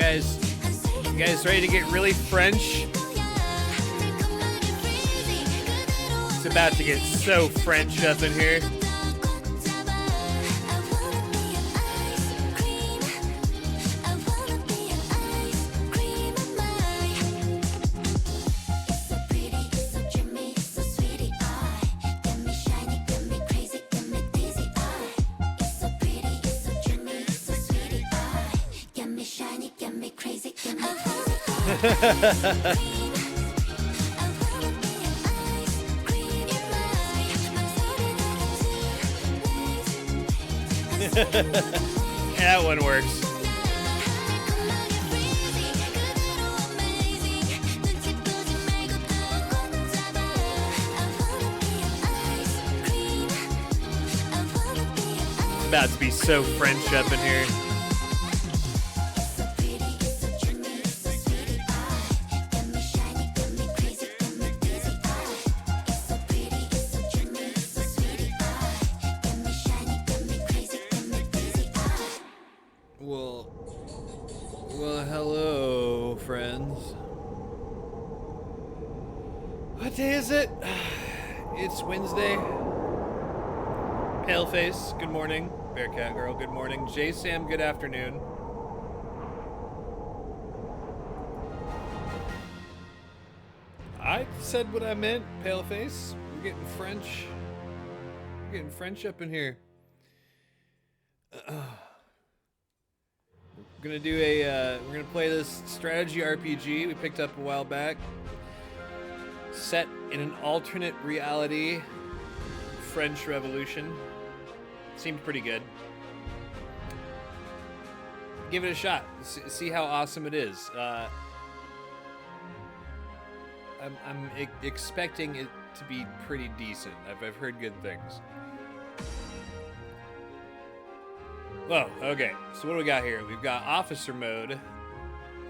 You guys ready to get really French? It's about to get so French up in here. That one works. It's about to be so French up in here. Well, hello, friends. What day is it? It's Wednesday. Paleface, good morning. Bearcat Girl, good morning. J Sam, good afternoon. I said what I meant, Paleface. We're getting French. We're getting French up in here. We're gonna play this strategy RPG we picked up a while back. Set in an alternate reality, French Revolution. Seemed pretty good. Give it a shot. See how awesome it is. I'm expecting it to be pretty decent. I've heard good things. Whoa, okay, so what do we got here? We've got Officer Mode. You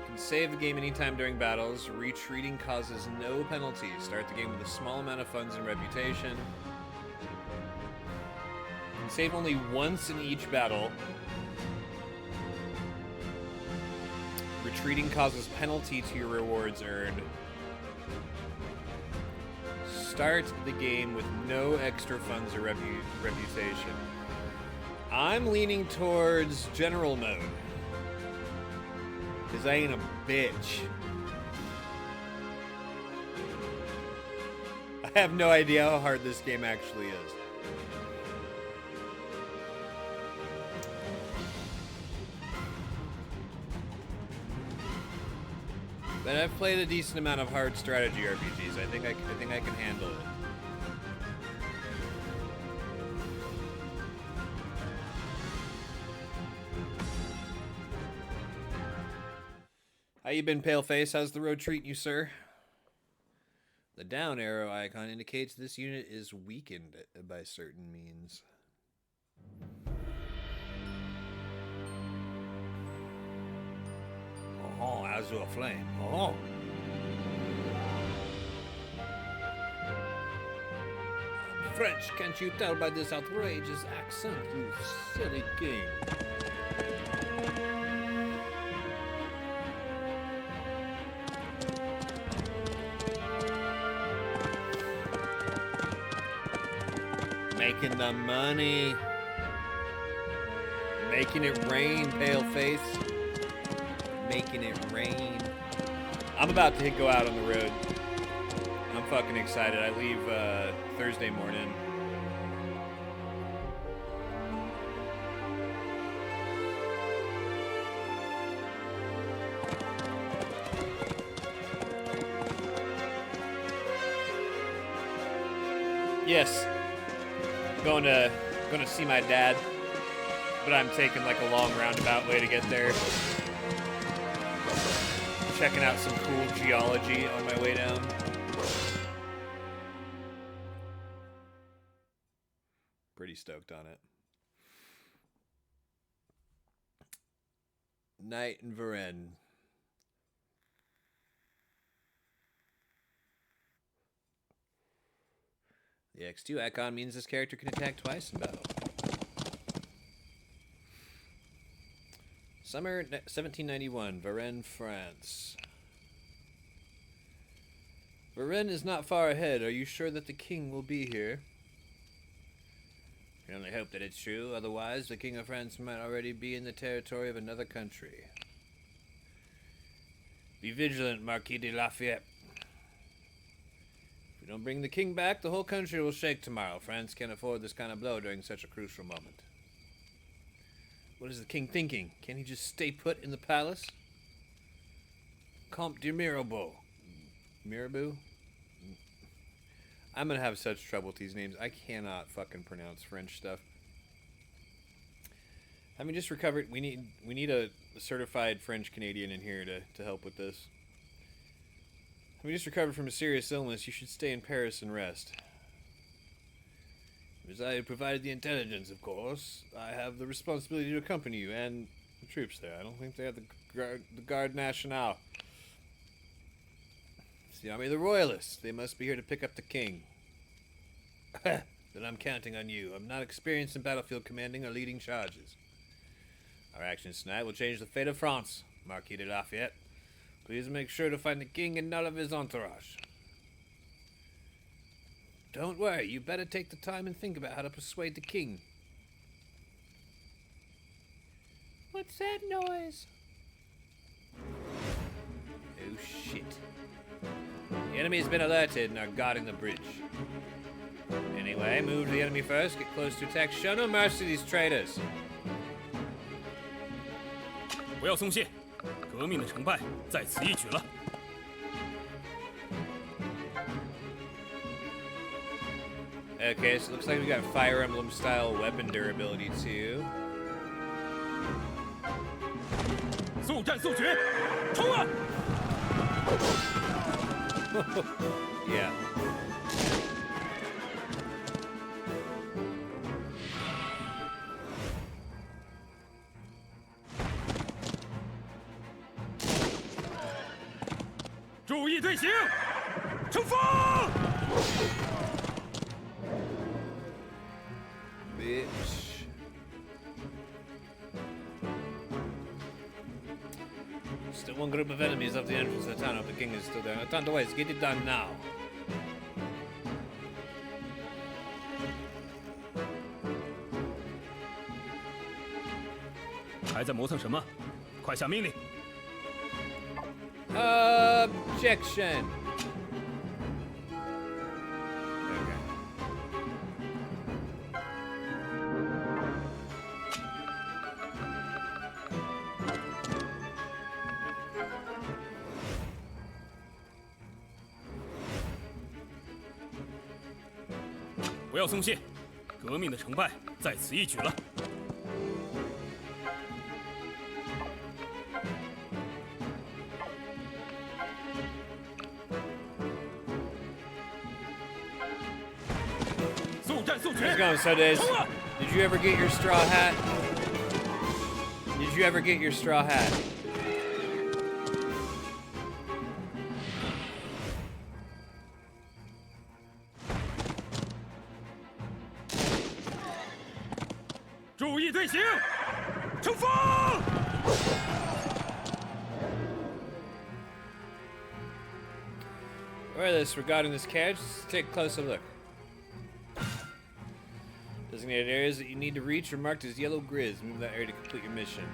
can save the game anytime during battles. Retreating causes no penalties. Start the game with a small amount of funds and reputation. You can save only once in each battle. Retreating causes penalty to your rewards earned. Start the game with no extra funds or reputation. I'm leaning towards general mode. Because I ain't a bitch. I have no idea how hard this game actually is. But I've played a decent amount of hard strategy RPGs. I think I can handle it. How you been, Paleface? How's the road treating you, sir? The down arrow icon indicates this unit is weakened by certain means. Oh, Azure Flame. Oh. French, can't you tell by this outrageous accent, you silly king? Making the money. Making it rain, Paleface. Making it rain. I'm about to go out on the road. I'm fucking excited. I leave Thursday morning. Yes. Going to see my dad, but I'm taking like a long roundabout way to get there. Checking out some cool geology on my way down. Pretty stoked on it. Knight and Varenne. The X2 icon means this character can attack twice in battle. Summer 1791, Varennes, France. Varennes is not far ahead. Are you sure that the king will be here? I can only hope that it's true. Otherwise, the king of France might already be in the territory of another country. Be vigilant, Marquis de Lafayette. If we don't bring the king back, the whole country will shake tomorrow. France can't afford this kind of blow during such a crucial moment. What is the king thinking? Can he just stay put in the palace? Comte de Mirabeau. Mirabeau? I'm gonna have such trouble with these names. I cannot fucking pronounce French stuff. Having just recovered, we need a certified French Canadian in here to help with this. Having just recovered from a serious illness, you should stay in Paris and rest. As I provided the intelligence, of course, I have the responsibility to accompany you and the troops there. I don't think they have the Garde Nationale. It's the army of the Royalists. They must be here to pick up the king. Then I'm counting on you. I'm not experienced in battlefield commanding or leading charges. Our actions tonight will change the fate of France, Marquis de Lafayette. Please make sure to find the king and none of his entourage. Don't worry, you better take the time and think about how to persuade the king. What's that noise? Oh shit. The enemy has been alerted and are guarding the bridge. Anyway, move to the enemy first, get close to attack. Show no mercy to these traitors. 不要松懈，革命的成败在此一举了。 Okay, so it looks like we got Fire Emblem style weapon durability too. 速战速决，冲啊！ Yeah. "注意队形，冲锋！ Bitch. Still one group of enemies up the entrance of the town. If the king is still there. No time to waste. Get it done now. 还在磨蹭什么？快下命令！ Objection. Okay. "不要松懈，革命的成败在此一举了。 Let's go, Sundays. Did you ever get your straw hat? Did you ever get your straw hat? Regarding this carriage, let's take a closer look. Designated areas that you need to reach are marked as yellow grids. Move that area to complete your mission.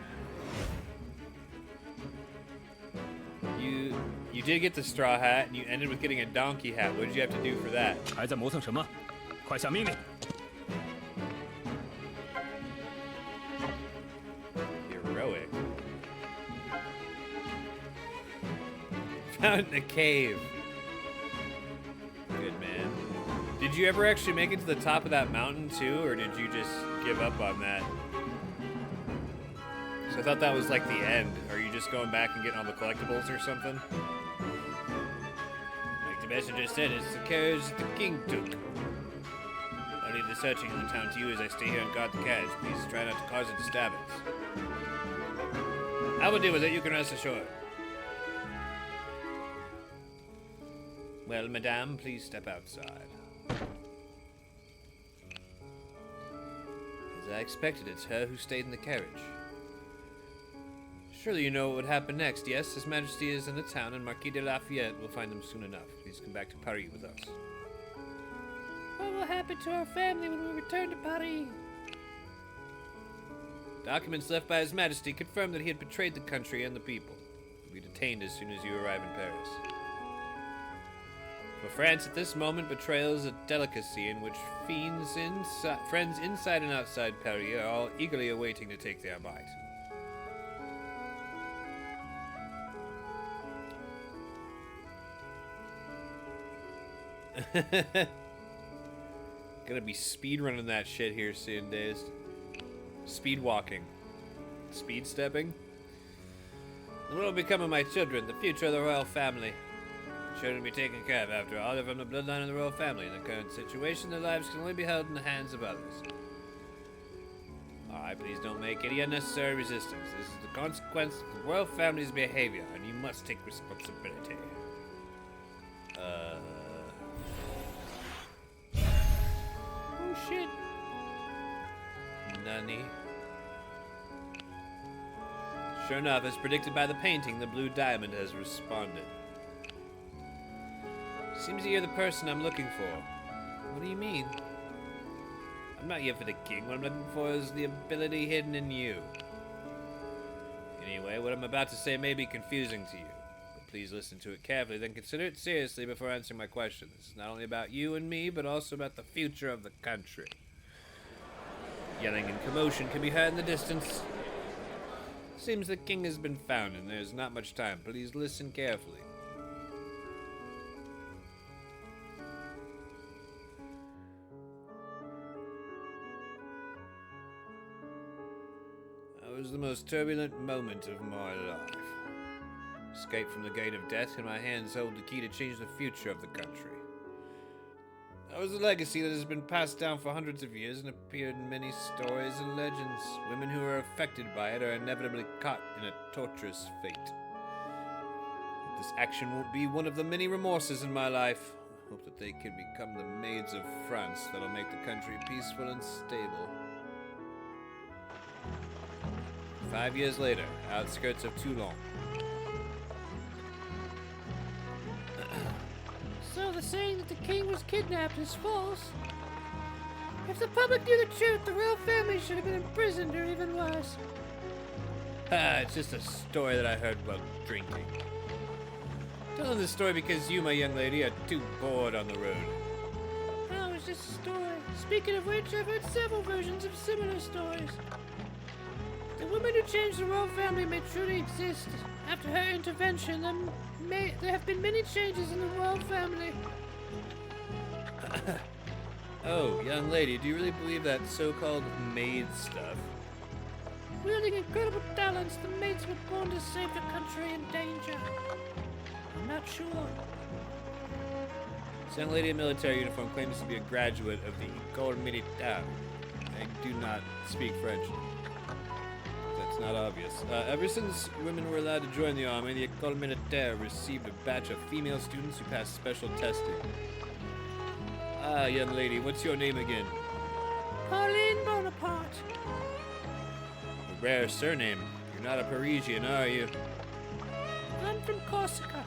You did get the straw hat, and you ended with getting a donkey hat. What did you have to do for that? 还在磨蹭什么？快下命令！ Heroic. Found in a cave. Good man. Did you ever actually make it to the top of that mountain too, or did you just give up on that? So I thought that was like the end. Are you just going back and getting all the collectibles or something? Like the messenger said, it's the carriage that the king took. I'll leave the searching in the town to you as I stay here and guard the carriage. Please try not to cause a disturbance. I will deal with it, you can rest assured. Well, madame, please step outside. As I expected, it's her who stayed in the carriage. Surely you know what would happen next, yes? His Majesty is in the town, and Marquis de Lafayette will find them soon enough. Please come back to Paris with us. What will happen to our family when we return to Paris? Documents left by His Majesty confirm that he had betrayed the country and the people. He will be detained as soon as you arrive in Paris. For France at this moment, betrayal is a delicacy in which friends inside and outside Paris are all eagerly awaiting to take their bite. Gonna be speed running that shit here soon, Dazed. Speed walking. Speed stepping. And what will become of my children, the future of the royal family? Children be taken care of, after all. They're from the bloodline of the royal family. In the current situation, their lives can only be held in the hands of others. Alright, please don't make any unnecessary resistance. This is the consequence of the royal family's behavior, and you must take responsibility. Oh shit. Nani? Sure enough, as predicted by the painting, the blue diamond has responded. Seems that you're the person I'm looking for. What do you mean? I'm not here for the king. What I'm looking for is the ability hidden in you. Anyway, what I'm about to say may be confusing to you, but please listen to it carefully, then consider it seriously before answering my question. This is not only about you and me, but also about the future of the country. Yelling and commotion can be heard in the distance. Seems the king has been found, and there's not much time. Please listen carefully. That was the most turbulent moment of my life. Escape from the gate of death, and my hands hold the key to change the future of the country. That was a legacy that has been passed down for hundreds of years and appeared in many stories and legends. Women who are affected by it are inevitably caught in a torturous fate. This action won't be one of the many remorses in my life. I hope that they can become the maids of France that'll make the country peaceful and stable. 5 years later, outskirts of Toulon. So the saying that the king was kidnapped is false. If the public knew the truth, the royal family should have been imprisoned or even worse. It's just a story that I heard while drinking. Telling this story because you, my young lady, are too bored on the road. Oh, it's just a story. Speaking of which, I've heard several versions of similar stories. The woman who changed the royal family may truly exist. After her intervention, there have been many changes in the royal family. Oh, young lady, do you really believe that so-called maid stuff? Wielding incredible talents, the maids were born to save the country in danger. I'm not sure. This young lady in military uniform claims to be a graduate of the École Militaire. I do not speak French. That's not obvious. Ever since women were allowed to join the army, the École Militaire received a batch of female students who passed special testing. Ah, young lady, what's your name again? Pauline Bonaparte. A rare surname. You're not a Parisian, are you? I'm from Corsica.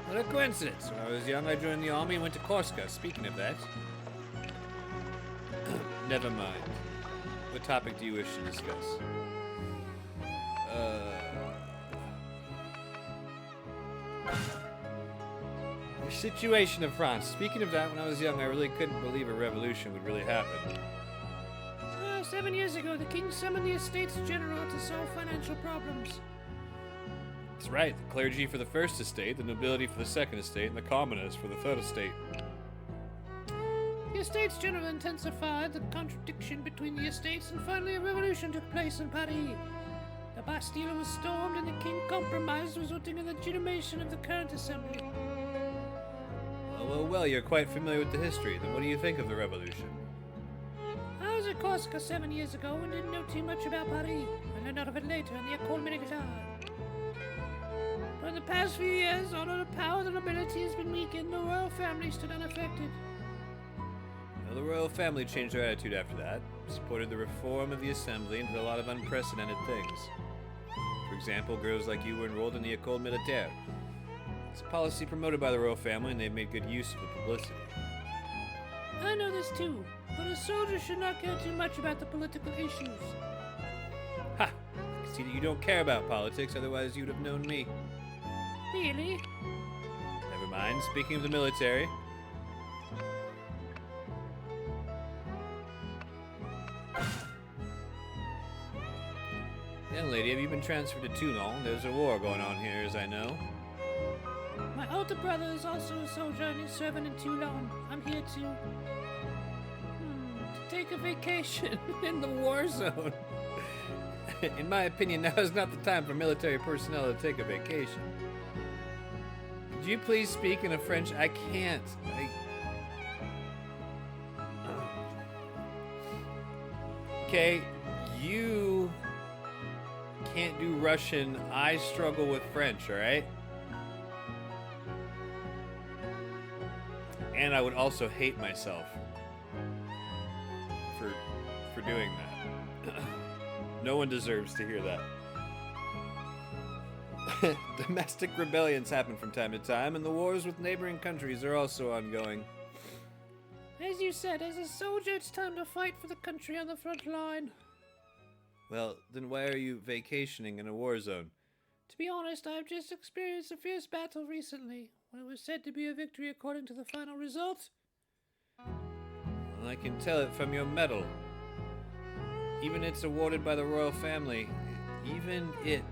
What a coincidence. When I was young, I joined the army and went to Corsica. Speaking of that... Never mind. What topic do you wish to discuss? The situation of France. Speaking of that, when I was young, I really couldn't believe a revolution would really happen. 7 years ago, the king summoned the Estates General to solve financial problems. That's right. The clergy for the first estate, the nobility for the second estate, and the commoners for the third estate. The Estates General intensified the contradiction between the estates, and finally a revolution took place in Paris. The Bastille was stormed and the king compromised, resulting in the legitimation of the current assembly. Well, you're quite familiar with the history. Then what do you think of the revolution? I was at Corsica 7 years ago and didn't know too much about Paris. I learned out of it later in the École Militaire. But in the past few years, although the power of the nobility has been weakened, the royal family stood unaffected. Well, the royal family changed their attitude after that, supported the reform of the assembly, and did a lot of unprecedented things. For example, girls like you were enrolled in the École Militaire. It's a policy promoted by the royal family, and they've made good use of the publicity. I know this too, but a soldier should not care too much about the political issues. Ha! I can see that you don't care about politics, otherwise you'd have known me. Really? Never mind, speaking of the military. Young lady, have you been transferred to Toulon? There's a war going on here, as I know. My older brother is also a soldier and is serving in Toulon. I'm here to take a vacation. In the war zone. In my opinion, now is not the time for military personnel to take a vacation. Could you please speak in a French? I can't. Okay, you can't do Russian. I struggle with French, alright? And I would also hate myself for doing that. No one deserves to hear that. Domestic rebellions happen from time to time, and the wars with neighboring countries are also ongoing. As you said, as a soldier, it's time to fight for the country on the front line. Well, then why are you vacationing in a war zone? To be honest, I've just experienced a fierce battle recently, when it was said to be a victory according to the final result. Well, I can tell it from your medal. Even it's awarded by the royal family. Even it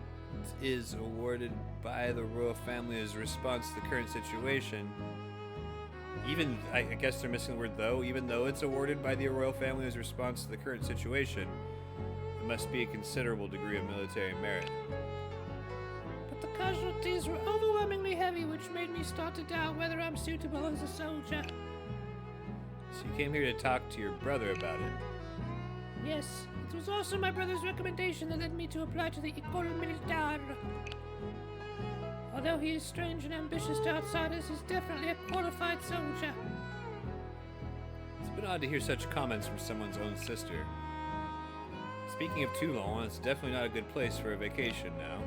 is awarded by the royal family as a response to the current situation. Even, I guess they're missing the word though, even though it's awarded by the royal family as a response to the current situation, it must be a considerable degree of military merit. But the casualties were overwhelmingly heavy, which made me start to doubt whether I'm suitable as a soldier. So you came here to talk to your brother about it? Yes, it was also my brother's recommendation that led me to apply to the École Militaire. Although he is strange and ambitious to outsiders, he's definitely a qualified soldier. It's been odd to hear such comments from someone's own sister. Speaking of Toulon, it's definitely not a good place for a vacation now.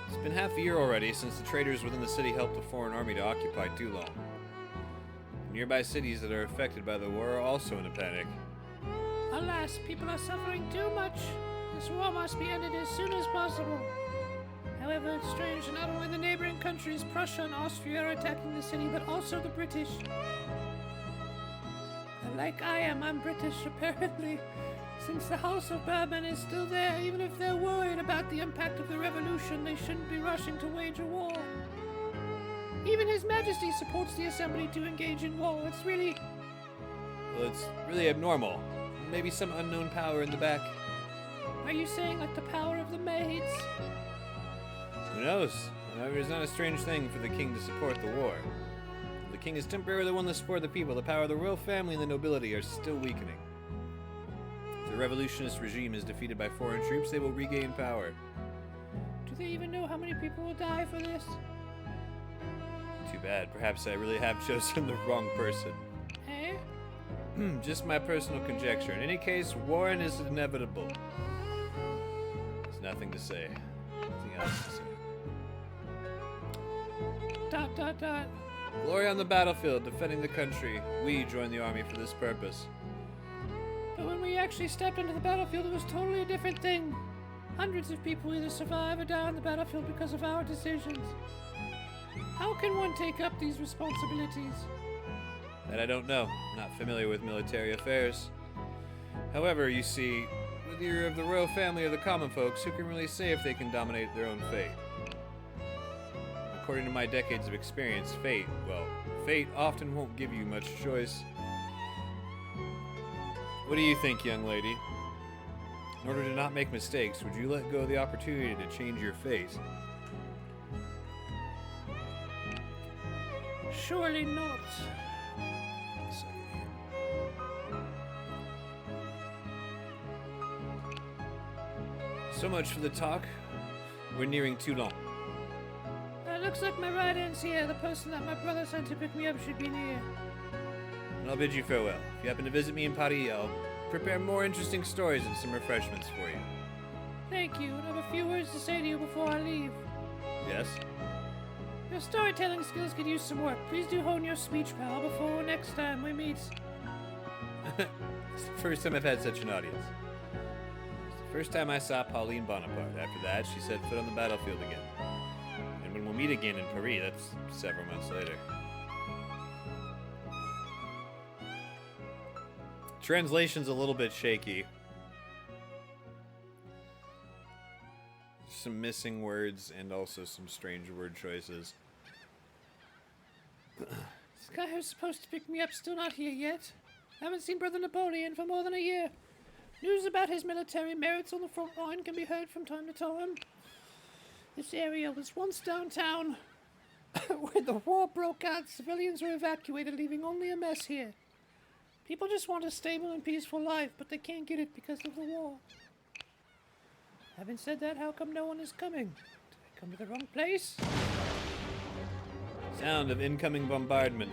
It's been half a year already since the traders within the city helped a foreign army to occupy Toulon. Nearby cities that are affected by the war are also in a panic. Alas, people are suffering too much. This war must be ended as soon as possible. However, it's strange that not only the neighboring countries, Prussia and Austria, are attacking the city, but also the British. And like I am, I'm British, apparently. Since the House of Bourbon is still there, even if they're worried about the impact of the revolution, they shouldn't be rushing to wage a war. Even His Majesty supports the Assembly to engage in war. It's really abnormal. Maybe some unknown power in the back. Are you saying like the power of the maids? Who knows? However, it's not a strange thing for the king to support the war. If the king is temporarily won the support of the people, the power of the royal family and the nobility are still weakening. If the revolutionist regime is defeated by foreign troops, they will regain power. Do they even know how many people will die for this? Too bad. Perhaps I really have chosen the wrong person. Eh? Just my personal conjecture. In any case, war is inevitable. There's nothing to say. Nothing else to say. ... Glory on the battlefield, defending the country. We joined the army for this purpose. But when we actually stepped into the battlefield, it was totally a different thing. Hundreds of people either survive or die on the battlefield because of our decisions. How can one take up these responsibilities? That I don't know. I'm not familiar with military affairs. However, you see, whether you're of the royal family or the common folks, who can really say if they can dominate their own fate? According to my decades of experience, fate often won't give you much choice. What do you think, young lady? In order to not make mistakes, would you let go of the opportunity to change your fate? Surely not. So much for the talk. We're nearing Toulon. Looks like my ride ends here. The person that my brother sent to pick me up should be near. and I'll bid you farewell. If you happen to visit me in Paris, I'll prepare more interesting stories and some refreshments for you. Thank you, and I have a few words to say to you before I leave. Yes? Your storytelling skills could use some work. Please do hone your speech, pal, before next time we meet. It's the first time I've had such an audience. It's the first time I saw Pauline Bonaparte. After that, she set foot on the battlefield again. And when we'll meet again in Paris, that's several months later. Translation's a little bit shaky. Some missing words and also some strange word choices. This guy who's supposed to pick me up still not here yet. Haven't seen Brother Napoleon for more than a year. News about his military merits on the front line can be heard from time to time. This area was once downtown. When the war broke out, civilians were evacuated, leaving only a mess here. People just want a stable and peaceful life, but they can't get it because of the war. Having said that, how come no one is coming? Did I come to the wrong place? Sound of incoming bombardment.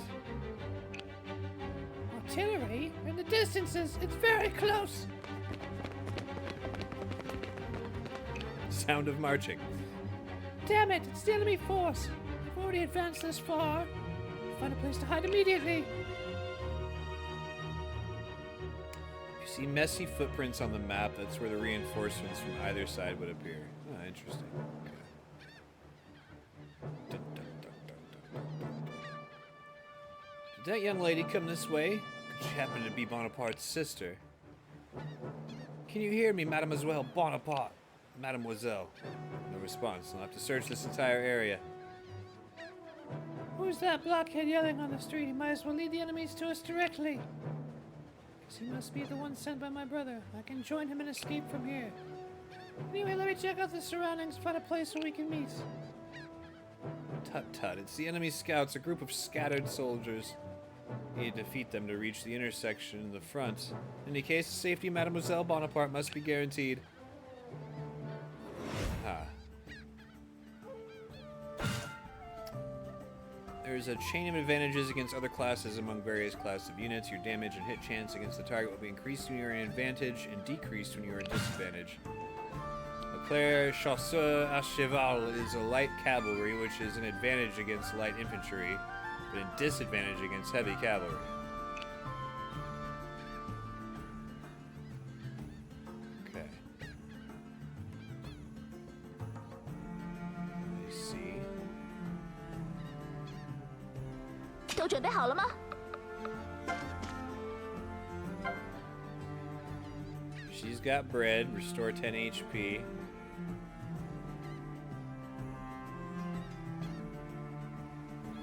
Artillery? In the distances, it's very close. Sound of marching. Damn it, it's the enemy force. I've already advanced this far. Find a place to hide immediately. You see messy footprints on the map. That's where the reinforcements from either side would appear. Oh, interesting. Okay. Dun, dun, dun, dun, dun, dun, dun. Did that young lady come this way? Could she happen to be Bonaparte's sister? Can you hear me, Mademoiselle Bonaparte? Mademoiselle. No response. I'll have to search this entire area. Who's that blockhead yelling on the street? He might as well lead the enemies to us directly. Guess he must be the one sent by my brother. I can join him and escape from here. Anyway, let me check out the surroundings, find a place where we can meet. Tut tut, it's the enemy scouts, a group of scattered soldiers. You need to defeat them to reach the intersection in the front. In any case, the safety of Mademoiselle Bonaparte must be guaranteed. Ah. There's a chain of advantages against other classes among various classes of units. Your damage and hit chance against the target will be increased when you're in advantage and decreased when you're in disadvantage. Leclerc Chasseur à Cheval is a light cavalry, which is an advantage against light infantry, but a disadvantage against heavy cavalry. Okay. Let me see. 都准备好了吗？ She's got bread, restore 10 HP.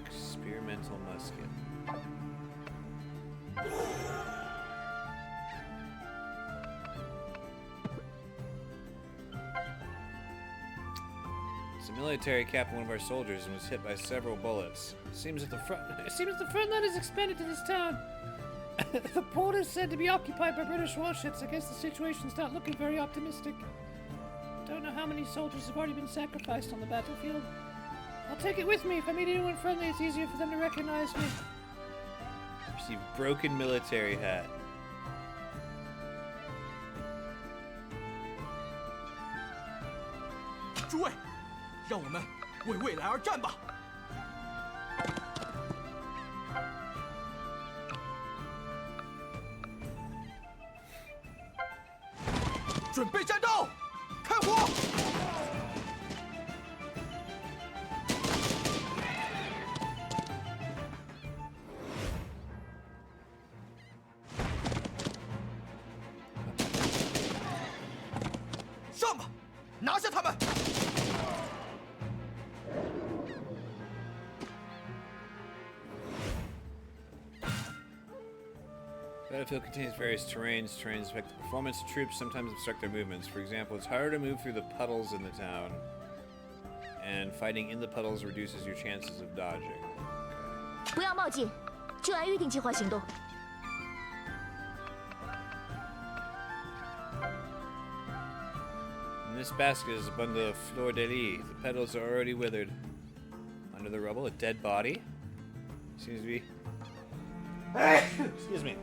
Experimental musket. It's a military captain, one of our soldiers, and was hit by several bullets. Seems that the front line is expanded to this town. The port is said to be occupied by British warships. I guess the situation's not looking very optimistic. Don't know how many soldiers have already been sacrificed on the battlefield. I'll take it with me. If I meet anyone friendly, it's easier for them to recognize me. Receive broken military hat. "诸位，让我们为未来而战吧！" "准备战斗，开火！" 上吧，拿下他们！ Battlefield contains various terrains. Terrains affect the performance of troops, sometimes obstruct their movements. For example, it's harder to move through the puddles in the town, and fighting in the puddles reduces your chances of dodging. 不要冒进，就按预定计划行动。 In this basket is a bundle of fleur de lis. The petals are already withered. Under the rubble, a dead body. Seems to be Excuse me.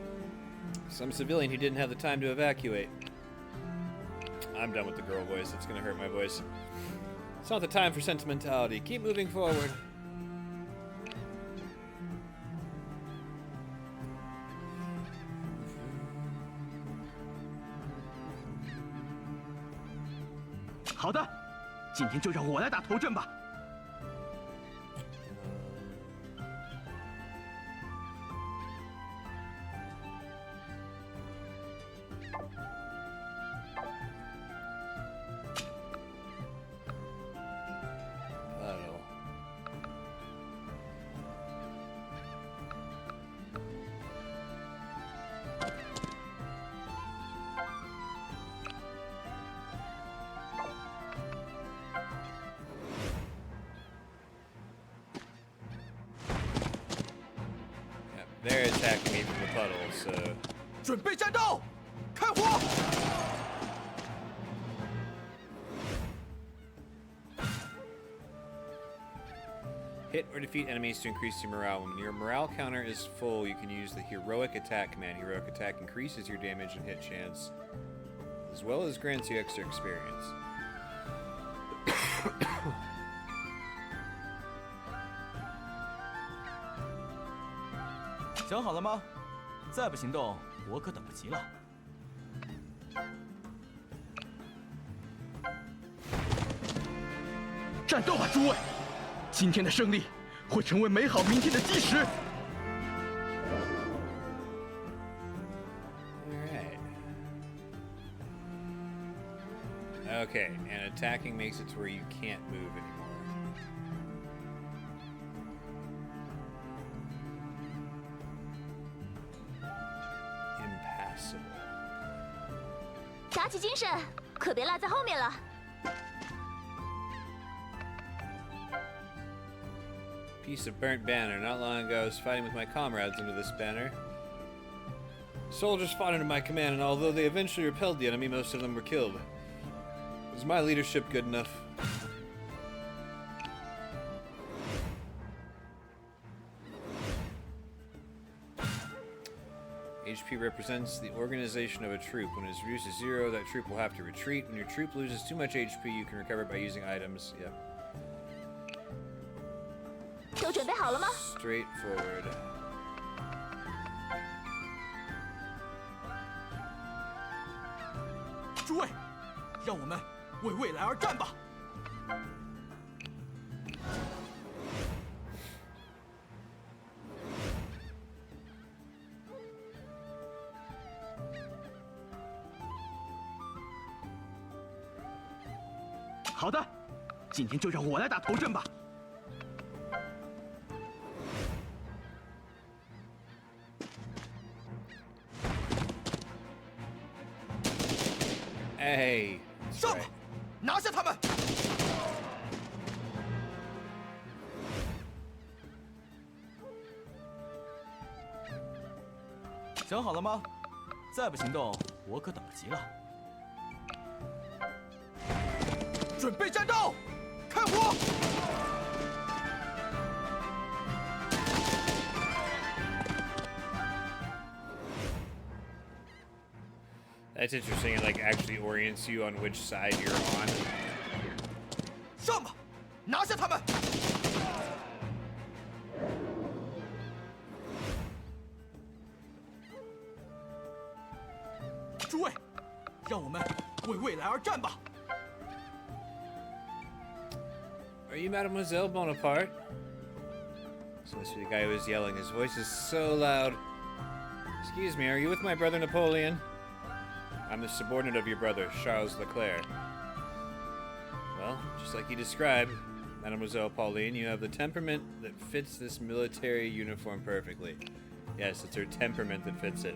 Some civilian who didn't have the time to evacuate. I'm done with the girl voice. It's gonna hurt my voice. It's not the time for sentimentality. Keep moving forward.好的，今天就让我来打头阵吧。They're attacking me from the puddle, so... 准备战斗，开火！ Hit or defeat enemies to increase your morale. When your morale counter is full, you can use the Heroic Attack command. Heroic Attack increases your damage and hit chance, as well as grants you extra experience. 想好了吗？再不行动，我可等不及了。战斗吧，诸位！今天的胜利会成为美好明天的基石。 Alright. Okay, and attacking makes it to where you can't move anymore. Impassable. 打起精神，可别落在后面了。 Piece of burnt banner. Not long ago, I was fighting with my comrades under this banner. Soldiers fought under my command, and although they eventually repelled the enemy, most of them were killed. Was my leadership good enough? HP represents the organization of a troop. When it's reduced to 0, that troop will have to retreat. When your troop loses too much HP, you can recover by using items. Yep. 都准备好了吗？ Straightforward. 诸位，让我们为未来而战吧！好的，今天就让我来打头阵吧。 Hey. 上吧，拿下他们！想好了吗？再不行动，我可等不及了。准备战斗，开火！ That's interesting. It like actually orients you on which side you're on. 上吧，拿下他们！诸位，让我们为未来而战吧！ Are you Mademoiselle Bonaparte? So must be the guy who was yelling. His voice is so loud. Excuse me, are you with my brother Napoleon? I'm the subordinate of your brother, Charles Leclerc. Well, just like you described, Mademoiselle Pauline, you have the temperament that fits this military uniform perfectly. Yes, it's her temperament that fits it.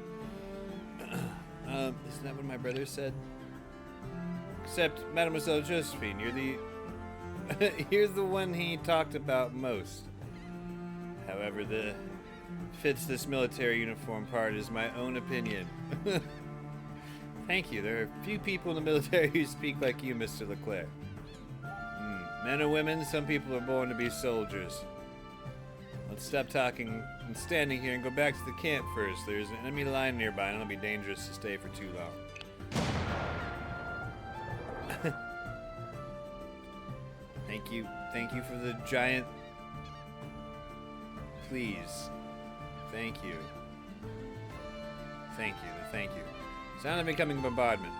Isn't that what my brother said? Except, Mademoiselle Josephine, you're the... Here's the one he talked about most. However, the fits this military uniform part is my own opinion. Thank you. There are few people in the military who speak like you, Mr. Leclerc. Men or women, some people are born to be soldiers. Let's stop talking and standing here and go back to the camp first. There's an enemy line nearby and it'll be dangerous to stay for too long. Thank you. Thank you for the giant... Please. Thank you. Thank you. Thank you. Sound of incoming bombardment.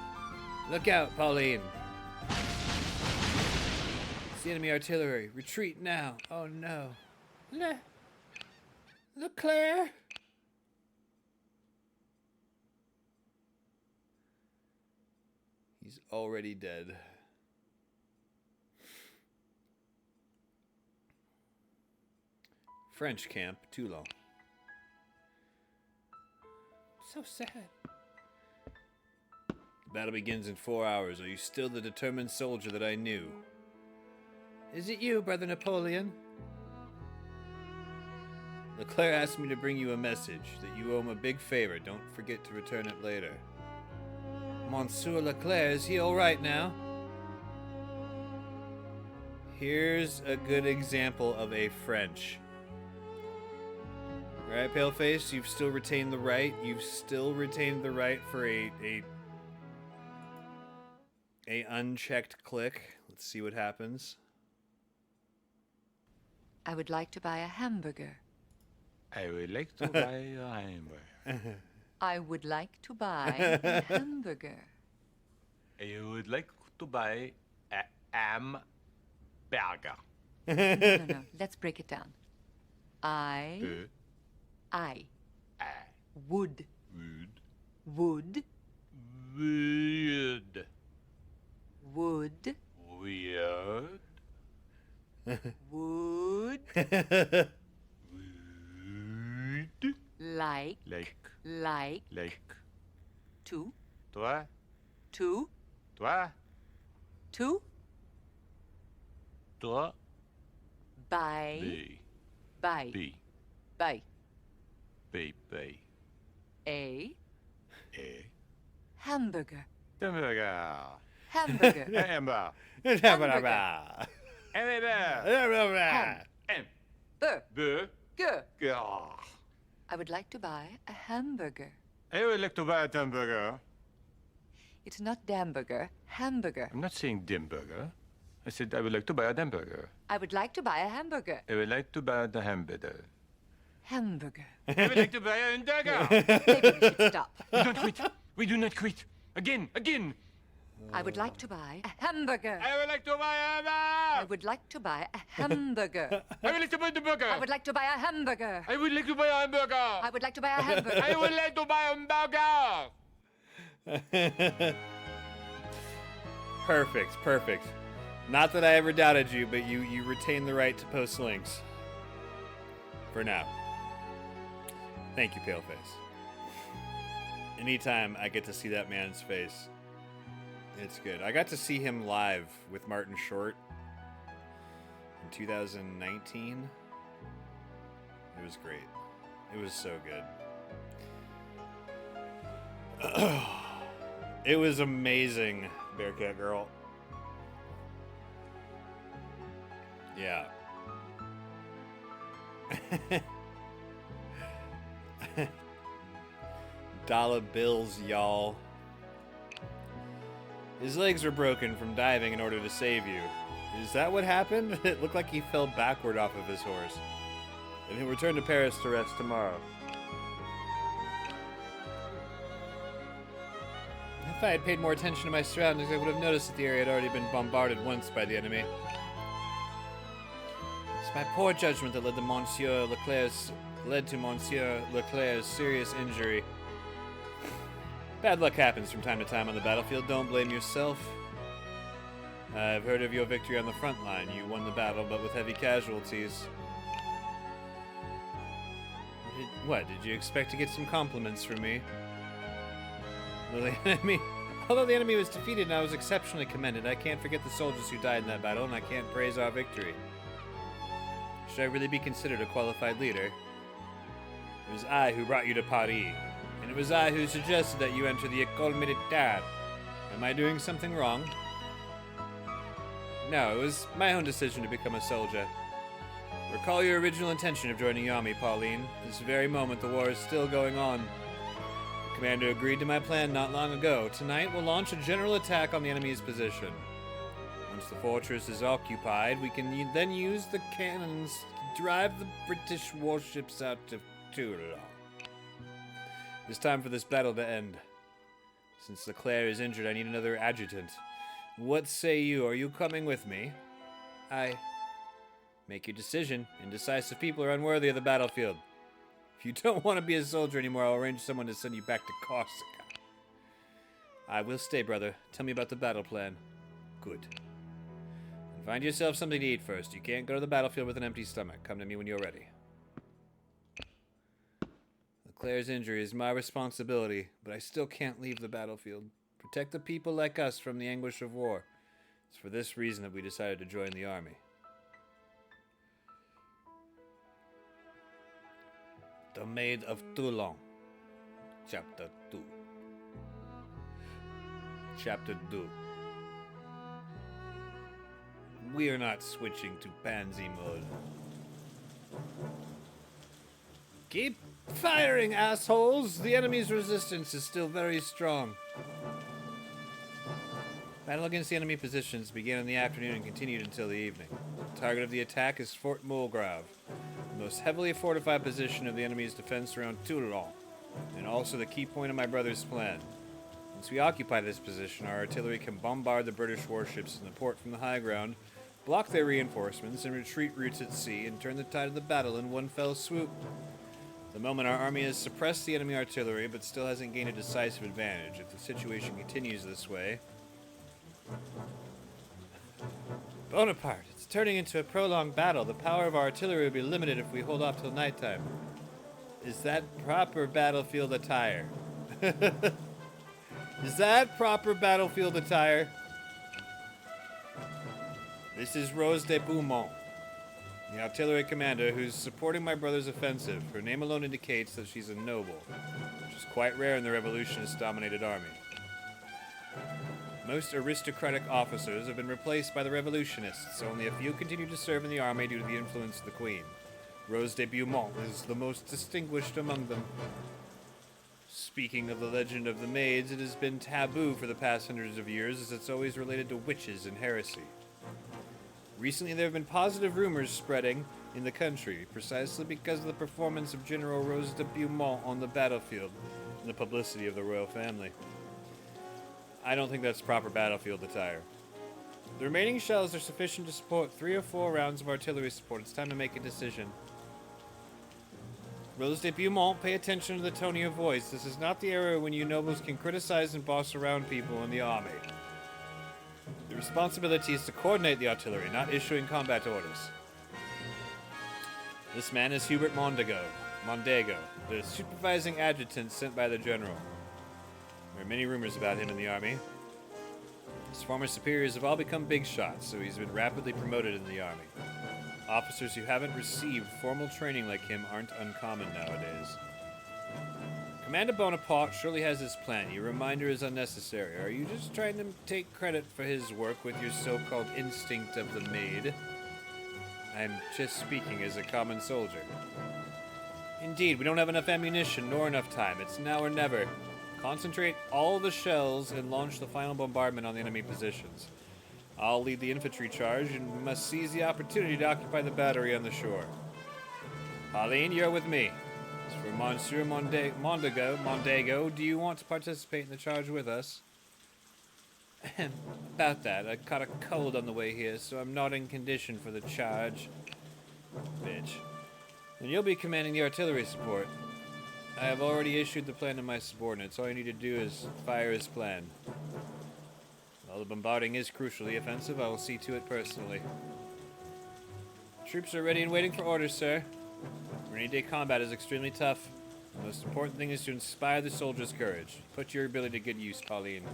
Look out, Pauline. It's the enemy artillery. Retreat now. Oh no. Leclerc? He's already dead. French camp, Toulon. So sad. The battle begins in 4 hours. Are you still the determined soldier that I knew? Is it you, Brother Napoleon? Leclerc asked me to bring you a message, that you owe him a big favor. Don't forget to return it later. Monsieur Leclerc, is he alright now? Here's a good example of a French. Alright, Paleface, you've still retained the right. You've still retained the right for a unchecked click. Let's see what happens. I would like to buy a hamburger. I would like to buy a hamburger. I would like to buy a hamburger. I would like to buy a hamburger. No. Let's break it down. I would Would like to toi to toi to toi buy buy buy buy a a hamburger. hamburger Hamburger. hamburger Hamburger. hamburger Hamburger. burger. I would like to buy a hamburger. I would like to buy a hamburger. It's not damburger, hamburger. I'm not saying dimburger. I said I would like to buy a hamburger. I would like to buy a hamburger. I would like to buy the hamburger. Hamburger. I would like to buy a hamburger. Maybe we should stop. We don't quit. We do not quit. Again. I would like to buy a hamburger. I would like to buy a hamburger. I would like to buy a hamburger. I would like to buy the burger. I would like to buy a hamburger. I would like to buy a hamburger. I would like to buy a hamburger. I would like to buy a hamburger. Perfect. Not that I ever doubted you, but you retain the right to post links. For now. Thank you, Paleface. Anytime I get to see that man's face, it's good. I got to see him live with Martin Short in 2019. It was great. It was so good. It was amazing, Bearcat Girl. Yeah. Dollar bills, y'all. His legs were broken from diving in order to save you. Is that what happened? It looked like he fell backward off of his horse. And he'll return to Paris to rest tomorrow. If I had paid more attention to my surroundings, I would have noticed that the area had already been bombarded once by the enemy. It's my poor judgment that led to Monsieur Leclerc's serious injury. Bad luck happens from time to time on the battlefield. Don't blame yourself. I've heard of your victory on the front line. You won the battle, but with heavy casualties. What, did you expect to get some compliments from me? Although the enemy was defeated and I was exceptionally commended, I can't forget the soldiers who died in that battle, and I can't praise our victory. Should I really be considered a qualified leader? It was I who brought you to Paris, and it was I who suggested that you enter the École Militaire. Am I doing something wrong? No, it was my own decision to become a soldier. Recall your original intention of joining the army, Pauline. This very moment, the war is still going on. The commander agreed to my plan not long ago. Tonight, we'll launch a general attack on the enemy's position. Once the fortress is occupied, we can then use the cannons to drive the British warships out of Toulon. It's time for this battle to end. Since Leclerc is injured, I need another adjutant. What say you? Are you coming with me? Make your decision. Indecisive people are unworthy of the battlefield. If you don't want to be a soldier anymore, I'll arrange someone to send you back to Corsica. I will stay, brother. Tell me about the battle plan. Good. And find yourself something to eat first. You can't go to the battlefield with an empty stomach. Come to me when you're ready. Leclerc's injury is my responsibility, but I still can't leave the battlefield. Protect the people like us from the anguish of war. It's for this reason that we decided to join the army. The Maid of Toulon. Chapter 2. Chapter 2. We are not switching to pansy mode. Keep firing, assholes! The enemy's resistance is still very strong. Battle against the enemy positions began in the afternoon and continued until the evening. The target of the attack is Fort Mulgrave, the most heavily fortified position of the enemy's defense around Toulon, and also the key point of my brother's plan. Once we occupy this position, our artillery can bombard the British warships in the port from the high ground, block their reinforcements and retreat routes at sea, and turn the tide of the battle in one fell swoop. At the moment, our army has suppressed the enemy artillery, but still hasn't gained a decisive advantage. If the situation continues this way... Bonaparte, it's turning into a prolonged battle. The power of our artillery will be limited if we hold off till nighttime. Is that proper battlefield attire? Is that proper battlefield attire? This is Rose de Beaumont, the artillery commander who's supporting my brother's offensive. Her name alone indicates that she's a noble, which is quite rare in the revolutionist-dominated army. Most aristocratic officers have been replaced by the revolutionists. Only a few continue to serve in the army due to the influence of the Queen. Rose de Beaumont is the most distinguished among them. Speaking of the legend of the Maids, it has been taboo for the past hundreds of years, as it's always related to witches and heresy. Recently, there have been positive rumors spreading in the country, precisely because of the performance of General Rose de Beaumont on the battlefield and the publicity of the royal family. I don't think that's proper battlefield attire. The remaining shells are sufficient to support 3 or 4 rounds of artillery support. It's time to make a decision. Rose de Beaumont, pay attention to the tone of your voice. This is not the era when you nobles can criticize and boss around people in the army. The responsibility is to coordinate the artillery, not issuing combat orders. This man is Hubert Mondego, the supervising adjutant sent by the general. There are many rumors about him in the army. His former superiors have all become big shots, so he's been rapidly promoted in the army. Officers who haven't received formal training like him aren't uncommon nowadays. Commander Bonaparte surely has his plan. Your reminder is unnecessary. Are you just trying to take credit for his work with your so-called instinct of the Maid? I'm just speaking as a common soldier. Indeed, we don't have enough ammunition nor enough time. It's now or never. Concentrate all the shells and launch the final bombardment on the enemy positions. I'll lead the infantry charge and we must seize the opportunity to occupy the battery on the shore. Pauline, you're with me. As for Monsieur Mondego, do you want to participate in the charge with us? About that, I caught a cold on the way here, so I'm not in condition for the charge. Bitch. Then you'll be commanding the artillery support. I have already issued the plan to my subordinates. All you need to do is fire his plan. While the bombarding is crucially offensive, I will see to it personally. Troops are ready and waiting for orders, sir. Rainy-day combat is extremely tough. The most important thing is to inspire the soldiers' courage. Put your ability to good use, Pauline.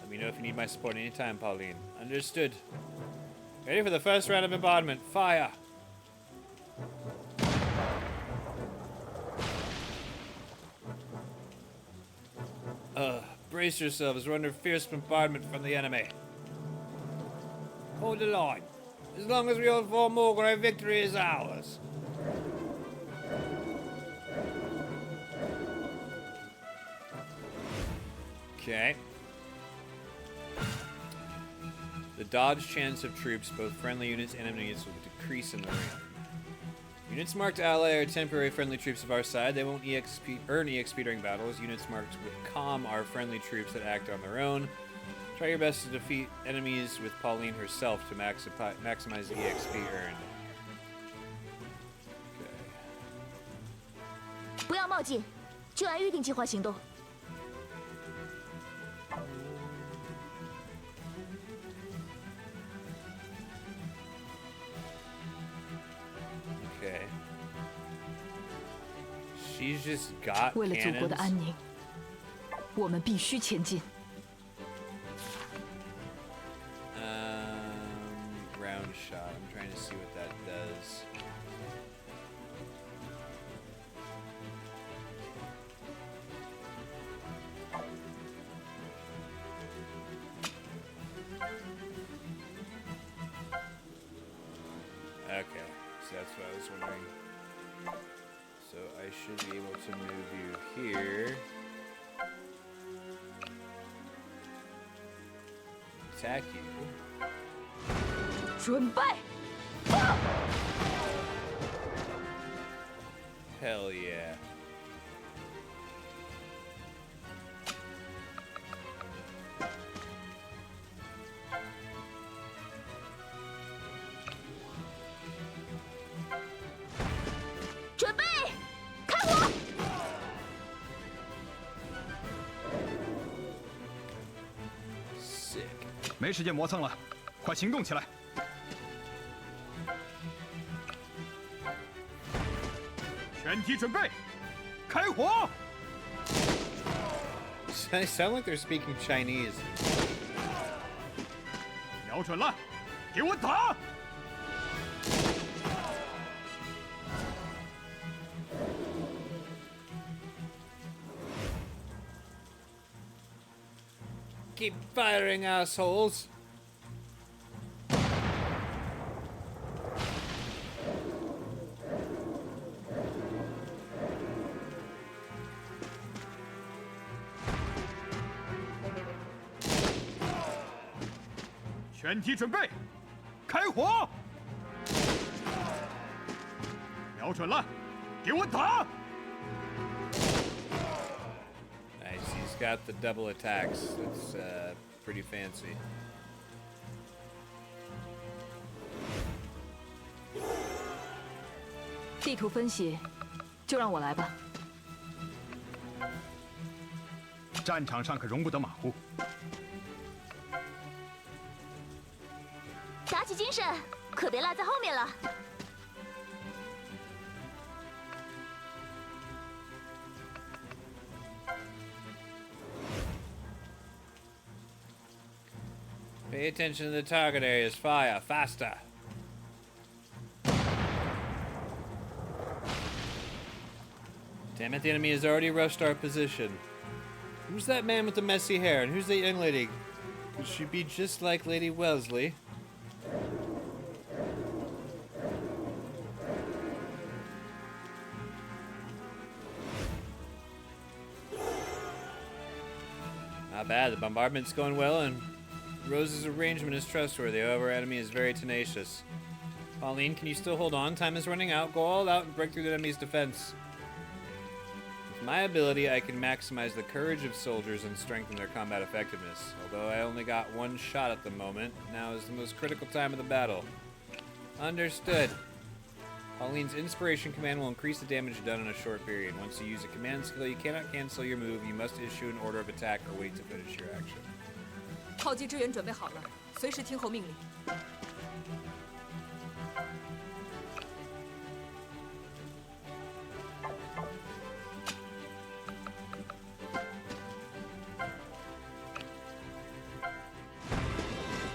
Let me know if you need my support anytime, Pauline. Understood. Ready for the first round of bombardment. Fire! Brace yourselves. We're under fierce bombardment from the enemy. Hold the line. As long as we hold Fort Mulgrave, victory is ours. Okay. The dodge chance of troops, both friendly units and enemy units, will decrease in the ring. Units marked ally are temporary friendly troops of our side. They won't earn EXP during battles. Units marked with calm are friendly troops that act on their own. Try your best to defeat enemies with Pauline herself to maximize the EXP earned. Okay. 不要冒进，就按预定计划行动。 Okay. She's just got 为了祖国的 cannons. 安宁，我们必须前进。 Round shot. I'm trying to see what that does. Okay, so that's what I was wondering. So I should be able to move you here. Attack you. 准备， Hell yeah. Sick. 没时间磨蹭了，快行动起来！全体准备，开火！ They sound like they're speaking Chinese. 瞄准了，给我打！ Keep firing, assholes. “全体准备，开火！”瞄准了，给我打！ Nice, he's got the double attacks. That's pretty fancy. 地图分析，就让我来吧。战场上可容不得马虎。 打起精神，可别落在后面了。 Pay attention to the target areas. Fire faster. Damn it, the enemy has already rushed our position. Who's that man with the messy hair? And who's that young lady? Could she be just like Lady Wellesley? Not bad, the bombardment's going well, and Rose's arrangement is trustworthy. However, our enemy is very tenacious. Pauline, can you still hold on? Time is running out. Go all out and break through the enemy's defense. With my ability, I can maximize the courage of soldiers and strengthen their combat effectiveness. Although I only got one shot at the moment, now is the most critical time of the battle. Understood. Pauline's inspiration command will increase the damage done in a short period. Once you use a command skill, you cannot cancel your move. You must issue an order of attack or wait to finish your action. 炮击支援准备好了，随时听候命令。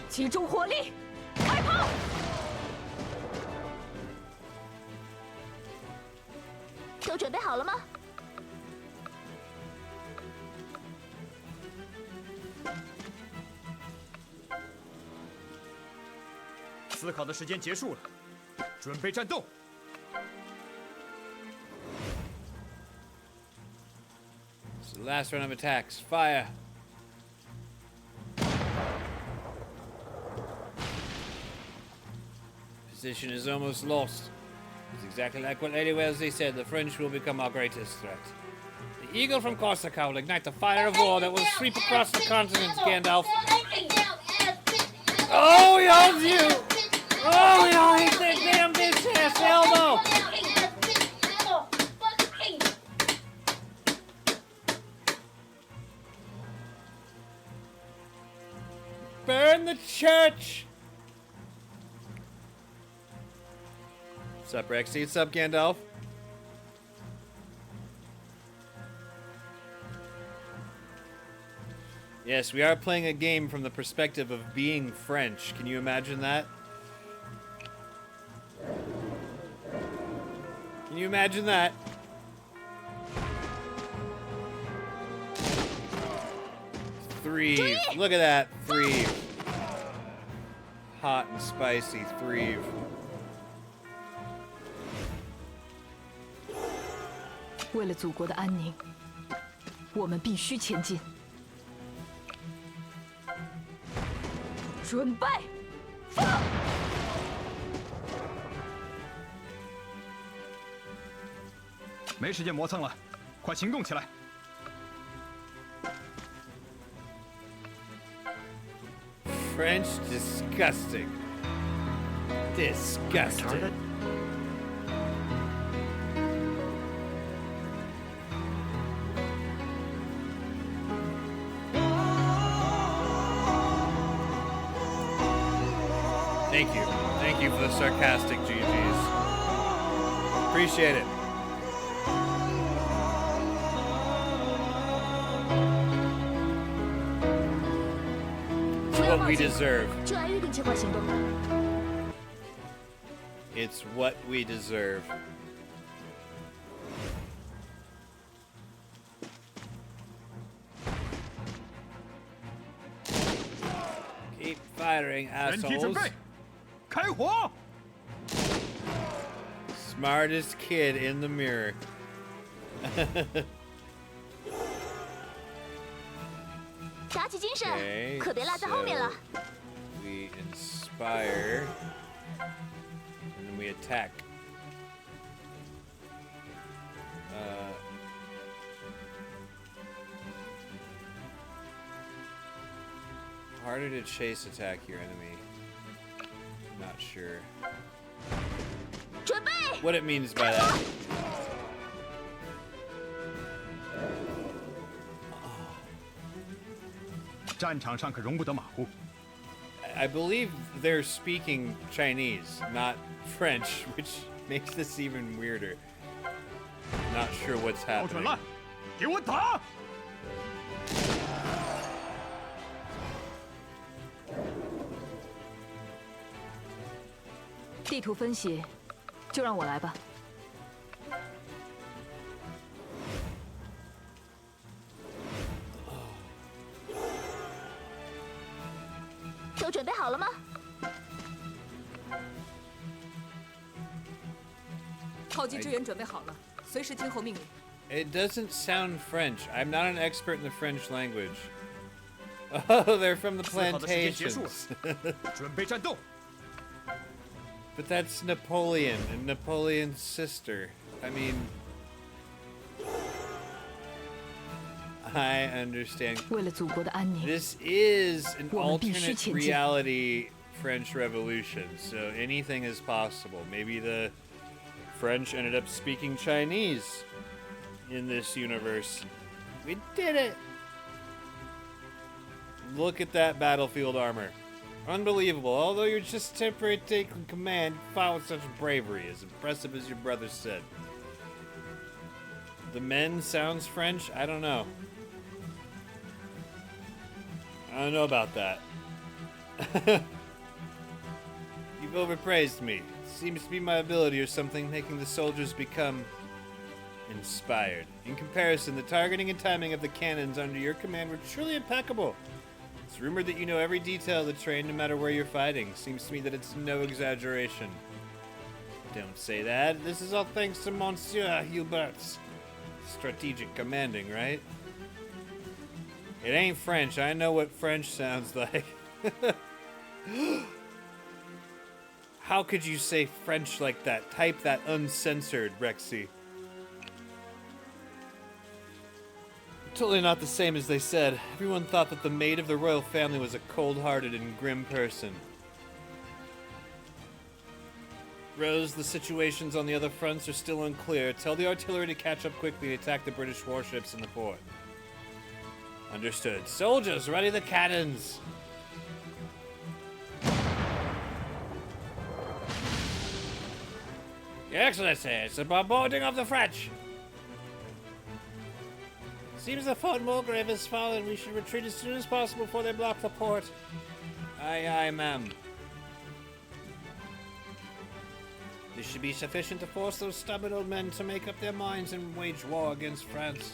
集中火力，开炮！都准备好了吗？ 集思考的时间结束了，准备战斗。 It's the last round of attacks. Fire. Position is almost lost. It's exactly like what Lady Wellesley said. The French will become our greatest threat. The eagle from Corsica will ignite the fire of war that will sweep across the continent, Gandalf. Oh, he holds you! Oh, he holds that damn bitch ass elbow! Burn the church! What's up, Rexy? What's up, Gandalf? Yes, we are playing a game from the perspective of being French. Can you imagine that? Can you imagine that? Three. Look at that. Three. Hot and spicy. Three. 为了祖国的安宁，我们必须前进。准备，放！没时间磨蹭了，快行动起来！ French, disgusting. Disgusting. Thank you. Thank you for the sarcastic GGs. Appreciate it. What we deserve. 就按预定计划行动。 It's what we deserve. Keep firing, 人体准 assholes. 备，开火！ Smartest kid in the mirror. 打起精神 Okay, 可别落在后面了。 we inspire, and then we attack. Harder to chase attack your enemy. Not sure 准备， what it means by that. "战场上可容不得马虎。 I believe they're speaking Chinese, not French, which makes this even weirder. Not sure what's 瞄准 happening. 了，给我打！ 地图分析，就让我来吧。都准备好了吗？炮击支援准备好了，随时听候命令。 It doesn't sound French. I'm not an expert in the French language. Oh, they're from the 思考的时间结束了 plantations. 准备战斗！ But that's Napoleon and Napoleon's sister. I mean, I understand. 为了祖国的安宁， This is an 我们必须 alternate 前进。 reality French Revolution, so anything is possible. Maybe the French ended up speaking Chinese in this universe. We did it! Look at that battlefield armor. Unbelievable. Although you're just temporarily taking command, you fought with such bravery, as impressive as your brother said. The men sounds French? I don't know. I don't know about that. You've overpraised me. Seems to be my ability or something making the soldiers become inspired. In comparison, the targeting and timing of the cannons under your command were truly impeccable. It's rumored that you know every detail of the train no matter where you're fighting. Seems to me that it's no exaggeration. Don't say that. This is all thanks to Monsieur Hubert's strategic commanding, right? It ain't French. I know what French sounds like. How could you say French like that? Type that uncensored, Rexy. Totally not the same as they said. Everyone thought that the maid of the royal family was a cold-hearted and grim person. Rose, the situations on the other fronts are still unclear. Tell the artillery to catch up quickly and attack the British warships in the port. Understood. Soldiers, ready the cannons! Your Excellency, it's the bombarding of the French! Seems the Fort Mulgrave has fallen. We should retreat as soon as possible before they block the port. Aye, aye, ma'am. This should be sufficient to force those stubborn old men to make up their minds and wage war against France.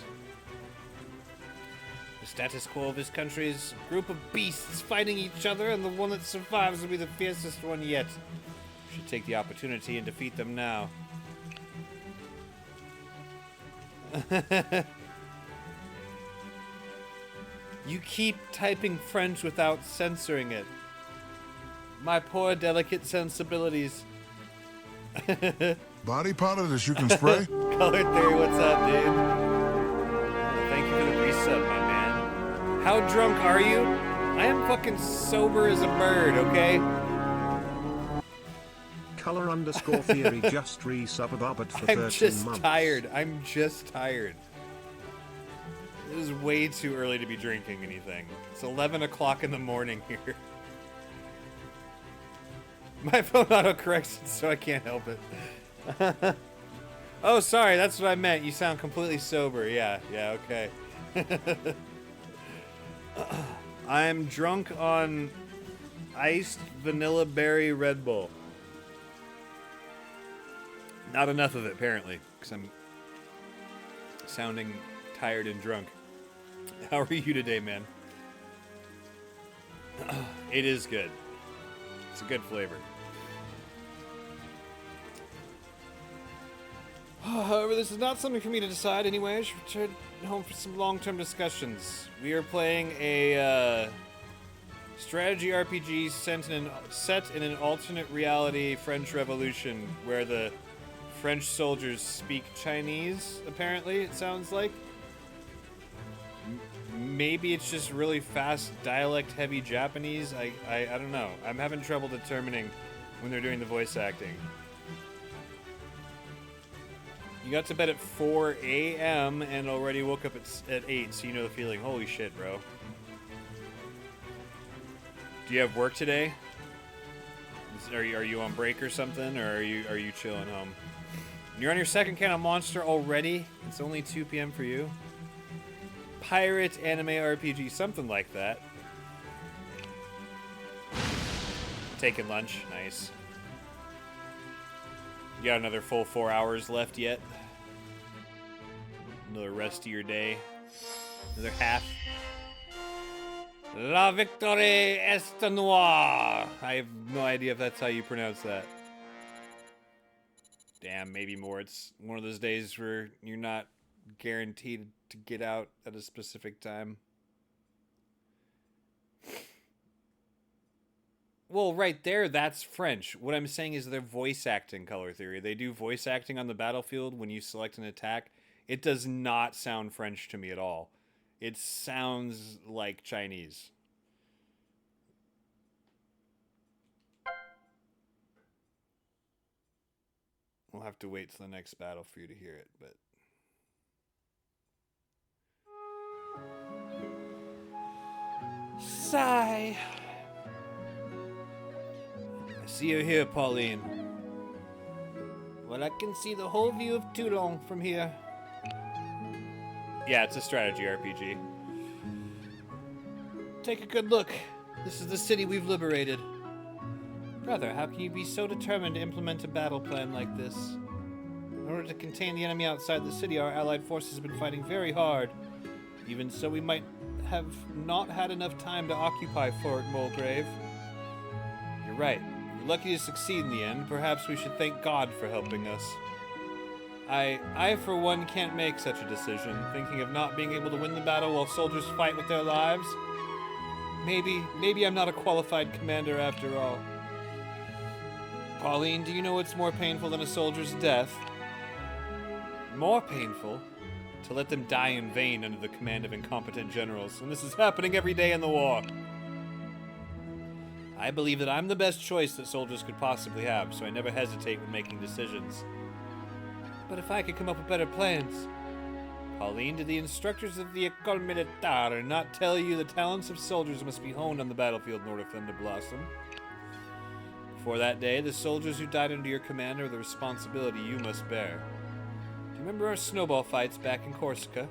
The status quo of this country is a group of beasts fighting each other, and the one that survives will be the fiercest one yet. We should take the opportunity and defeat them now. You keep typing French without censoring it. My poor delicate sensibilities. Body powder that you can spray? Color Theory, what's up, dude? Thank you for the resub, my man. How drunk are you? I am fucking sober as a bird, okay? Color_theory just resub Bobbert for 13 I'm just months. tired. I'm just tired. It is way too early to be drinking anything. It's 11 o'clock in the morning here. My phone autocorrects it, so I can't help it. Oh, sorry, that's what I meant. You sound completely sober. Yeah, okay. I'm drunk on iced vanilla berry Red Bull. Not enough of it, apparently, because I'm sounding tired and drunk. How are you today, man? It is good. It's a good flavor. However, this is not something for me to decide anyway. I should return home for some long-term discussions. We are playing a strategy RPG set in an alternate reality French Revolution where the French soldiers speak Chinese, apparently, it sounds like. Maybe it's just really fast dialect-heavy Japanese. I don't know. I'm having trouble determining when they're doing the voice acting. You got to bed at 4 a.m. and already woke up at 8, so you know the feeling. Holy shit, bro. Do you have work today? Are you on break or something, or are you chilling home? You're on your second can of Monster already? It's only 2 p.m. for you? Pirate anime RPG, something like that. Taking lunch, nice. You got another full 4 hours left yet? Another rest of your day? Another half? La victoire est noire! I have no idea if that's how you pronounce that. Damn, maybe more. It's one of those days where you're not guaranteed to get out at a specific time. Well, right there, that's French. What I'm saying is they're voice acting, Color Theory. They do voice acting on the battlefield when you select an attack. It does not sound French to me at all. It sounds like Chinese. We'll have to wait till the next battle for you to hear it, but... Sigh. I see you're here, Pauline. Well, I can see the whole view of Toulon from here. Yeah, it's a strategy RPG. Take a good look. This is the city we've liberated. Brother, how can you be so determined to implement a battle plan like this? In order to contain the enemy outside the city, our allied forces have been fighting very hard. Even so, we might have not had enough time to occupy Fort Mulgrave. You're right. We're lucky to succeed in the end. Perhaps we should thank God for helping us. I for one can't make such a decision, thinking of not being able to win the battle while soldiers fight with their lives. Maybe I'm not a qualified commander after all. Pauline, do you know what's more painful than a soldier's death? More painful? To let them die in vain under the command of incompetent generals, and this is happening every day in the war. I believe that I'm the best choice that soldiers could possibly have, so I never hesitate when making decisions. But if I could come up with better plans... Pauline, did the instructors of the École Militaire not tell you the talents of soldiers must be honed on the battlefield in order for them to blossom? Before that day, the soldiers who died under your command are the responsibility you must bear. Do you remember our snowball fights back in Corsica?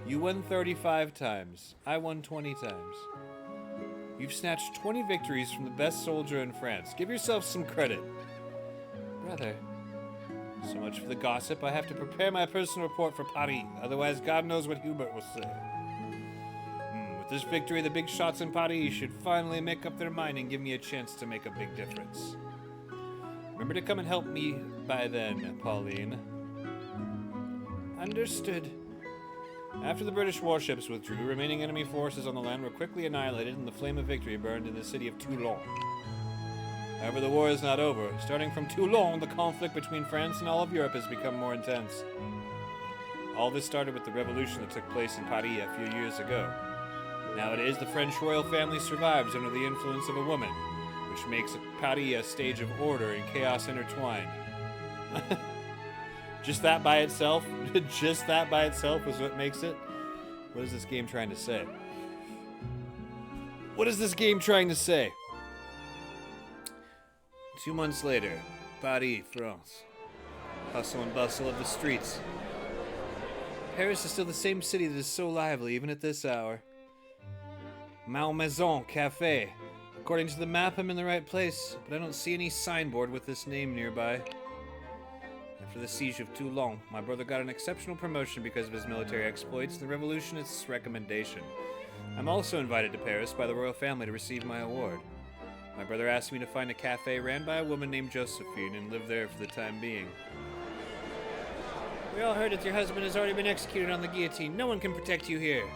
You won 35 times. I won 20 times. You've snatched 20 victories from the best soldier in France. Give yourself some credit. Brother, so much for the gossip. I have to prepare my personal report for Paris. Otherwise, God knows what Hubert will say. With this victory, the big shots in Paris should finally make up their mind and give me a chance to make a big difference. Remember to come and help me by then, Pauline. Understood. After the British warships withdrew, remaining enemy forces on the land were quickly annihilated and the flame of victory burned in the city of Toulon. However, the war is not over. Starting from Toulon, the conflict between France and all of Europe has become more intense. All this started with the revolution that took place in Paris a few years ago. Nowadays, the French royal family survives under the influence of a woman, which makes Paris a stage of order and chaos intertwined. Just that by itself is what makes it? What is this game trying to say? What is this game trying to say? 2 months later, Paris, France. Hustle and bustle of the streets. Paris is still the same city that is so lively even at this hour. Malmaison Cafe. According to the map, I'm in the right place, but I don't see any signboard with this name nearby. After the siege of Toulon, my brother got an exceptional promotion because of his military exploits and the revolutionists' recommendation. I'm also invited to Paris by the royal family to receive my award. My brother asked me to find a cafe ran by a woman named Josephine and live there for the time being. We all heard that your husband has already been executed on the guillotine. No one can protect you here.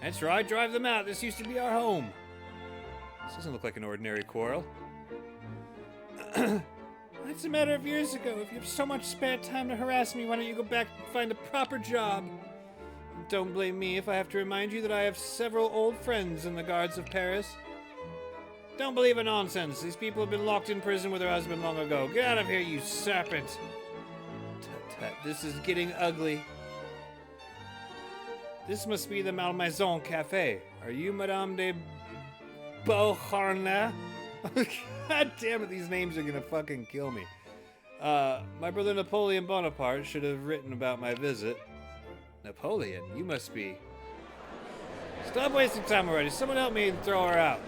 That's right, drive them out. This used to be our home. This doesn't look like an ordinary quarrel. That's a matter of years ago. If you have so much spare time to harass me, why don't you go back and find a proper job? Don't blame me if I have to remind you that I have several old friends in the guards of Paris. Don't believe in nonsense. These people have been locked in prison with their husband long ago. Get out of here, you serpent. Tut-tut, this is getting ugly. This must be the Malmaison Cafe. Are you Madame de Beauharnais? God damn it, these names are gonna fucking kill me. My brother Napoleon Bonaparte should have written about my visit. Napoleon? You must be... Stop wasting time already. Someone help me and throw her out.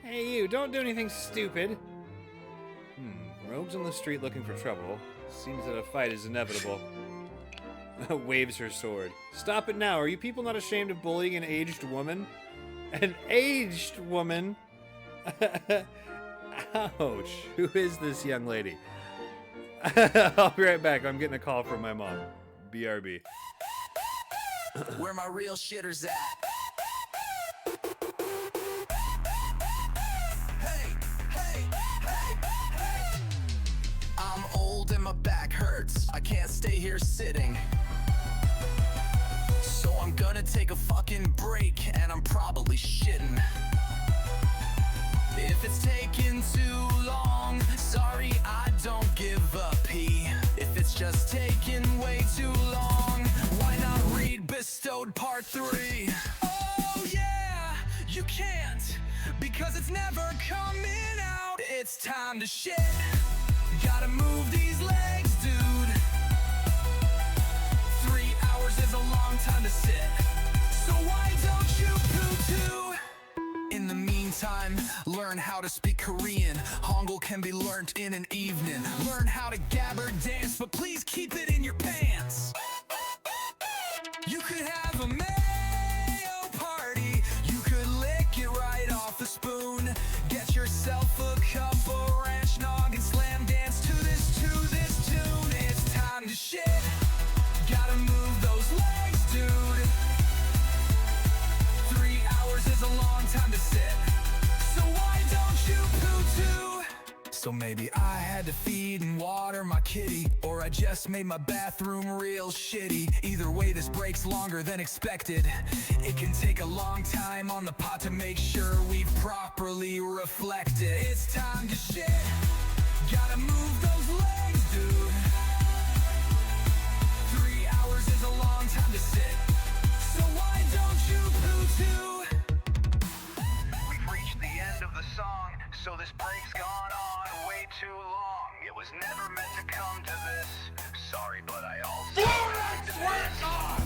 Hey you, don't do anything stupid. Rogues on the street looking for trouble. Seems that a fight is inevitable. Waves her sword. Stop it now. Are you people not ashamed of bullying an aged woman? An aged woman? Ouch. Who is this young lady? I'll be right back. I'm getting a call from my mom. BRB. Where my real shitters at? I'm old and my back hurts. I can't stay here sitting. So I'm gonna take a fucking break, and I'm probably shitting. If it's taking too long, sorry, I don't give a pee. If it's just taking way too long, why not read Bestowed Part 3? Oh yeah, you can't, because it's never coming out. It's time to shit. Gotta move these legs, dude. 3 hours is a long time to sit. So why don't you poo-too? In the meantime, learn how to speak Korean. Hangul can be learned in an evening. Learn how to gabber dance, but please keep it in your pants. You could have a maid. So maybe I had to feed and water my kitty, or I just made my bathroom real shitty. Either way, this break's longer than expected. It can take a long time on the pot to make sure we've properly reflected. It's time to shit. Gotta move those legs, dude. 3 hours is a long time to sit. So why don't you poo too? We've reached the end of the song, so this break's gone on way too long. It was never meant to come to this. Sorry, but I also swear to God.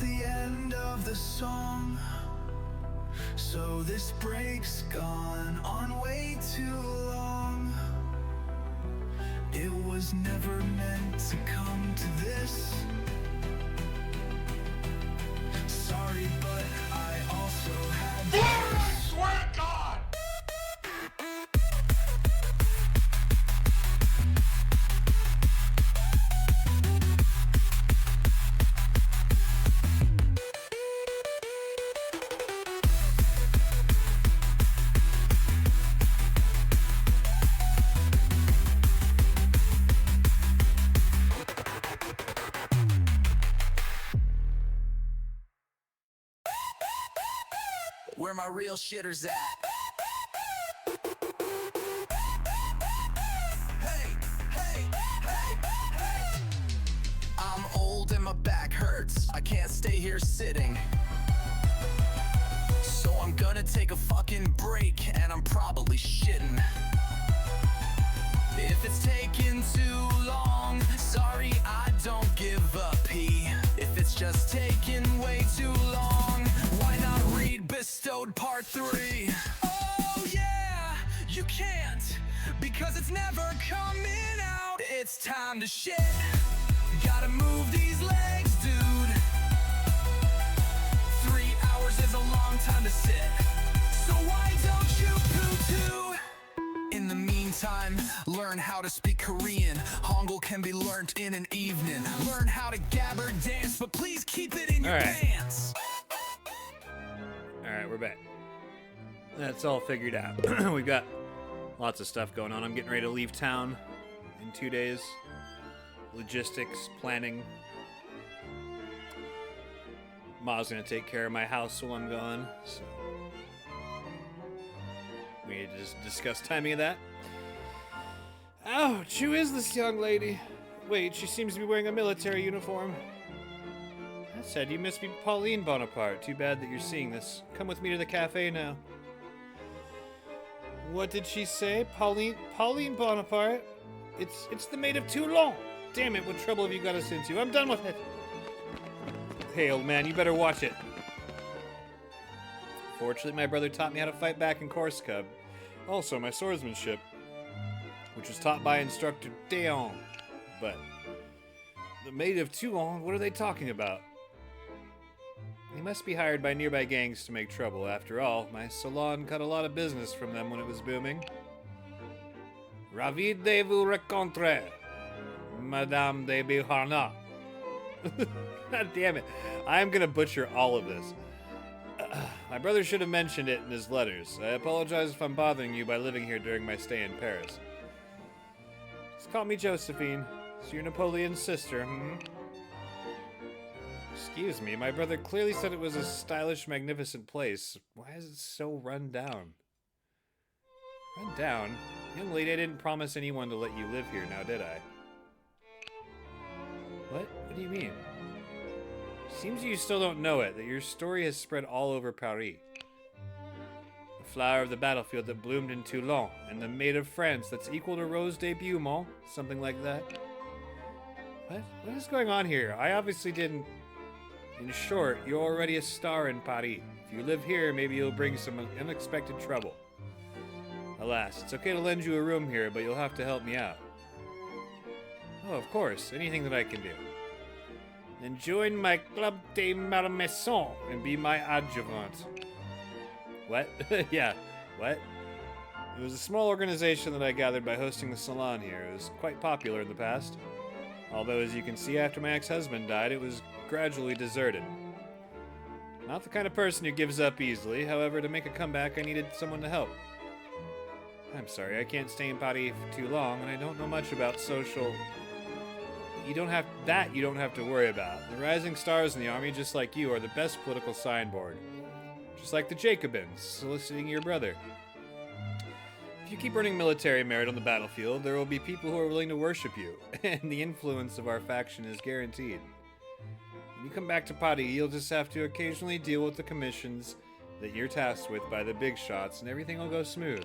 The end of the song, so this break's gone on way too long. It was never meant to come to this. Sorry, but I also had to. I swear to God! Where my real shitters at? Hey, hey, hey, hey. I'm old and my back hurts. I can't stay here sitting. So I'm gonna take a fucking break, and I'm probably shitting. If it's taking too long, sorry, I don't give a pee. If it's just taking way too long, why not read Bestowed Part 3? Oh yeah, you can't, because it's never coming out. It's time to shit. Gotta move these legs, dude. 3 hours is a long time to sit. So why don't you poo too? In the meantime, learn how to speak Korean. Hangul can be learned in an evening. Learn how to gabber dance, but please keep it in your pants. Alright, we're back. That's all figured out. We've got lots of stuff going on. I'm getting ready to leave town in 2 days. Logistics, planning. Ma's gonna take care of my house while I'm gone, so we need to just discuss timing of that. Ouch, who is this young lady? Wait, she seems to be wearing a military uniform. I said you must be Pauline Bonaparte. Too bad that you're seeing this. Come with me to the cafe now. What did she say? Pauline Bonaparte? It's the Maid of Toulon. Damn it, what trouble have you got us into? I'm done with it. Hey, old man, you better watch it. Fortunately, my brother taught me how to fight back in Corsica. Also, my swordsmanship, which was taught by instructor Deon. But the Maid of Toulon, what are they talking about? He must be hired by nearby gangs to make trouble. After all, my salon cut a lot of business from them when it was booming. Ravi de vous rencontrer, Madame de Beauharnais. God damn it. I'm gonna butcher all of this. My brother should have mentioned it in his letters. I apologize if I'm bothering you by living here during my stay in Paris. Just call me Josephine. So you're Napoleon's sister, hmm? Excuse me, my brother clearly said it was a stylish, magnificent place. Why is it so run down? Run down? Young lady, I didn't promise anyone to let you live here, now did I? What? What do you mean? Seems you still don't know it, that your story has spread all over Paris. The flower of the battlefield that bloomed in Toulon, and the Maid of France that's equal to Rose de Beaumont, something like that. What? What is going on here? I obviously didn't... In short, you're already a star in Paris. If you live here, maybe you'll bring some unexpected trouble. Alas, it's okay to lend you a room here, but you'll have to help me out. Oh, of course, anything that I can do. Then join my Club de Malmaison and be my adjuvant. What? Yeah, what? It was a small organization that I gathered by hosting the salon here. It was quite popular in the past. Although, as you can see, after my ex-husband died, it was gradually deserted. Not the kind of person who gives up easily. However, to make a comeback, I needed someone to help. I'm sorry, I can't stay in Paris for too long, and I don't know much about social... You don't have to worry about. The rising stars in the army, just like you, are the best political signboard. Just like the Jacobins, soliciting your brother. If you keep earning military merit on the battlefield, there will be people who are willing to worship you, and the influence of our faction is guaranteed. When you come back to Paris, you'll just have to occasionally deal with the commissions that you're tasked with by the big shots, and everything will go smooth.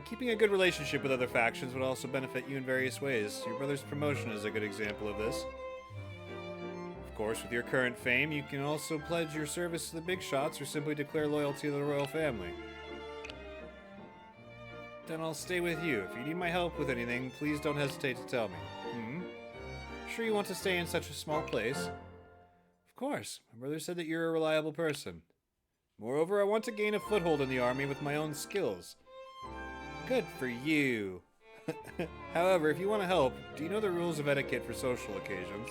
Keeping a good relationship with other factions would also benefit you in various ways. Your brother's promotion is a good example of this. Of course, with your current fame, you can also pledge your service to the big shots or simply declare loyalty to the royal family. Then I'll stay with you. If you need my help with anything, please don't hesitate to tell me. Sure you want to stay in such a small place? Of course. My brother said that you're a reliable person. Moreover, I want to gain a foothold in the army with my own skills. Good for you. However, if you want to help, do you know the rules of etiquette for social occasions?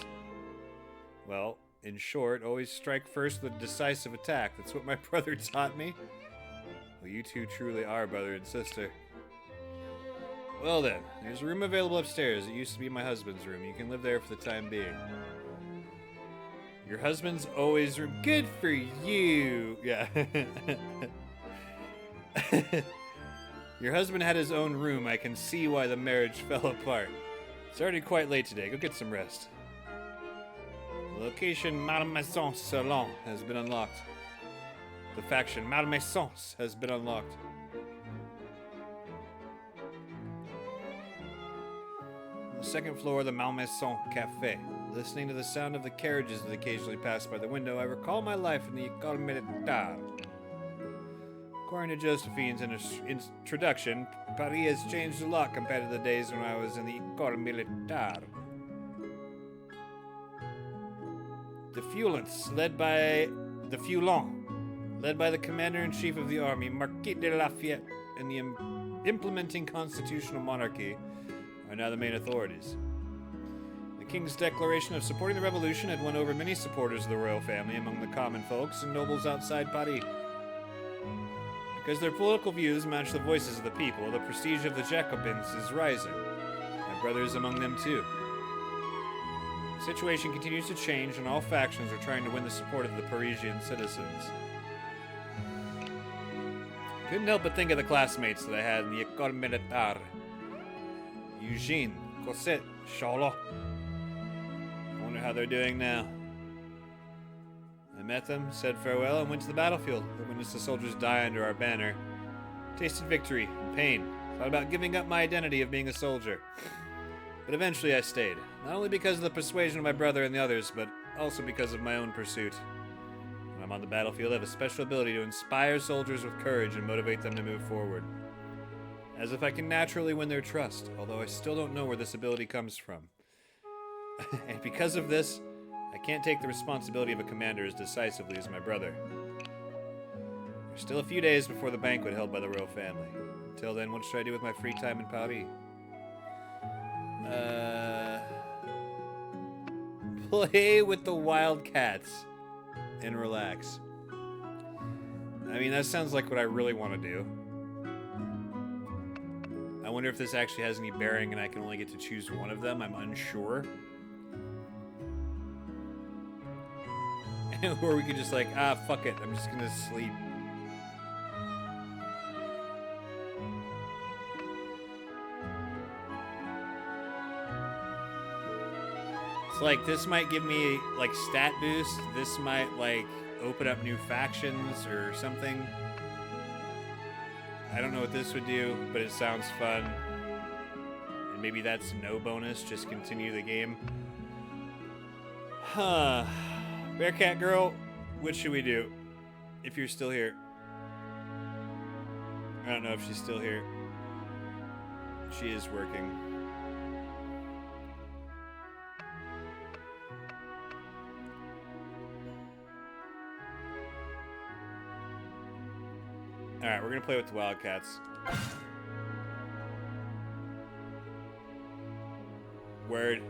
Well, in short, always strike first with a decisive attack. That's what my brother taught me. Well, you two truly are brother and sister. Well then, there's a room available upstairs. It used to be my husband's room. You can live there for the time being. Your husband's always room. Good for you! Yeah. Your husband had his own room. I can see why the marriage fell apart. It's already quite late today. Go get some rest. The location Malmaison Salon has been unlocked. The faction Malmaisons has been unlocked. On the second floor of the Malmaison Cafe, listening to the sound of the carriages that occasionally pass by the window, I recall my life in the École Militaire. According to Josephine's introduction, Paris has changed a lot compared to the days when I was in the École Militaire. The Foulons, led by the commander-in-chief of the army, Marquis de Lafayette, and the implementing constitutional monarchy, are now the main authorities. The king's declaration of supporting the revolution had won over many supporters of the royal family among the common folks and nobles outside Paris. Because their political views match the voices of the people, the prestige of the Jacobins is rising. My brother is among them too. The situation continues to change, and all factions are trying to win the support of the Parisian citizens. Couldn't help but think of the classmates that I had in the École Militaire. Eugene, Cosette, Charlotte. I wonder how they're doing now. I met them, said farewell, and went to the battlefield. I witnessed the soldiers die under our banner. Tasted victory and pain. Thought about giving up my identity of being a soldier. But eventually I stayed. Not only because of the persuasion of my brother and the others, but also because of my own pursuit. When I'm on the battlefield, I have a special ability to inspire soldiers with courage and motivate them to move forward. As if I can naturally win their trust, although I still don't know where this ability comes from. And because of this, I can't take the responsibility of a commander as decisively as my brother. There's still a few days before the banquet held by the royal family. Until then, what should I do with my free time in Paris? Play with the wild cats and relax. I mean, that sounds like what I really want to do. I wonder if this actually has any bearing and I can only get to choose one of them. I'm unsure. Or we could just like, fuck it. I'm just gonna sleep. It's like, this might give me, like, stat boost. This might, like, open up new factions or something. I don't know what this would do, but it sounds fun. And maybe that's no bonus, just continue the game. Huh. Bearcat Girl, what should we do? If you're still here. I don't know if she's still here. She is working. Alright, we're gonna play with the Wildcats. Word.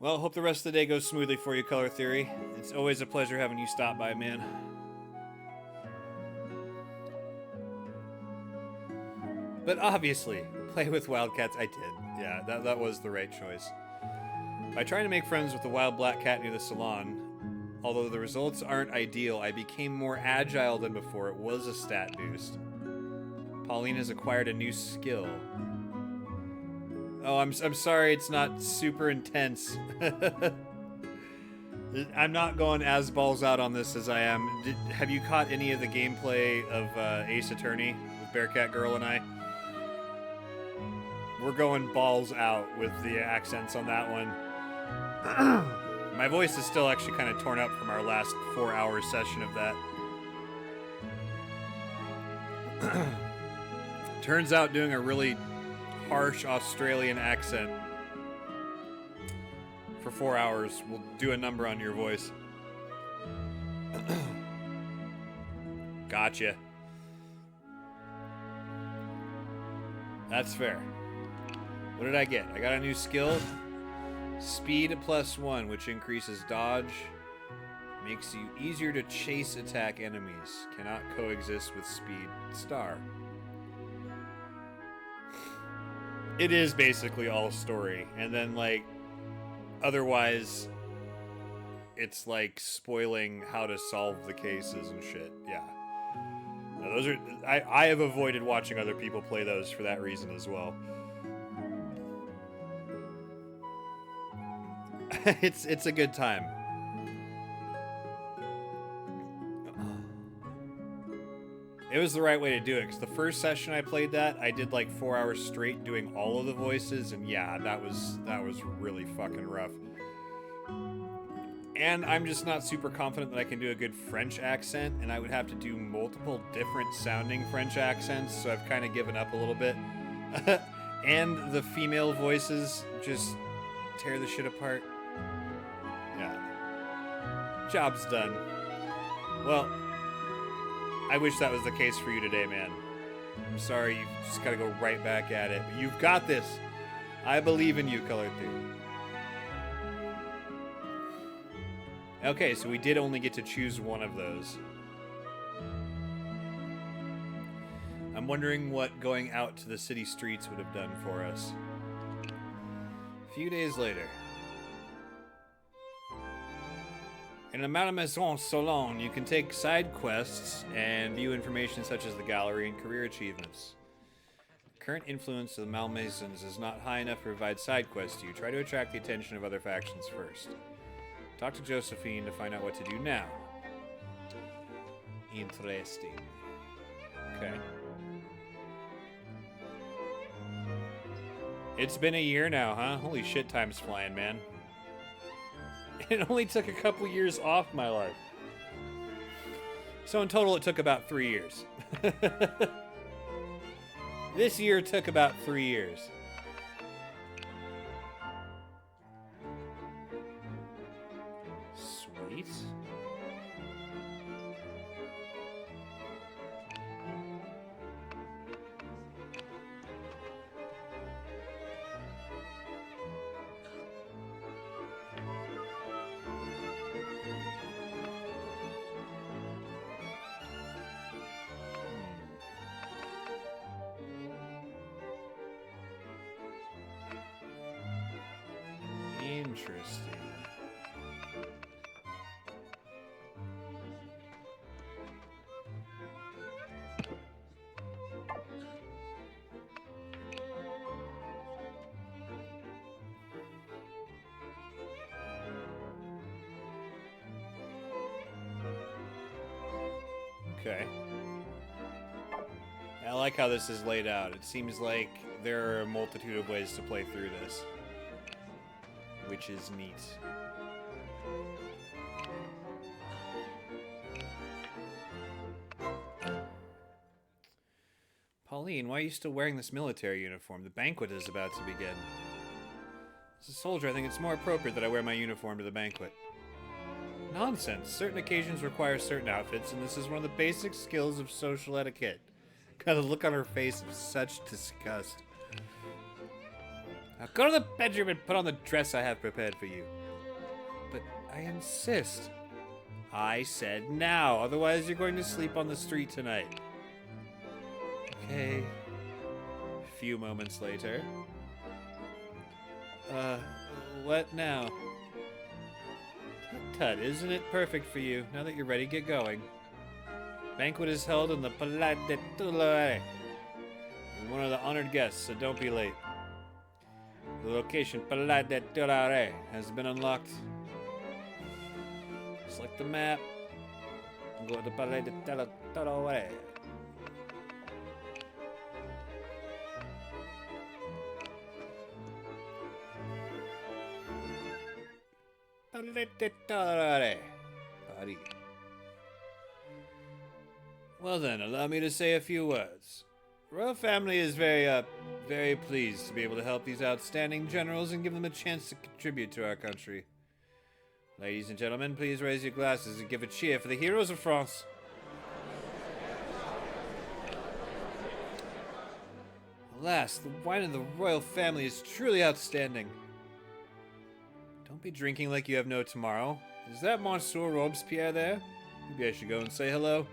Well, hope the rest of the day goes smoothly for you, Color Theory. It's always a pleasure having you stop by, man. But obviously, play with Wildcats, I did. Yeah, that was the right choice. By trying to make friends with the wild black cat near the salon, although the results aren't ideal, I became more agile than before. It was a stat boost. Pauline has acquired a new skill. Oh, I'm sorry it's not super intense. I'm not going as balls out on this as I am. Have you caught any of the gameplay of Ace Attorney with Bearcat Girl and I? We're going balls out with the accents on that one. My voice is still actually kind of torn up from our last 4-hour session of that. Turns out doing a really harsh Australian accent for 4 hours will do a number on your voice. Gotcha. That's fair. What did I get? I got a new skill. Speed +1, which increases dodge. Makes you easier to chase attack enemies. Cannot coexist with speed. Star. It is basically all story. And then, like, otherwise, it's like spoiling how to solve the cases and shit. Yeah. Now, those are... I have avoided watching other people play those for that reason as well. It's a good time. It was the right way to do it, because the first session I played that, I did like 4 hours straight doing all of the voices, and yeah, that was really fucking rough. And I'm just not super confident that I can do a good French accent, and I would have to do multiple different sounding French accents, so I've kind of given up a little bit. And the female voices just tear the shit apart. Yeah. Job's done. Well, I wish that was the case for you today, man. I'm sorry, you've just got to go right back at it. But you've got this. I believe in you, Color Theory. Okay, so we did only get to choose one of those. I'm wondering what going out to the city streets would have done for us. A few days later. In the Malmaison Salon, you can take side quests and view information such as the gallery and career achievements. The current influence of the Malmaisons is not high enough to provide side quests to you. Try to attract the attention of other factions first. Talk to Josephine to find out what to do now. Interesting. Okay. It's been a year now, huh? Holy shit, time's flying, man. It only took a couple years off my life. So in total, it took about 3 years. This year took about 3 years. Sweet. Interesting. Okay. I like how this is laid out. It seems like there are a multitude of ways to play through this, which is neat. Pauline, why are you still wearing this military uniform? The banquet is about to begin. As a soldier, I think it's more appropriate that I wear my uniform to the banquet. Nonsense. Certain occasions require certain outfits, and this is one of the basic skills of social etiquette. Got a look on her face of such disgust. Now go to the bedroom and put on the dress I have prepared for you. But I insist. I said now, otherwise you're going to sleep on the street tonight. Okay. A few moments later. What now? Tut, isn't it perfect for you? Now that you're ready, get going. Banquet is held in the Palais de Tuileries. You're one of the honored guests, so don't be late. The location, Palais de Tuileries, has been unlocked. Select the map. And go to the Palais de Tuileries. Paris. Well then, allow me to say a few words. The royal family is very pleased to be able to help these outstanding generals and give them a chance to contribute to our country. Ladies and gentlemen, please raise your glasses and give a cheer for the heroes of France. Alas, the wine of the royal family is truly outstanding. Don't be drinking like you have no tomorrow. Is that Monsieur Robespierre there? Maybe I should go and say hello.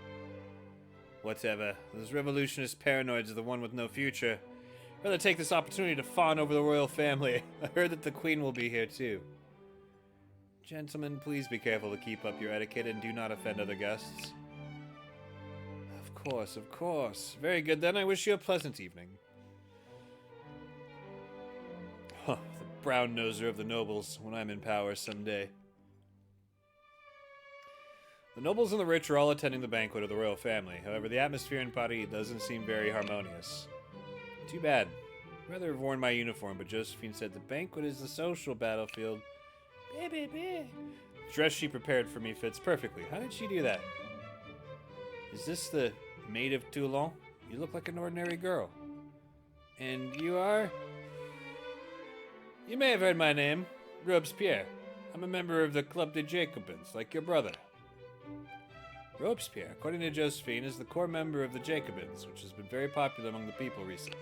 Whatever. Those revolutionist paranoids are the one with no future. I'd rather take this opportunity to fawn over the royal family. I heard that the queen will be here too. Gentlemen, please be careful to keep up your etiquette and do not offend other guests. Of course, of course. Very good then. I wish you a pleasant evening. Huh, the brown noser of the nobles when I'm in power someday. The nobles and the rich are all attending the banquet of the royal family. However, the atmosphere in Paris doesn't seem very harmonious. Too bad. I'd rather have worn my uniform, but Josephine said the banquet is the social battlefield. The dress she prepared for me fits perfectly. How did she do that? Is this the Maid of Toulon? You look like an ordinary girl. And you are? You may have heard my name, Robespierre. I'm a member of the Club des Jacobins, like your brother. Robespierre, according to Josephine, is the core member of the Jacobins, which has been very popular among the people recently.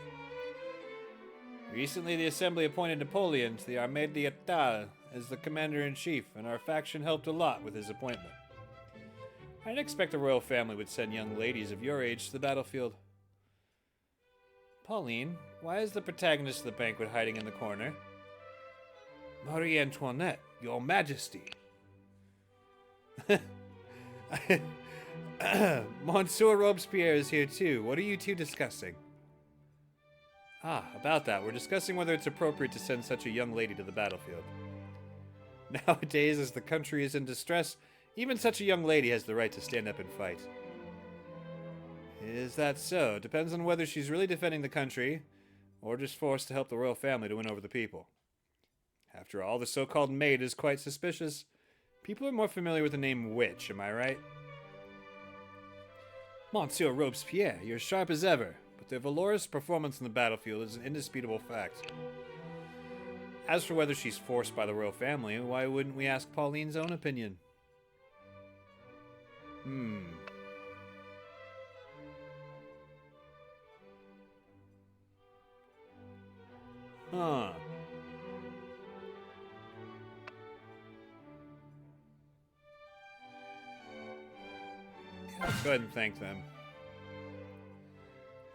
Recently, the Assembly appointed Napoleon to the Armée d'État as the commander-in-chief, and our faction helped a lot with his appointment. I didn't expect the royal family would send young ladies of your age to the battlefield. Pauline, why is the protagonist of the banquet hiding in the corner? Marie Antoinette, your majesty. Monsieur Robespierre is here too. What are you two discussing? Ah, about that. We're discussing whether it's appropriate to send such a young lady to the battlefield. Nowadays, as the country is in distress, even such a young lady has the right to stand up and fight. Is that so? Depends on whether she's really defending the country, or just forced to help the royal family to win over the people. After all, the so-called Maid is quite suspicious. People are more familiar with the name Witch, am I right? Monsieur Robespierre, you're sharp as ever, but their valorous performance in the battlefield is an indisputable fact. As for whether she's forced by the royal family, why wouldn't we ask Pauline's own opinion? Huh. Let's go ahead and thank them.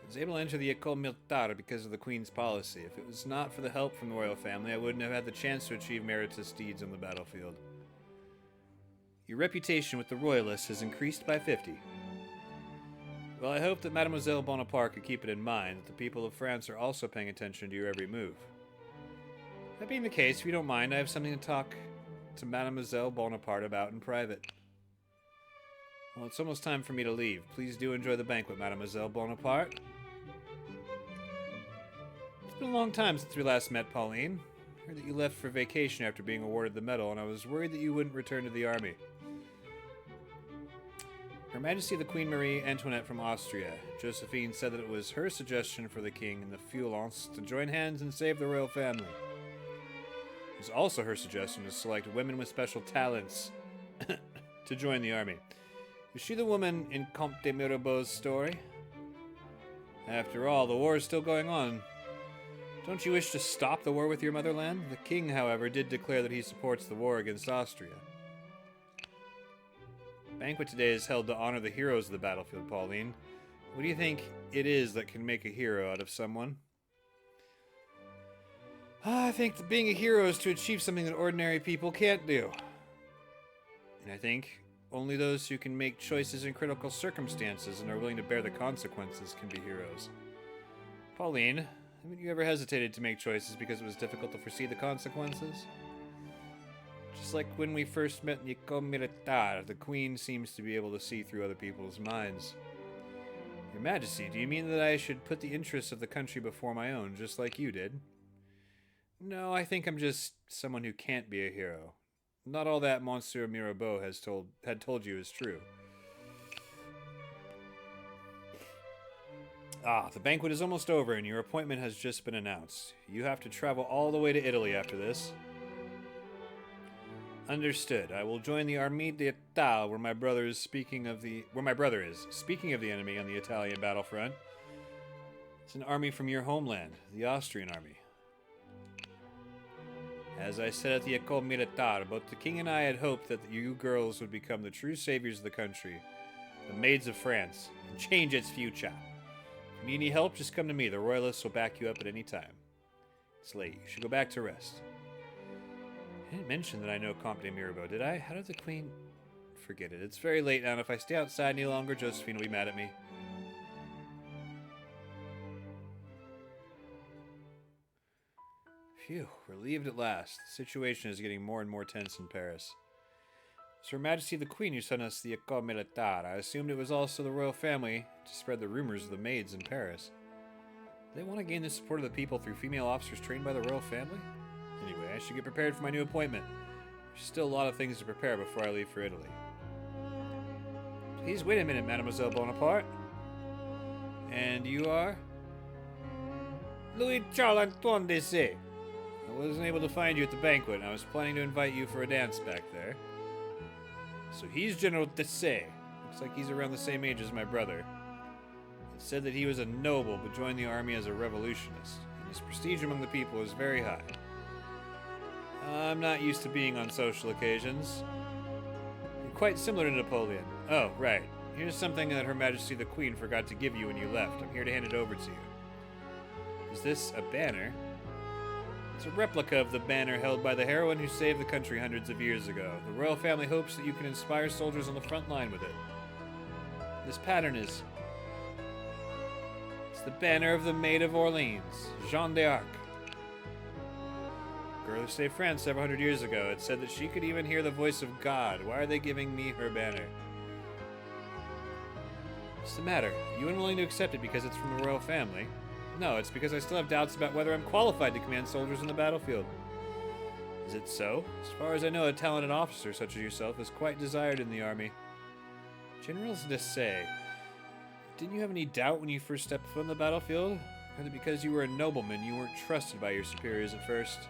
I was able to enter the École Militaire because of the Queen's policy. If it was not for the help from the royal family, I wouldn't have had the chance to achieve meritorious deeds on the battlefield. Your reputation with the Royalists has increased by 50. Well, I hope that Mademoiselle Bonaparte could keep it in mind that the people of France are also paying attention to your every move. That being the case, if you don't mind, I have something to talk to Mademoiselle Bonaparte about in private. Well, it's almost time for me to leave. Please do enjoy the banquet, Mademoiselle Bonaparte. It's been a long time since we last met, Pauline. I heard that you left for vacation after being awarded the medal, and I was worried that you wouldn't return to the army. Her Majesty the Queen Marie Antoinette from Austria. Josephine said that it was her suggestion for the king and the Feuillants to join hands and save the royal family. It was also her suggestion to select women with special talents to join the army. Is she the woman in Comte de Mirabeau's story? After all, the war is still going on. Don't you wish to stop the war with your motherland? The king, however, did declare that he supports the war against Austria. The banquet today is held to honor the heroes of the battlefield, Pauline. What do you think it is that can make a hero out of someone? I think that being a hero is to achieve something that ordinary people can't do. And I think only those who can make choices in critical circumstances and are willing to bear the consequences can be heroes. Pauline, haven't you ever hesitated to make choices because it was difficult to foresee the consequences? Just like when we first met in Ecole Militaire, the Queen seems to be able to see through other people's minds. Your Majesty, do you mean that I should put the interests of the country before my own, just like you did? No, I think I'm just someone who can't be a hero. Not all that Monsieur Mirabeau had told you is true. Ah, the banquet is almost over and your appointment has just been announced. You have to travel all the way to Italy after this. Understood. I will join the Armée d'État where my brother is. Speaking of the enemy on the Italian battlefront. It's an army from your homeland, the Austrian army. As I said at the Ecole Militaire, both the king and I had hoped that you girls would become the true saviors of the country, the maids of France, and change its future. If you need any help, just come to me. The royalists will back you up at any time. It's late. You should go back to rest. I didn't mention that I know Comte de Mirabeau, did I? How did the queen... Forget it. It's very late now, and if I stay outside any longer, Josephine will be mad at me. Phew, relieved at last. The situation is getting more and more tense in Paris. It's Her Majesty the Queen who sent us the Ecole Militaire. I assumed it was also the royal family to spread the rumors of the maids in Paris. Do they want to gain the support of the people through female officers trained by the royal family? Anyway, I should get prepared for my new appointment. There's still a lot of things to prepare before I leave for Italy. Please wait a minute, Mademoiselle Bonaparte. And you are? Louis Charles Antoine Dessay. I wasn't able to find you at the banquet, and I was planning to invite you for a dance back there. So he's General Dessay. Looks like he's around the same age as my brother. It said that he was a noble, but joined the army as a revolutionist, and his prestige among the people is very high. I'm not used to being on social occasions. You're quite similar to Napoleon. Oh, right. Here's something that Her Majesty the Queen forgot to give you when you left. I'm here to hand it over to you. Is this a banner? It's a replica of the banner held by the heroine who saved the country hundreds of years ago. The royal family hopes that you can inspire soldiers on the front line with it. This pattern is... It's the banner of the Maid of Orleans, Jeanne d'Arc. Girl who saved France several hundred years ago. It said that she could even hear the voice of God. Why are they giving me her banner? What's the matter? Are you unwilling to accept it because it's from the royal family? No, it's because I still have doubts about whether I'm qualified to command soldiers on the battlefield. Is it so? As far as I know, a talented officer such as yourself is quite desired in the army. General Dessay, didn't you have any doubt when you first stepped foot on the battlefield? Or that because you were a nobleman, you weren't trusted by your superiors at first?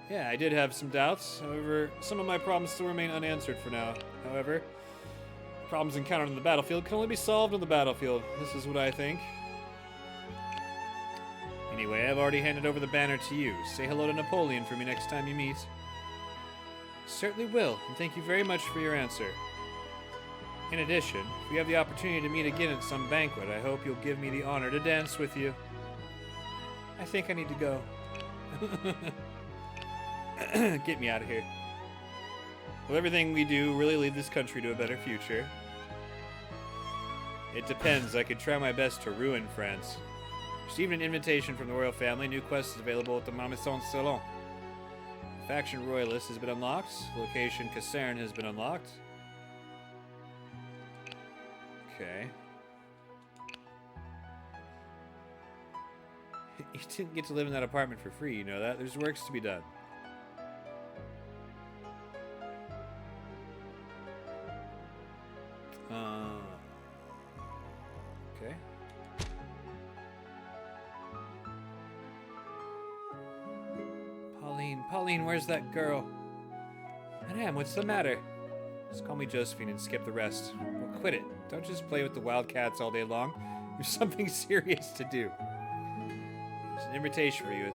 Yeah, I did have some doubts. However, some of my problems still remain unanswered for now. However, problems encountered on the battlefield can only be solved on the battlefield. This is what I think. Anyway, I've already handed over the banner to you. Say hello to Napoleon for me next time you meet. Certainly will, and thank you very much for your answer. In addition, if we have the opportunity to meet again at some banquet, I hope you'll give me the honor to dance with you. I think I need to go. Get me out of here. Will everything we do really lead this country to a better future? It depends. I could try my best to ruin France. Received an invitation from the royal family. New quest is available at the Marmison Salon. The faction royalist has been unlocked. Location Caserne has been unlocked. Okay. You didn't get to live in that apartment for free, you know that? There's works to be done. Pauline, where's that girl? Madame, what's the matter? Just call me Josephine and skip the rest. Well, quit it. Don't just play with the Wildcats all day long. There's something serious to do. There's an invitation for you.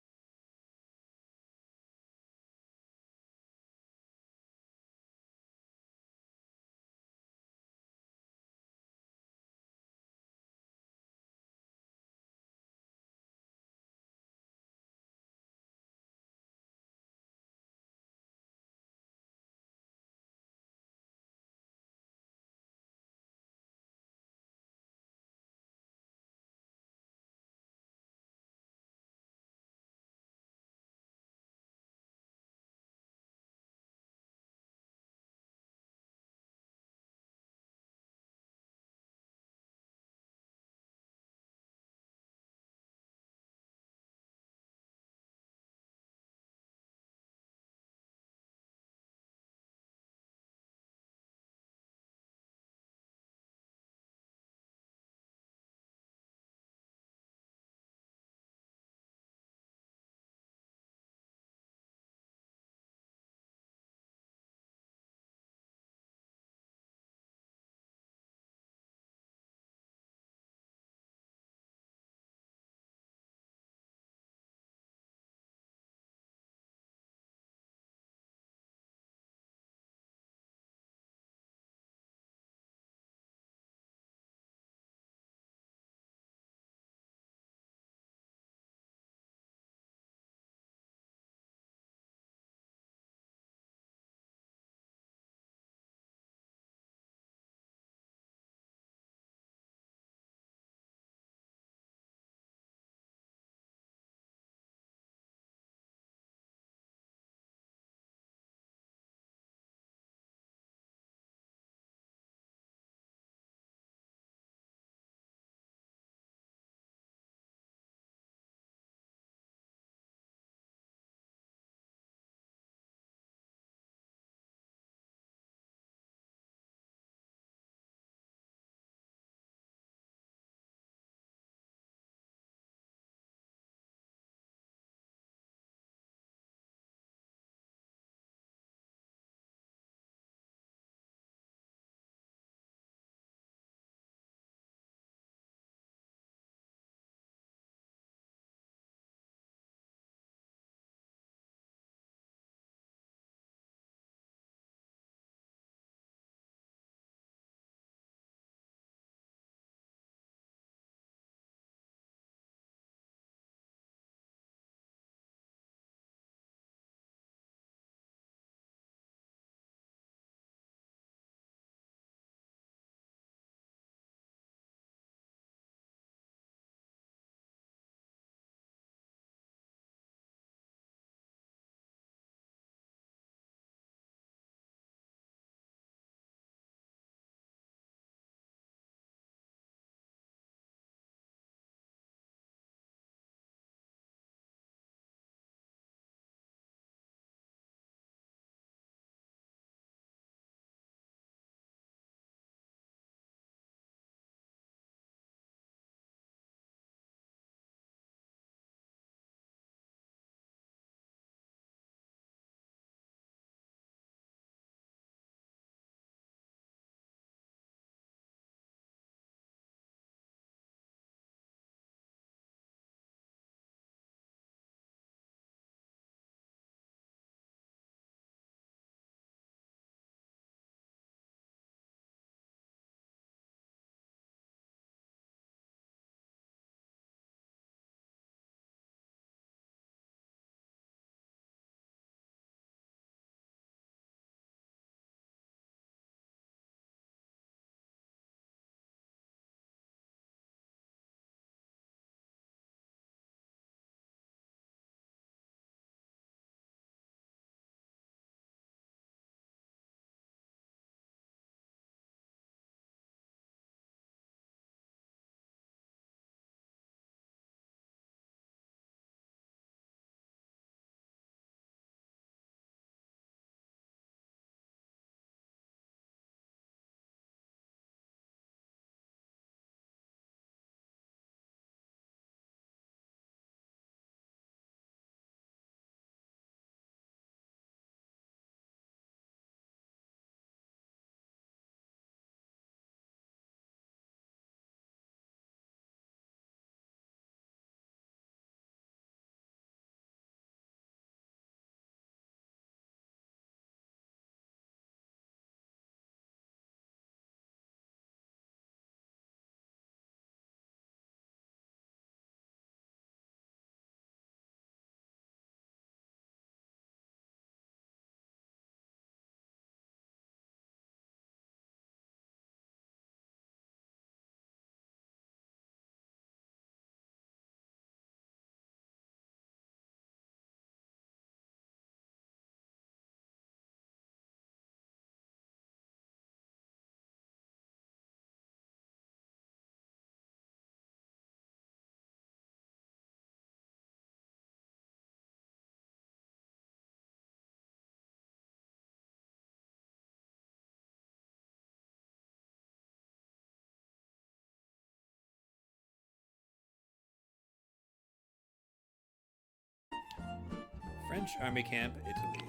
French army camp, Italy.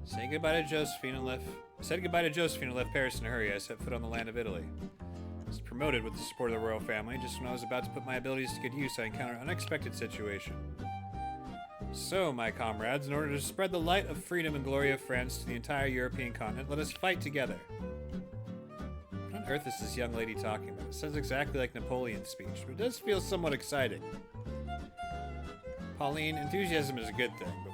Said goodbye to Josephine and left Paris in a hurry. I set foot on the land of Italy. I was promoted with the support of the royal family. Just when I was about to put my abilities to good use, I encountered an unexpected situation. So, my comrades, in order to spread the light of freedom and glory of France to the entire European continent, let us fight together. What on earth is this young lady talking about? It sounds exactly like Napoleon's speech, but it does feel somewhat exciting. Pauline, enthusiasm is a good thing, but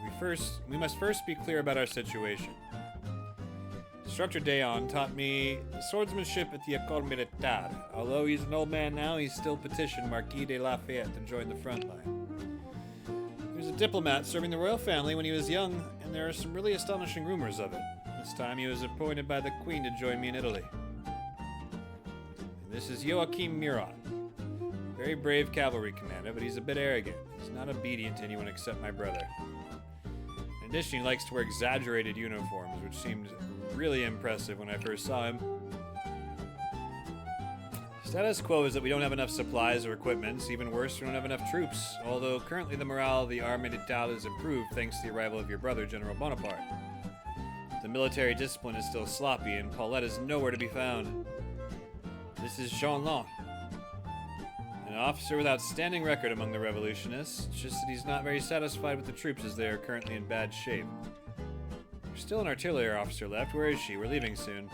we must first be clear about our situation. Instructor Dayon taught me swordsmanship at the École Militaire. Although he's an old man now, he still petitioned Marquis de Lafayette to join the front line. He was a diplomat serving the royal family when he was young, and there are some really astonishing rumors of it. This time he was appointed by the Queen to join me in Italy. And this is Joachim Murat. Very brave cavalry commander, but he's a bit arrogant. He's not obedient to anyone except my brother. In addition, he likes to wear exaggerated uniforms, which seemed really impressive when I first saw him. Status quo is that we don't have enough supplies or equipment. Even worse, we don't have enough troops. Although currently the morale of the Armée d'État is improved thanks to the arrival of your brother, General Bonaparte. The military discipline is still sloppy, and Paulette is nowhere to be found. This is Jean Long, an officer with outstanding record among the revolutionists. It's just that he's not very satisfied with the troops as they are currently in bad shape. There's still an artillery officer left. Where is she? We're leaving soon.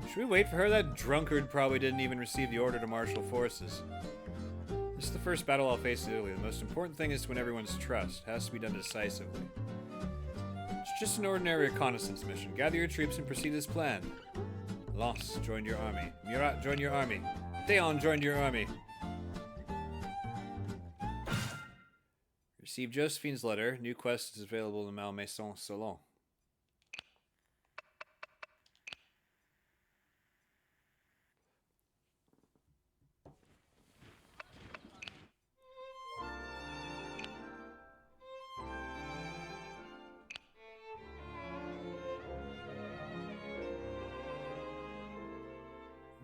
Should we wait for her? That drunkard probably didn't even receive the order to marshal forces. This is the first battle I'll face in Italy. The most important thing is to win everyone's trust. It has to be done decisively. It's just an ordinary reconnaissance mission. Gather your troops and proceed as planned. Lance joined your army. Murat joined your army. Dayon joined your army. Receive Josephine's letter. New quest is available in Malmaison Salon.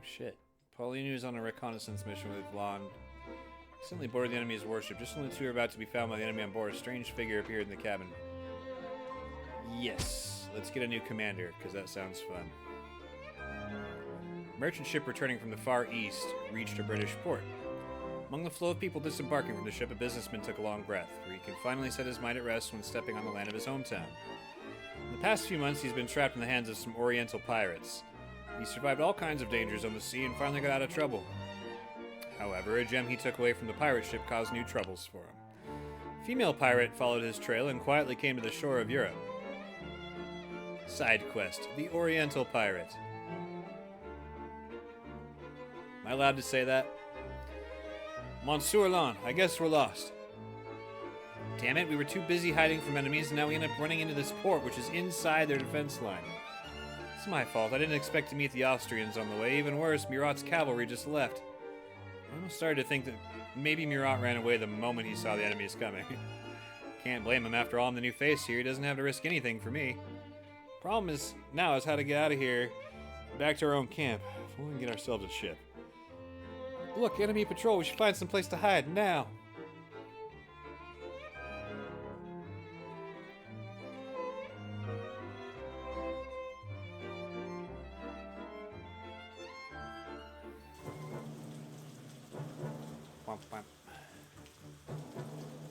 Shit. Pauline is on a reconnaissance mission with Blonde. Suddenly boarded the enemy's warship. Just when the two are about to be found by the enemy on board, a strange figure appeared in the cabin. Yes. Let's get a new commander, because that sounds fun. A merchant ship returning from the Far East reached a British port. Among the flow of people disembarking from the ship, a businessman took a long breath, for he can finally set his mind at rest when stepping on the land of his hometown. In the past few months, he's been trapped in the hands of some Oriental pirates. He survived all kinds of dangers on the sea and finally got out of trouble. However, a gem he took away from the pirate ship caused new troubles for him. A female pirate followed his trail and quietly came to the shore of Europe. Side quest: the Oriental Pirate. Am I allowed to say that? Monsieur Lan, I guess we're lost. Damn it, we were too busy hiding from enemies and now we end up running into this port, which is inside their defense line. It's my fault. I didn't expect to meet the Austrians on the way. Even worse, Murat's cavalry just left. I almost started to think that maybe Murat ran away the moment he saw the enemies coming. Can't blame him. After all, I'm the new face here. He doesn't have to risk anything for me. Problem is now is how to get out of here, back to our own camp. If we can get ourselves a ship. Look, enemy patrol. We should find some place to hide now.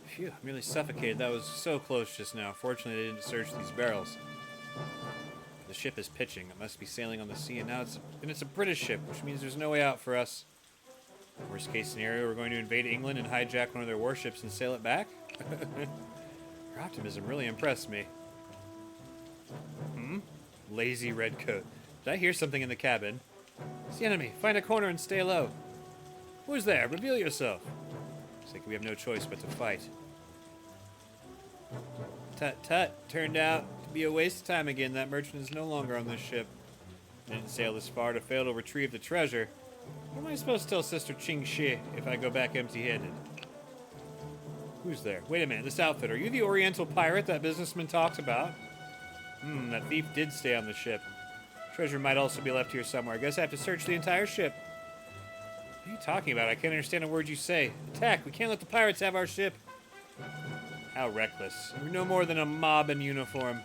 Phew, I'm really suffocated. That was so close just now. Fortunately, I didn't search these barrels. The ship is pitching. It must be sailing on the sea, and now it's a British ship, which means there's no way out for us. Worst case scenario, we're going to invade England and hijack one of their warships and sail it back? Your optimism really impressed me. Lazy redcoat. Did I hear something in the cabin? It's the enemy. Find a corner and stay low. Who's there? Reveal yourself. Looks like we have no choice but to fight. Tut tut. Turned out to be a waste of time again. That merchant is no longer on this ship. Didn't sail this far to fail to retrieve the treasure. What am I supposed to tell Sister Ching Shi if I go back empty-handed? Who's there? Wait a minute. This outfit. Are you the Oriental pirate that businessman talked about? That thief did stay on the ship. Treasure might also be left here somewhere. I guess I have to search the entire ship. What are you talking about? I can't understand a word you say. Attack! We can't let the pirates have our ship. How reckless. You're no more than a mob in uniform.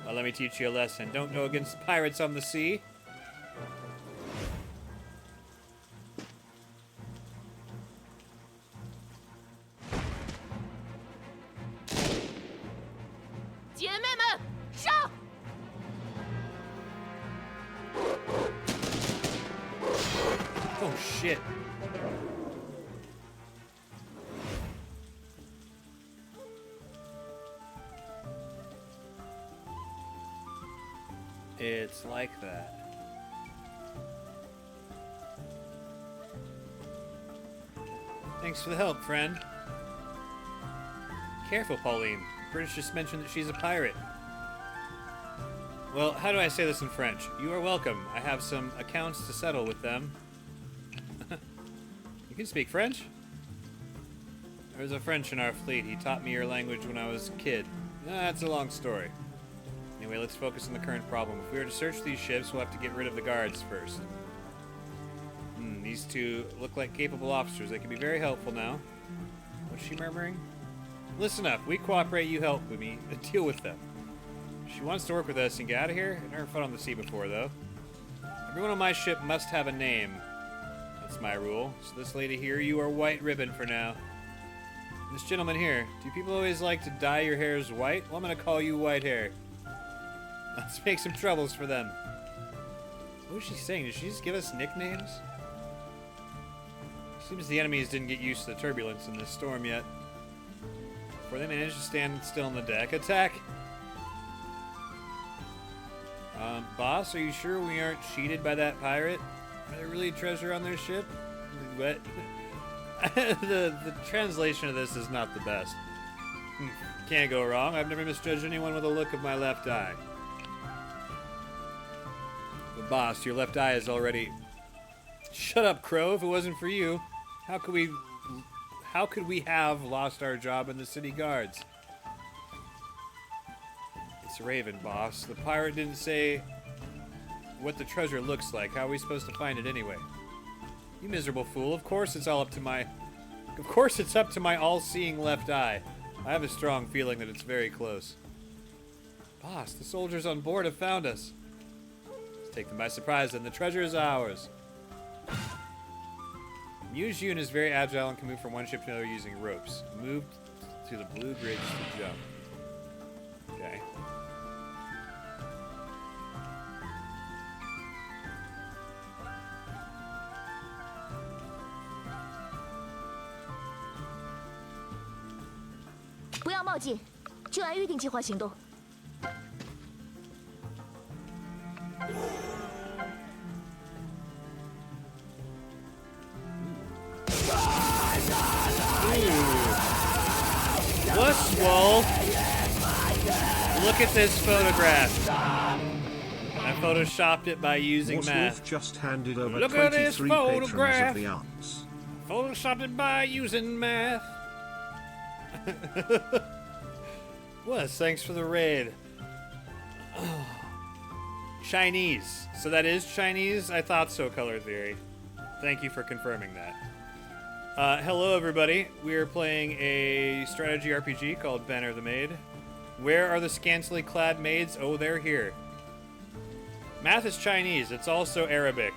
Well, let me teach you a lesson. Don't go against pirates on the sea. Oh shit. It's like that. Thanks for the help, friend. Careful, Pauline. British just mentioned that she's a pirate. Well, how do I say this in French? You are welcome. I have some accounts to settle with them. You can speak French? There's a French in our fleet. He taught me your language when I was a kid. That's a long story. Anyway, let's focus on the current problem. If we are to search these ships, we'll have to get rid of the guards first. These two look like capable officers. They can be very helpful now. What's she murmuring? Listen up. We cooperate, you help with me. Deal with them. She wants to work with us and get out of here. I've never fought on the sea before, though. Everyone on my ship must have a name. That's my rule. So this lady here, you are White Ribbon for now. This gentleman here, do people always like to dye your hairs white? Well, I'm gonna call you White Hair. Let's make some troubles for them. What was she saying? Did she just give us nicknames? Seems the enemies didn't get used to the turbulence in this storm yet. Before they managed to stand still on the deck. Attack! Boss, are you sure we aren't cheated by that pirate? Are there really treasure on their ship? What? the translation of this is not the best. Can't go wrong. I've never misjudged anyone with a look of my left eye. But boss, your left eye is already... Shut up, Crow. If it wasn't for you, how could we have lost our job in the city guards? It's Raven, boss. The pirate didn't say what the treasure looks like. How are we supposed to find it anyway? You miserable fool. Of course it's up to my all-seeing left eye. I have a strong feeling that it's very close. Boss, the soldiers on board have found us. Let's take them by surprise, and the treasure is ours. Muse Yun is very agile and can move from one ship to another using ropes. Move to the blue bridge to jump. Okay.不要冒进，就按预定计划行动。Wusswell. Look at this photograph. I photoshopped it by using math. Just handed over Look at this 23 photograph. patrons of the arts. Photoshopped it by using math. Wes, thanks for the raid. Chinese. So that is Chinese? I thought so, Color Theory. Thank you for confirming that. Hello, everybody. We are playing a strategy RPG called Banner of the Maid. Where are the scantily clad maids? Oh, they're here. Math is Chinese. It's also Arabic.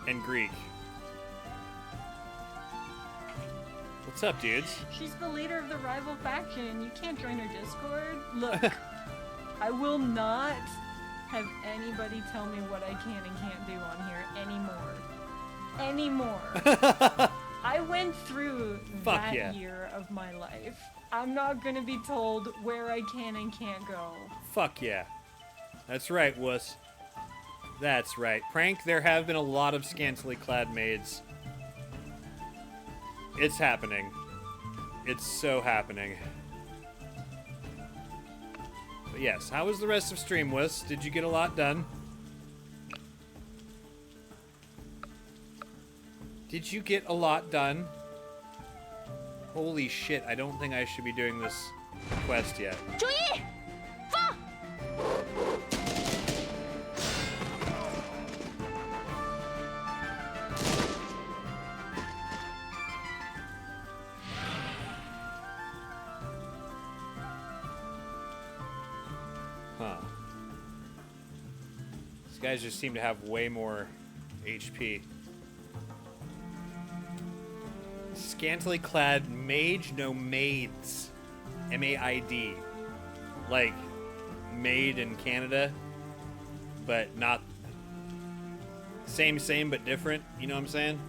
And Greek. What's up, dudes? She's the leader of the rival faction. You can't join her Discord. Look, I will not have anybody tell me what I can and can't do on here anymore. I went through that year of my life. I'm not gonna be told where I can and can't go. Fuck yeah. That's right, wuss. That's right. Prank, there have been a lot of scantily clad maids. It's happening. It's so happening. But yes, how was the rest of stream, wuss? Did you get a lot done? Did you get a lot done? Holy shit, I don't think I should be doing this quest yet. 注意，放！ What guys just seem to have way more HP. Scantily clad mage, no maids. M-A-I-D. Like, made in Canada, but not... Same, but different. You know what I'm saying?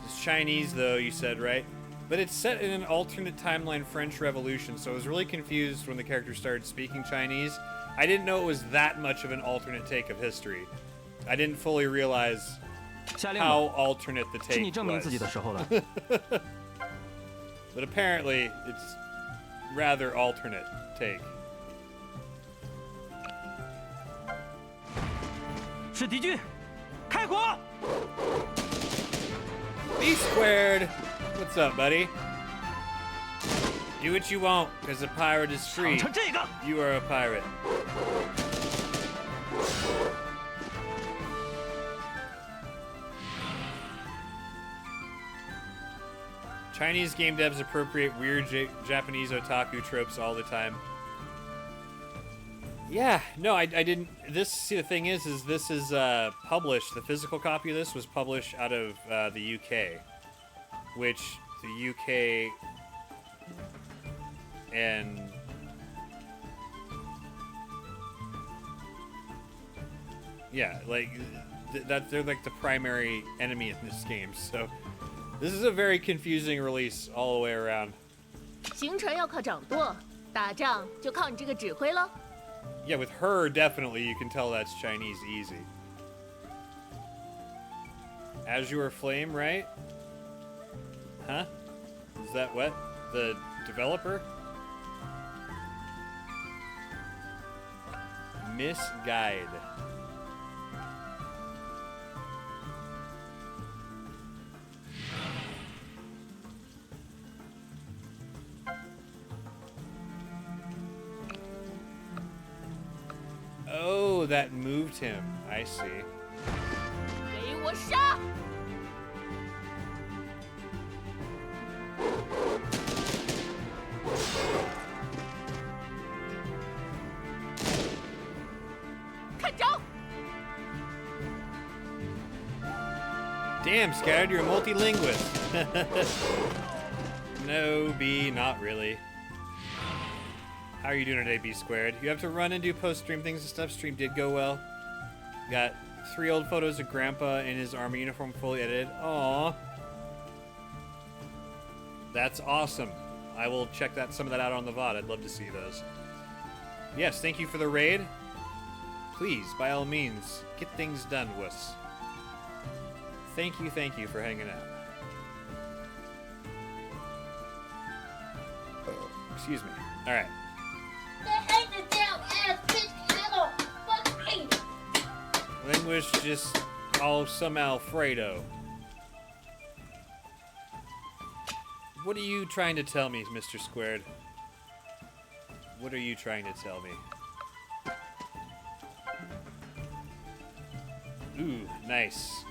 It's Chinese, though, you said, right? But it's set in an alternate timeline French Revolution, so I was really confused when the character started speaking Chinese. I didn't know it was that much of an alternate take of history. I didn't fully realize how alternate the take was. But apparently, it's rather alternate take. 是敌军，开火！ B squared! What's up, buddy? Do what you want, because a pirate is free. You are a pirate. Chinese game devs appropriate weird Japanese otaku tropes all the time. Yeah, no, I didn't. See, the thing is this is published. The physical copy of this was published out of the UK, which the UK and yeah, like that they're like the primary enemy in this game. So this is a very confusing release all the way around. 行程要靠掌舵，打仗就靠你这个指挥了。 Yeah, with her, definitely, you can tell that's Chinese easy. Azure Flame, right? Huh? Is that what? The developer? Misguide. Oh, that moved him. I see. 给我杀！ 看招！ Damn, Scattered, you're a multi-linguist. No, B, not really. How are you doing today, B squared? You have to run and do post-stream things and stuff. Stream did go well. Got 3 old photos of Grandpa in his army uniform fully edited. Aww. That's awesome. I will check some of that out on the VOD. I'd love to see those. Yes, thank you for the raid. Please, by all means, get things done, wuss. Thank you for hanging out. Excuse me. All right. Linguist just some Alfredo. What are you trying to tell me, Mr. Squared? What are you trying to tell me? Ooh, nice.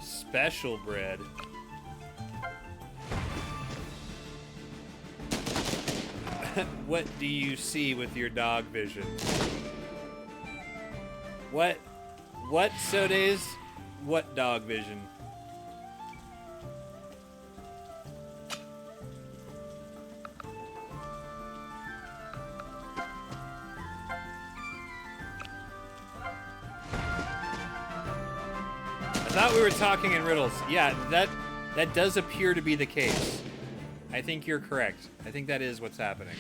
Special bread. What do you see with your dog vision? What? What, Sodays? What dog vision? I thought we were talking in riddles. Yeah, that does appear to be the case. I think you're correct. I think that is what's happening.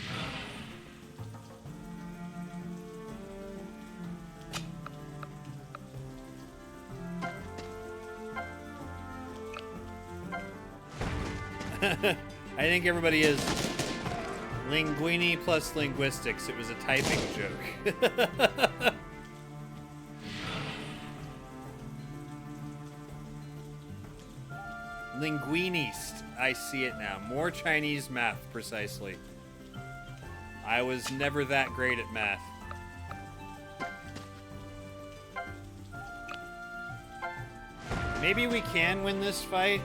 I think everybody is linguini plus linguistics. It was a typing joke. Linguinist. I see it now. More Chinese math, precisely. I was never that great at math. Maybe we can win this fight.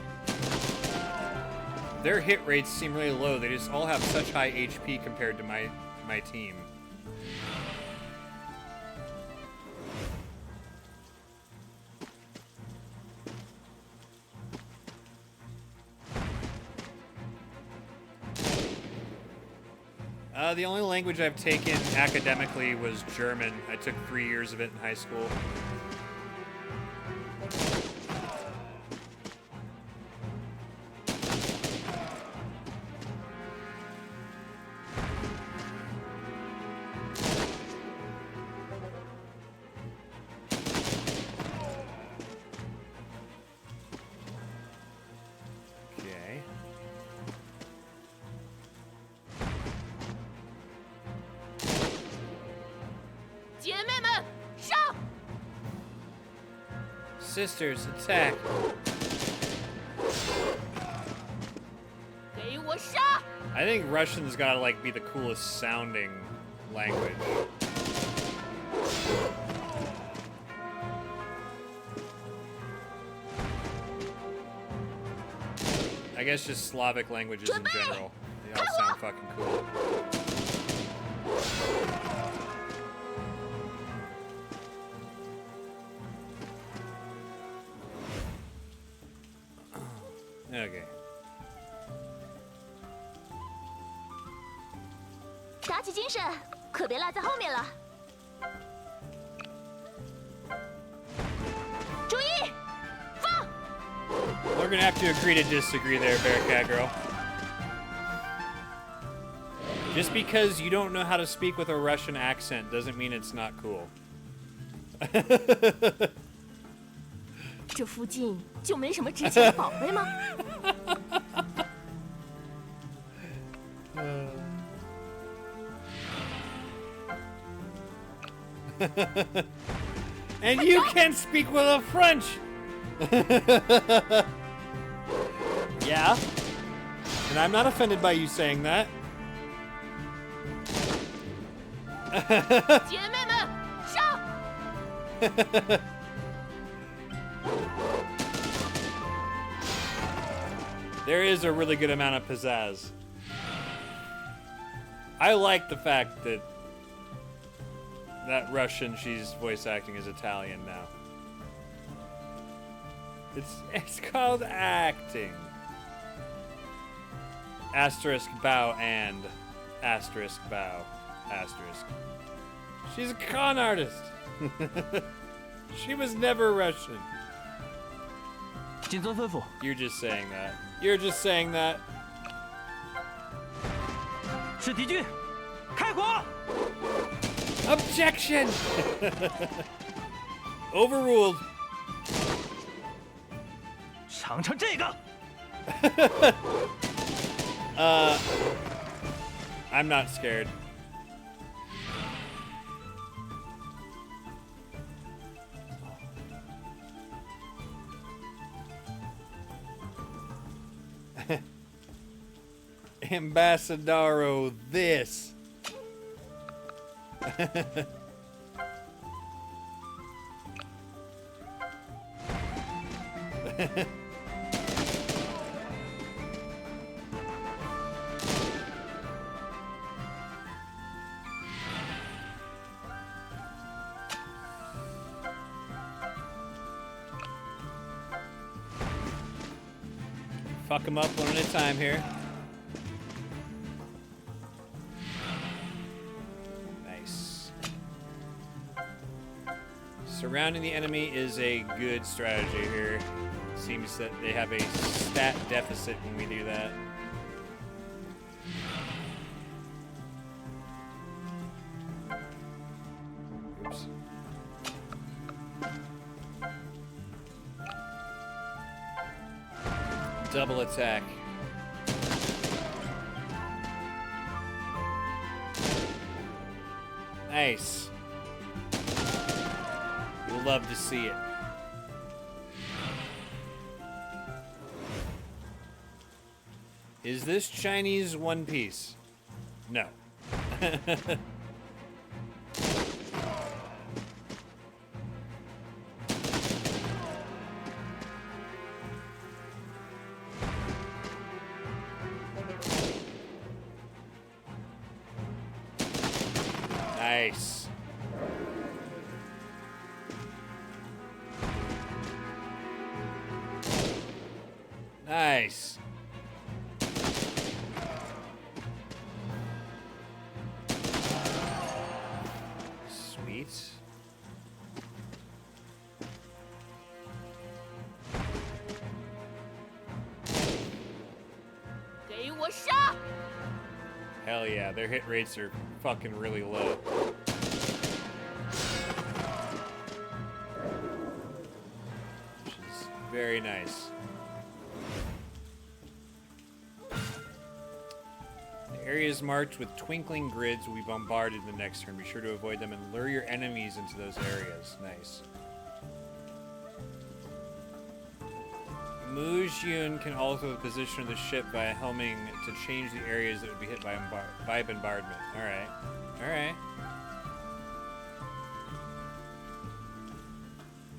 Their hit rates seem really low. They just all have such high HP compared to my my team. The only language I've taken academically was German. I took 3 years of it in high school. Okay. 姐妹们，上！ Sisters, attack! 给我杀！ I think Russian's gotta like be the coolest sounding language. I guess just Slavic languages in general. They all sound fucking cool. Okay. 打起精神，可别落在后面了。注意，放！ We're gonna have to agree to disagree there, Bearcat Girl. Just because you don't know how to speak with a Russian accent doesn't mean it's not cool. 这附近就没什么值钱的宝贝吗？ And you can't speak with a French! Yeah. And I'm not offended by you saying that. 姐妹们，上！ There is a really good amount of pizzazz. I like the fact that that Russian she's voice acting is Italian now. It's called acting. Asterisk bow and asterisk bow asterisk. She's a con artist. She was never Russian. 谨遵吩咐。 You're just saying that. You're just saying that. 是敌军，开火！ Objection! Overruled. 尝尝这个。I'm not scared. Ambassadoro this. Fuck them up one at a time here. Nice. Surrounding the enemy is a good strategy here. Seems that they have a stat deficit when we do that. Oops. Double attack. Nice. You'll love to see it. Is this Chinese One Piece? No. Nice. Nice. Sweet. Hell yeah, their hit rates are fucking really low. Which is very nice. The areas marked with twinkling grids will be bombarded in the next turn. Be sure to avoid them and lure your enemies into those areas. Nice. Mujun can alter the position of the ship by helming to change the areas that would be hit by bombardment. Alright. Alright.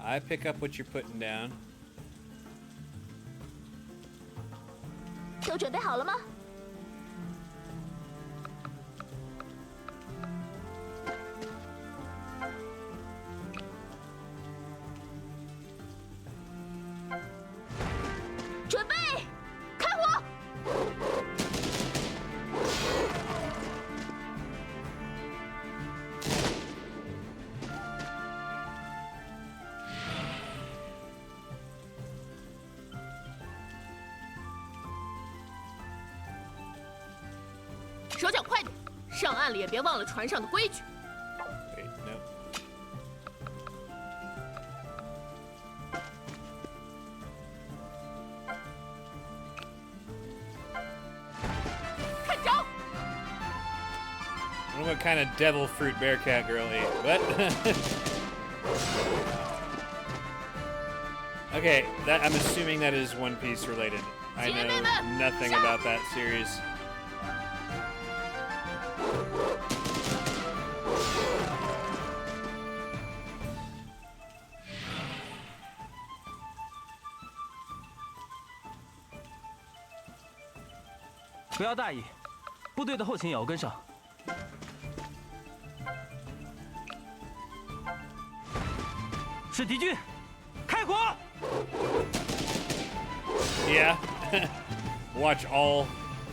I pick up what you're putting down. 都准备好了吗？ 准备，开火！手脚快点，上岸了也别忘了船上的规矩。 Wait, no. 看招！ I don't know what kind of devil fruit Bearcat girl ate. What? Okay, that I'm assuming that is One Piece related. I know nothing about that series. "不要大意，部队的后勤也要跟上。是敌军，开火！ Yeah. Watch all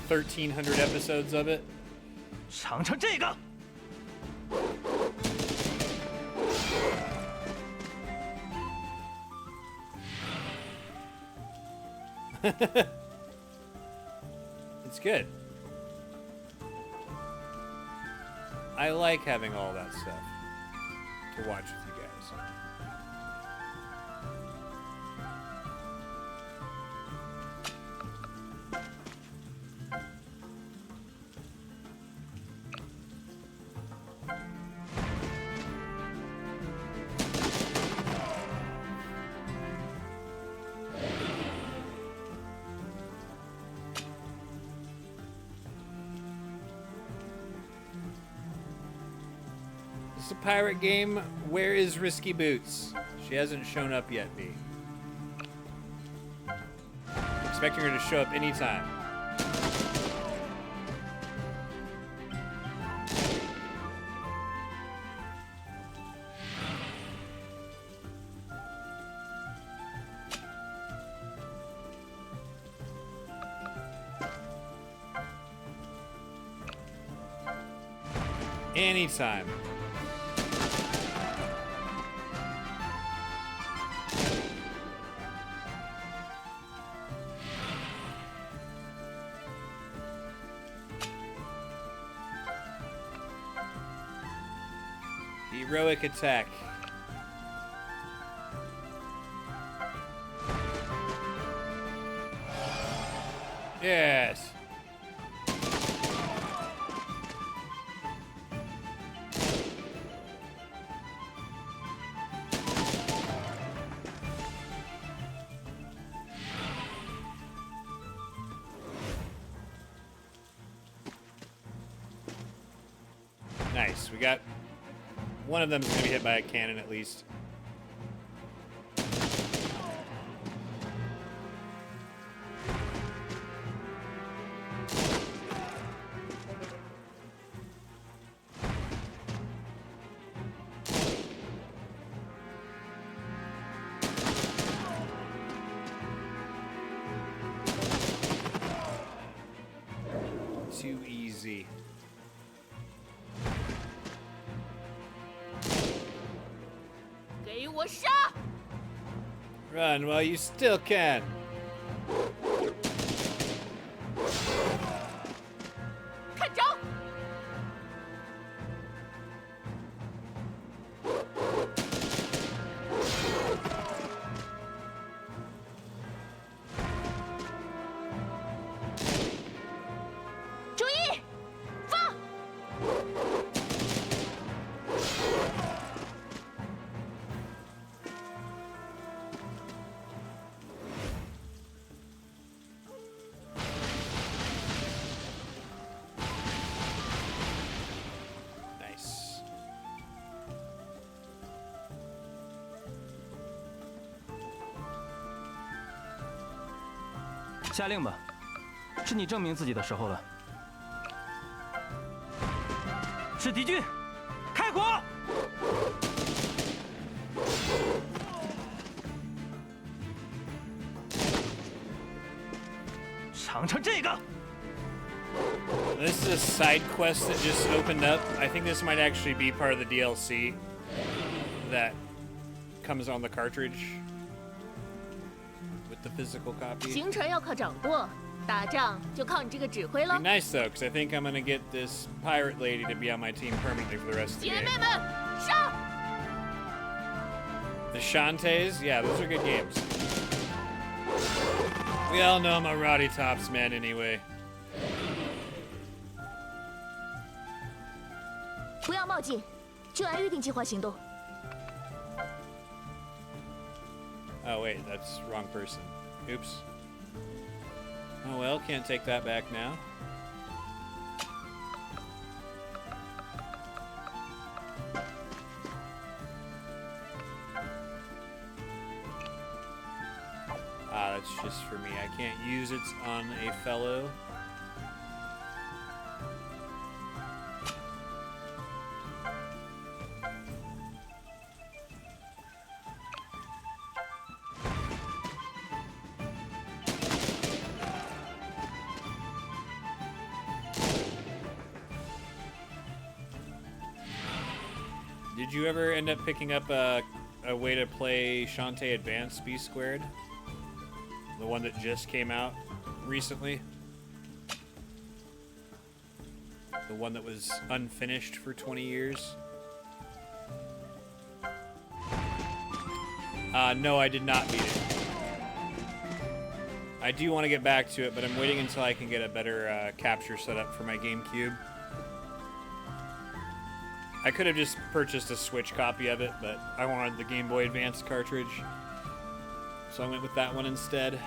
1,300 episodes of it. 尝尝这个。 It's good. I like having all that stuff to watch with you guys. It's a pirate game. Where is Risky Boots? She hasn't shown up yet, B. Expecting her to show up anytime. Anytime. Heroic attack. Yes. Nice. We got one of them is going to be hit by a cannon at least. too easy. Run while you still can. Nice. 下令吧，是你证明自己的时候了。是敌军，开火！尝尝这个。 This is a side quest that just opened up. I think this might actually be part of the DLC that comes on the cartridge with the physical copy. 行程要靠掌舵，打仗就靠你这个指挥喽。 Be nice though, because I think I'm gonna get this pirate lady to be on my team permanently for the rest of the 姐 game. 妹们，上！ The Shantaes, yeah, those are good games. We all know I'm a Roddy Tops man anyway. 不要冒进，就按预定计划行动。 Oh wait, that's wrong person. Oops. Oh well, can't take that back now. Ah, that's just for me. I can't use it on a fellow. Did you ever end up picking up a way to play Shantae Advanced B Squared? The one that just came out recently? The one that was unfinished for 20 years? No, I did not beat it. I do want to get back to it, but I'm waiting until I can get a better capture setup for my GameCube. I could have just purchased a Switch copy of it, but I wanted the Game Boy Advance cartridge, so I went with that one instead.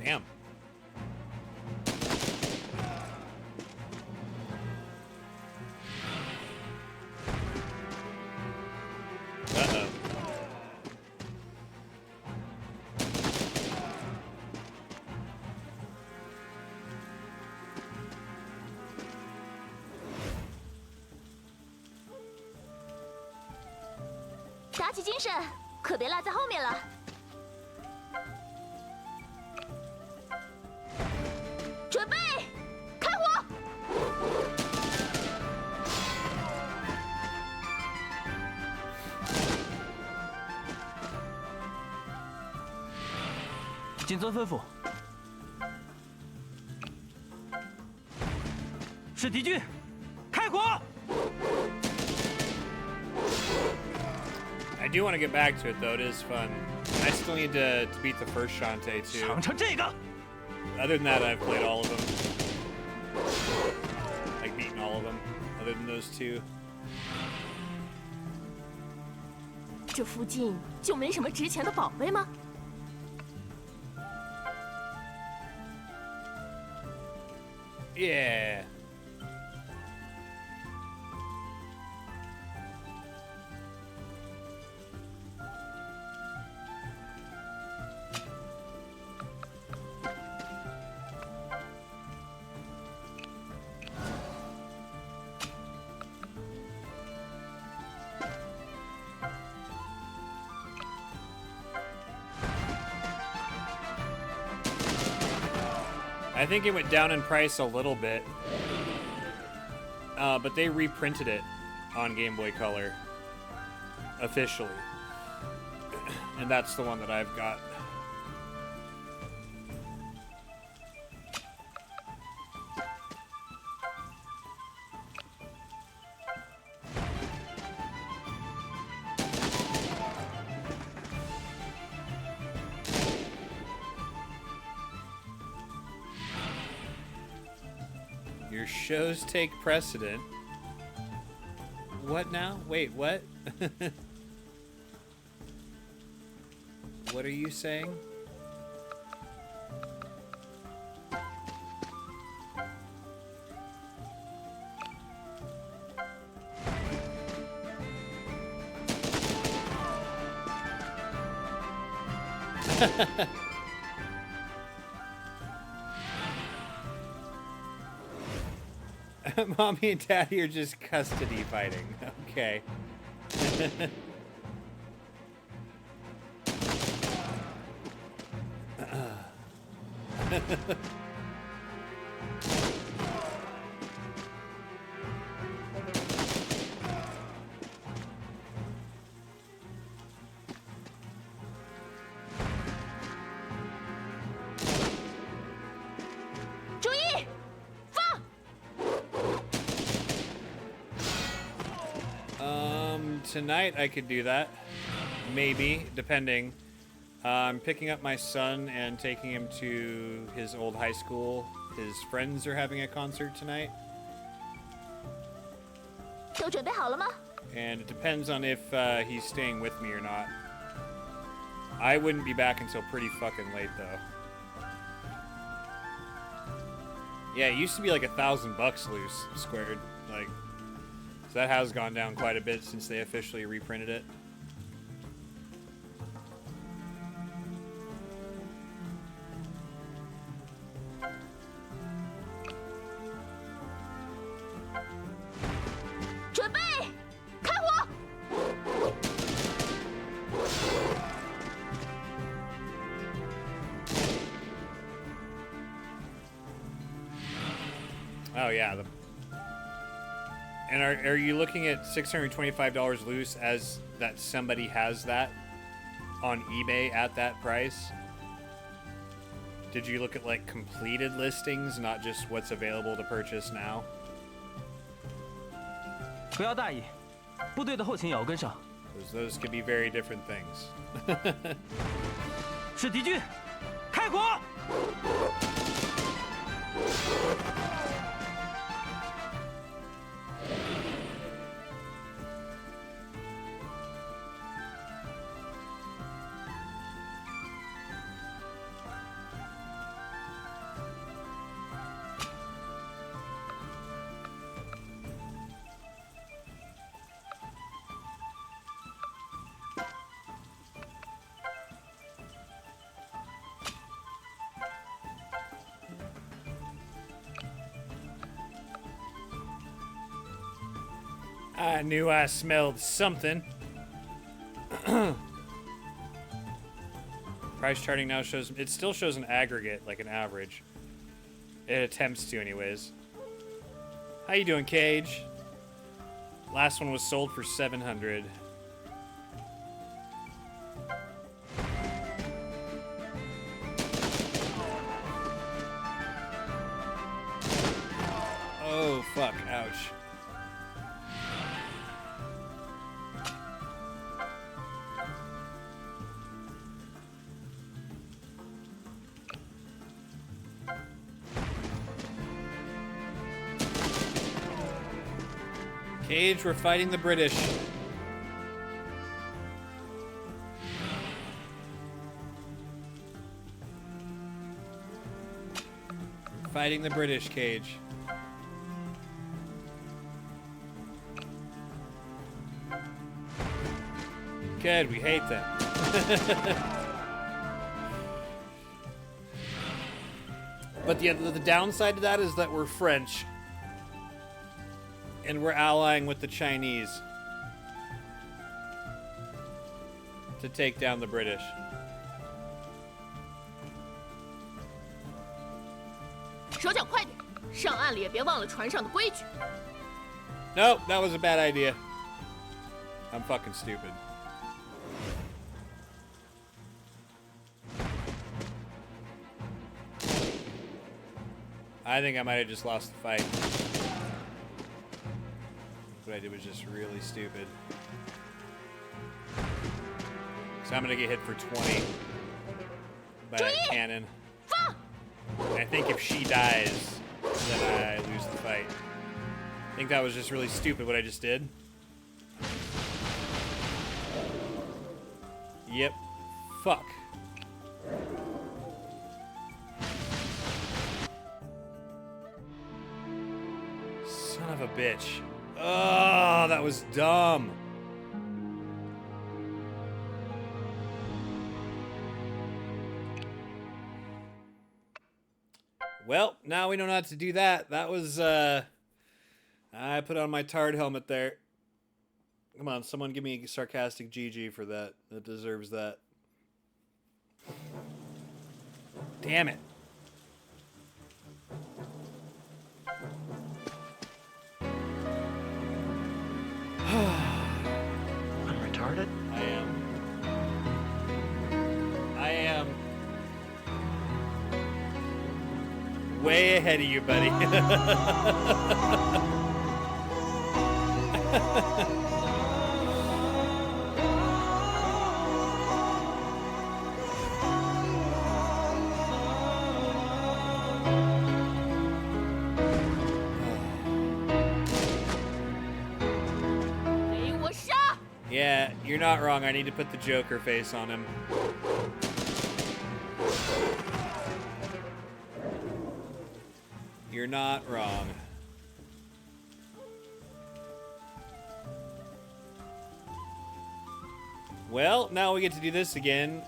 Damn. Uh-oh. "打起精神，可别落在后面了。准备，开火！谨遵吩咐。是敌军，开火！ I do want to get back to it though. It is fun. I still need to beat the first Shantae too. 尝尝这个。 Other than that, I've played all of them. Like beaten all of them. Other than those two. 这附近就没什么值钱的宝贝吗？ Yeah. I think it went down in price a little bit. But they reprinted it on Game Boy Color. Officially. And that's the one that I've got. Your shows take precedent. What now? Wait, what? What are you saying? Mommy and Daddy are just custody fighting. Okay. Tonight I could do that. Maybe, depending. I'm picking up my son and taking him to his old high school. His friends are having a concert tonight. And it depends on if he's staying with me or not. I wouldn't be back until pretty fucking late, though. Yeah, it used to be like $1,000 loose squared. Like, so that has gone down quite a bit since they officially reprinted it. Oh yeah, and are you looking at $625 loose as that somebody has that on eBay at that price? Did you look at like completed listings, not just what's available to purchase now? 不要大意，部队的后勤也要跟上。Those could be very different things. 是敌军，开火！ I knew I smelled something. Price charting now shows, it still shows an aggregate, like an average. It attempts to anyways. How you doing, Cage? Last one was sold for $700. Oh, fuck, ouch. Cage, we're fighting the British. We're fighting the British, Cage. Good, we hate them. But the downside to that is that we're French. And we're allying with the Chinese to take down the British. 手脚快点，上岸了也别忘了船上的规矩。 Nope, that was a bad idea. I'm fucking stupid. I think I might have just lost the fight. What I did was just really stupid. So I'm gonna get hit for 20 by that cannon. And I think if she dies, then I lose the fight. I think that was just really stupid what I just did. Yep. Fuck. Son of a bitch. Oh, that was dumb. Well, now we know not to do that. That was, I put on my Tard helmet there. Come on, someone give me a sarcastic GG for that. That deserves that. Damn it. I'm retarded? I am. I am way ahead of you, buddy. Yeah, you're not wrong. I need to put the Joker face on him. You're not wrong. Well, now we get to do this again.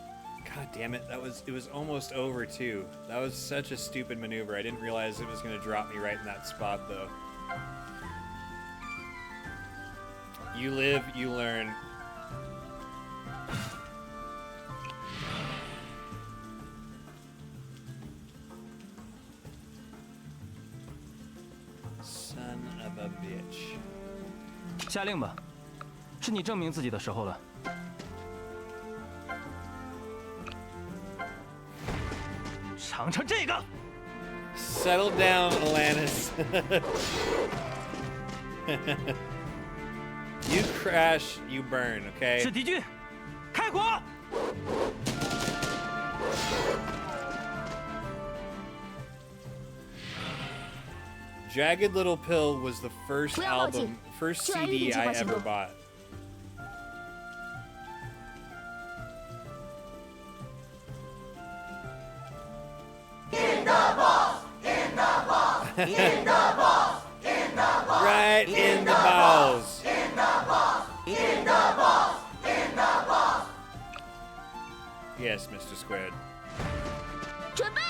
God damn it, it was almost over too. That was such a stupid maneuver. I didn't realize it was gonna drop me right in that spot though. You live, you learn. Son of a bitch. 下令吧，是你证明自己的时候了。尝尝这个。Settle down, Alanis. You crash, you burn, okay? 是敌军，开火！ Jagged Little Pill was the first album, first CD I ever bought. In the balls! In the balls! In the balls! In the balls! Right in the balls! In the balls! In the balls! In the balls! Yes, Mr. Squared. 准备。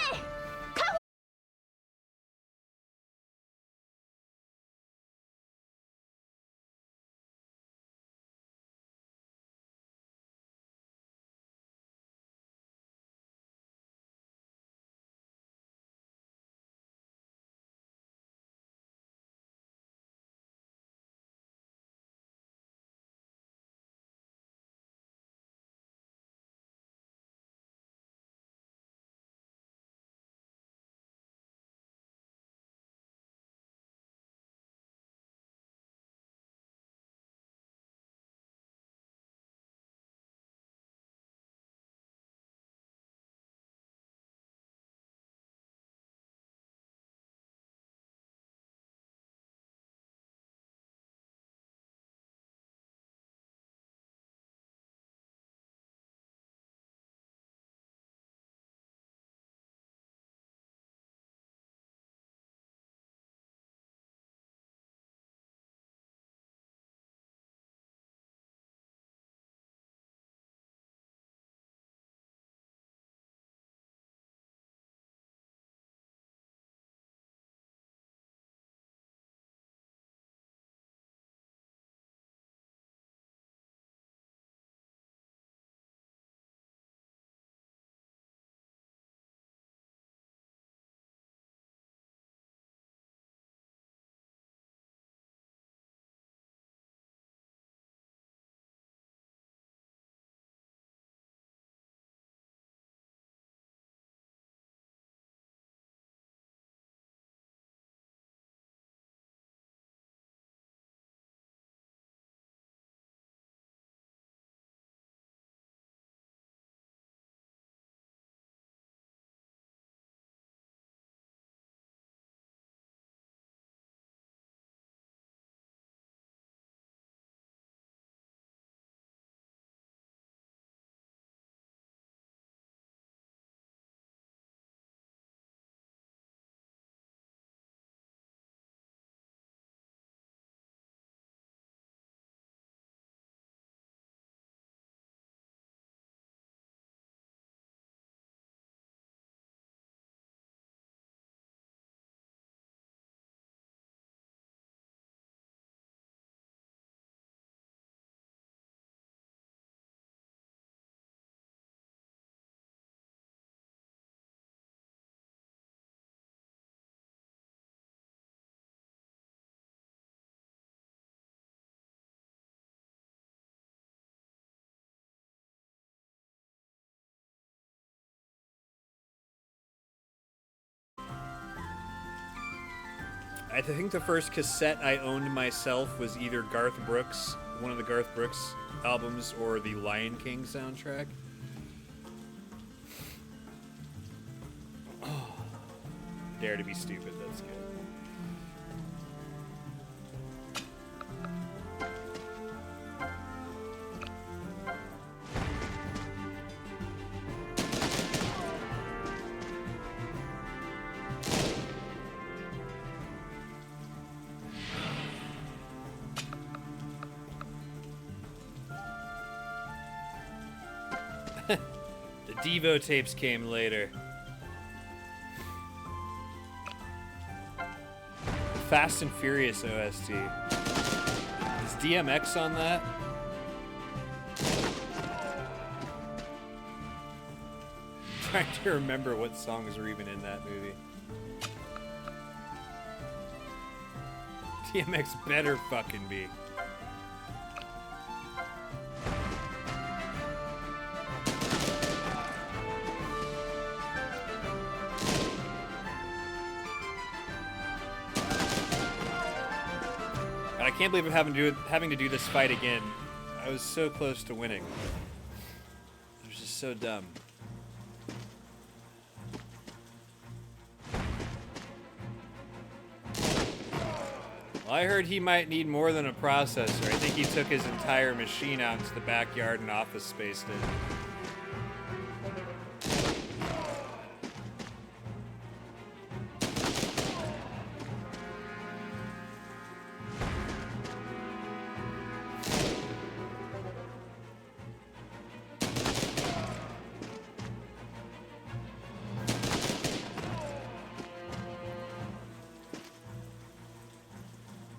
I think the first cassette I owned myself was either Garth Brooks, one of the Garth Brooks albums, or the Lion King soundtrack. Oh, Dare to Be Stupid, that's good. The Devo tapes came later. Fast and Furious OST. Is DMX on that? I'm trying to remember what songs were even in that movie. DMX better fucking be. I can't believe I'm having to do this fight again. I was so close to winning. It was just so dumb. Well, I heard he might need more than a processor. I think he took his entire machine out into the backyard and office space did.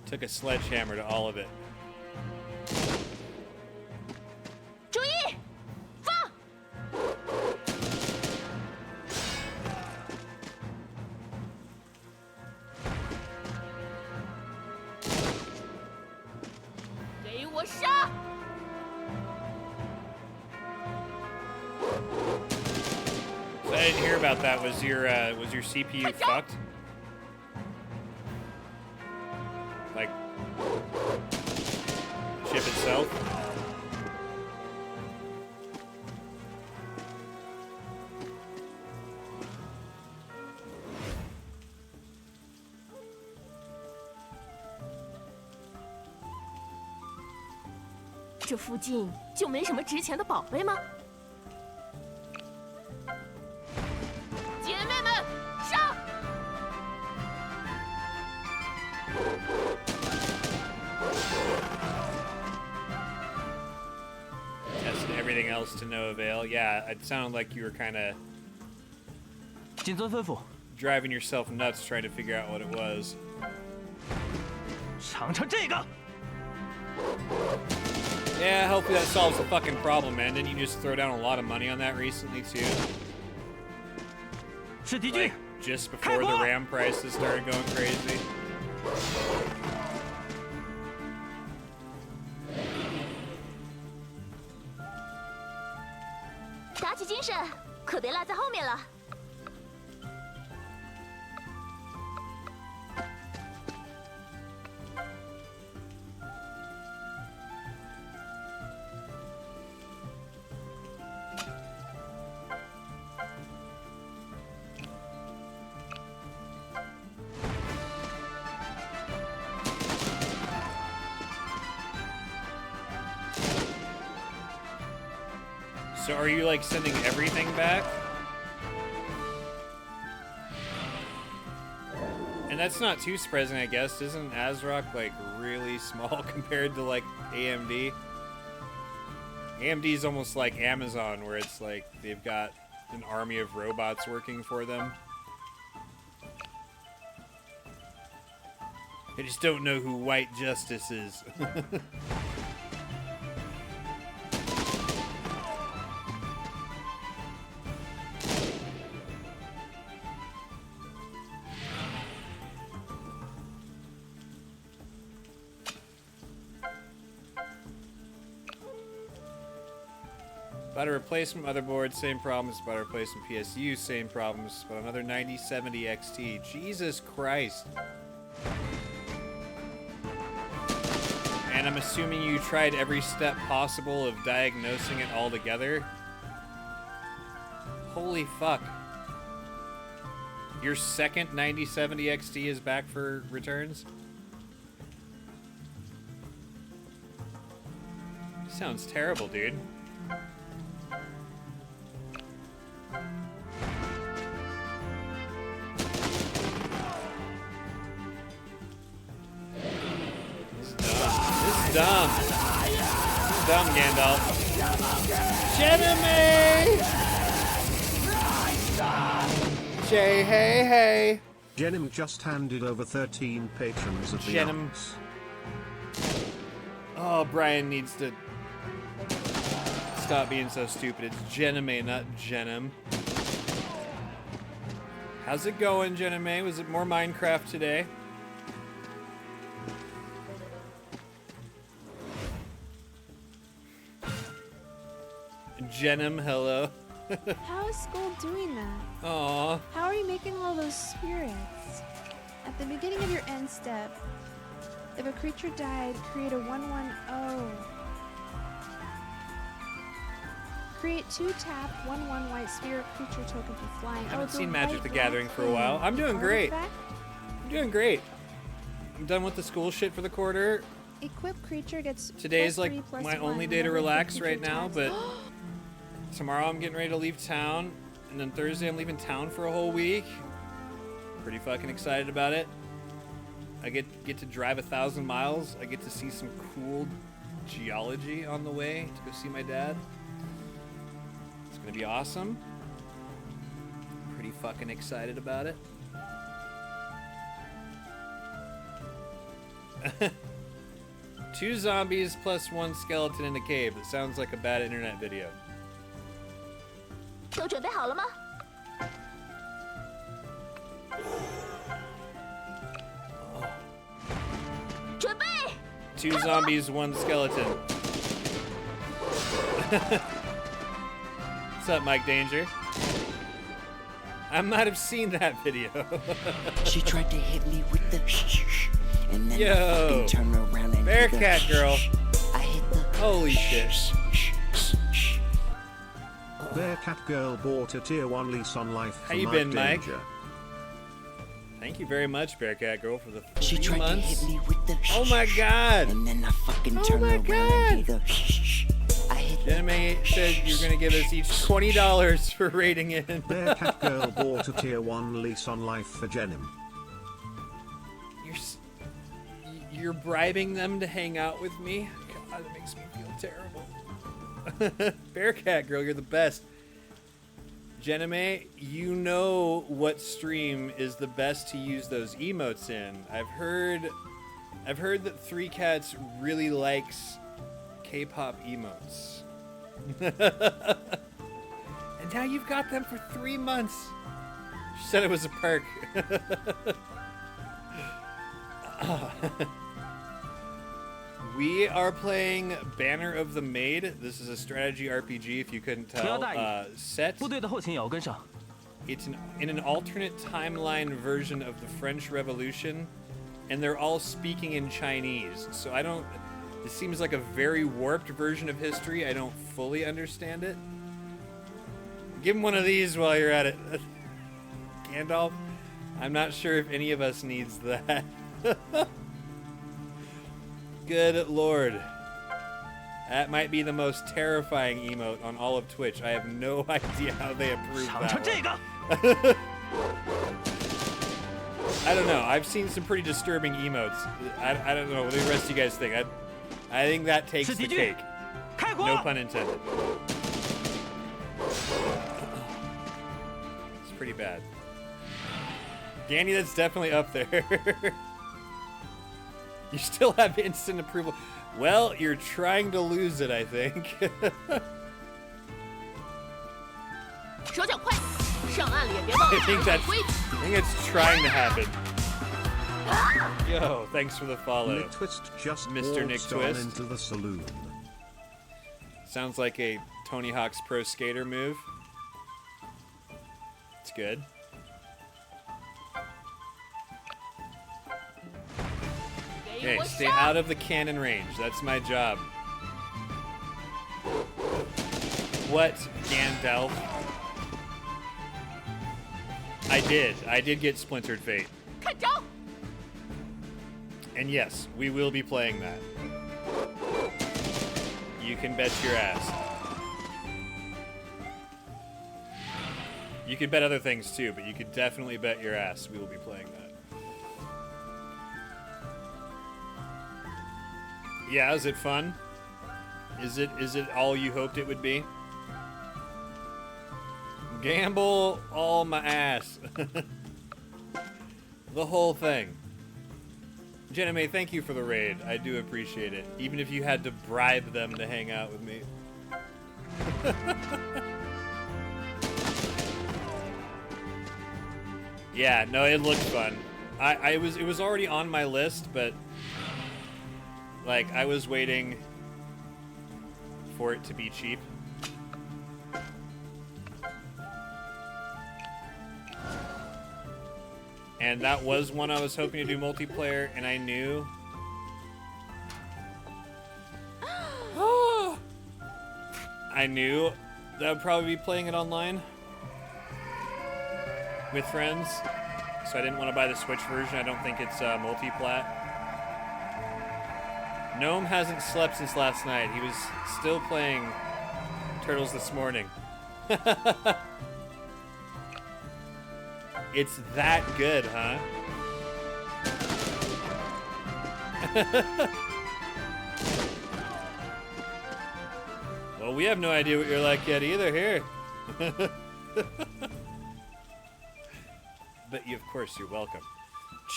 Took a sledgehammer to all of it. 注意，放！给我杀！ So I didn't hear about that. Was your CPU fucked? Like chip itself?这附近就没什么值钱的宝贝吗？姐妹们，上！ Tested everything else to no avail. Yeah, it sounded like you were kind of 谨遵吩咐， driving yourself nuts trying to figure out what it was. 尝尝这个。 Yeah, hopefully that solves the fucking problem, man. Didn't you just throw down a lot of money on that recently too? 是敌军， Just before the RAM prices started going crazy. 打起精神，可别落在后面了。 So are you like sending everything back? And that's not too surprising, I guess. Isn't ASRock like really small compared to like AMD? AMD is almost like Amazon, where it's like they've got an army of robots working for them. I just don't know who White Justice is. Bought a replacement motherboard, same problems. Bought a replacement PSU, same problems. But another 9070 XT. Jesus Christ. And I'm assuming you tried every step possible of diagnosing it all together. Holy fuck. Your second 9070 XT is back for returns? Sounds terrible, dude. This is dumb. This is dumb, Gandalf. Enemy! Jay, hey, hey. Jenim just handed over 13 patrons of the Jenim. arts. Oh, Brian needs to stop being so stupid. It's Jenime, not Jenim. How's it going, Jenime? Was it more Minecraft today? Jenim, hello. How is school doing that? Aww. How are you making all those spirits? At the beginning of your end step, if a creature died, create a 1/1. Create 2 tap 1/1 white spirit creature token for flying. I haven't the seen Magic white the Gathering for a while. I'm doing great. I'm doing great. I'm done with the school shit for the quarter. Equip creature gets Today's like +3/+1 my only day to whenever relax creature right now, attacks. but tomorrow I'm getting ready to leave town, and then Thursday I'm leaving town for a whole week. Pretty fucking excited about it. I get to drive 1,000 miles. I get to see some cool geology on the way to go see my dad. It's gonna be awesome. Pretty fucking excited about it. 2 zombies plus 1 skeleton in a cave. It sounds like a bad internet video. 都准备好了吗？ 准备。 2 zombies, 1 skeleton. What's up, Mike Danger? I might have seen that video. She tried to hit me with the shh, and then I Yo, fucking turned around and Bearcat hit the girl. I hit the Holy shit. Bearcat girl bought a tier 1 lease on life for How you Mike been, Mike? Danger. Thank you very much, Bearcat girl, for the 3 She tried months. to hit me with the Oh my god! and then I fucking Oh turned my around god! and hit the I hit Jenime said you're gonna give us each $20 for rating in. Bearcat girl bought a tier 1 lease on life for Jenim. You're bribing them to hang out with me? God, it makes me feel terrible. Bearcat girl, you're the best. Jenime, you know what stream is the best to use those emotes in. I've heard that 3 Cats really likes K-pop emotes. And now you've got them for 3 months. She said it was a perk. We are playing Banner of the Maid. This is a strategy RPG, if you couldn't tell. Set. 部队的后勤也要跟上。 It's in an alternate timeline version of the French Revolution, and they're all speaking in Chinese. So I don't. This seems like a very warped version of history. I don't fully understand it. Give him one of these while you're at it. Gandalf, I'm not sure if any of us needs that. Good lord. That might be the most terrifying emote on all of Twitch. I have no idea how they approved that one. I don't know. I've seen some pretty disturbing emotes. I don't know what the rest of you guys think. I think that takes the cake. No pun intended. It's pretty bad. Danny, that's definitely up there. You still have instant approval. Well, you're trying to lose it, I think. 手脚快，上岸了也别忘 I 了 think 守 that's 规矩。 I think it's trying to happen. Yo, thanks for the follow. Nick Twist just Mr. Nick waltzed on Twist. into the saloon. Sounds like a Tony Hawk's Pro Skater move. It's good. Hey, stay out of the cannon range. That's my job. What, Gandalf? I did get Splintered Fate. And yes, we will be playing that. You can bet your ass. You could bet other things too, but you could definitely bet your ass we will be playing that. Yeah, is it fun? Is it all you hoped it would be? Gamble all my ass. The whole thing. Jenna May, thank you for the raid. I do appreciate it. Even if you had to bribe them to hang out with me. Yeah, no, it looked fun. It was already on my list, but like I was waiting for it to be cheap. And that was one I was hoping to do multiplayer, and I knew. I knew that I would probably be playing it online with friends, so I didn't want to buy the Switch version. I don't think it's multi-plat. Gnome hasn't slept since last night. He was still playing Turtles this morning. It's that good, huh? Well, we have no idea what you're like yet either here. But of course, you're welcome.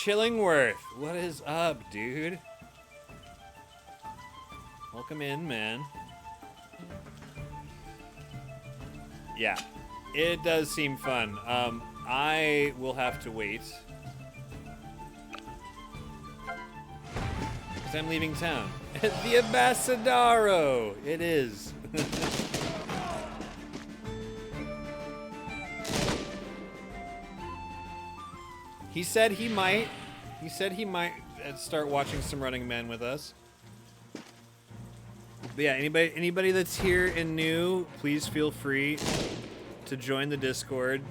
Chillingworth, what is up, dude? Welcome in, man. Yeah, it does seem fun. I will have to wait. Because I'm leaving town. The Ambassadaro! It is. He said he might. He said he might start watching some Running Man with us. But yeah, anybody that's here and new, please feel free to join the Discord.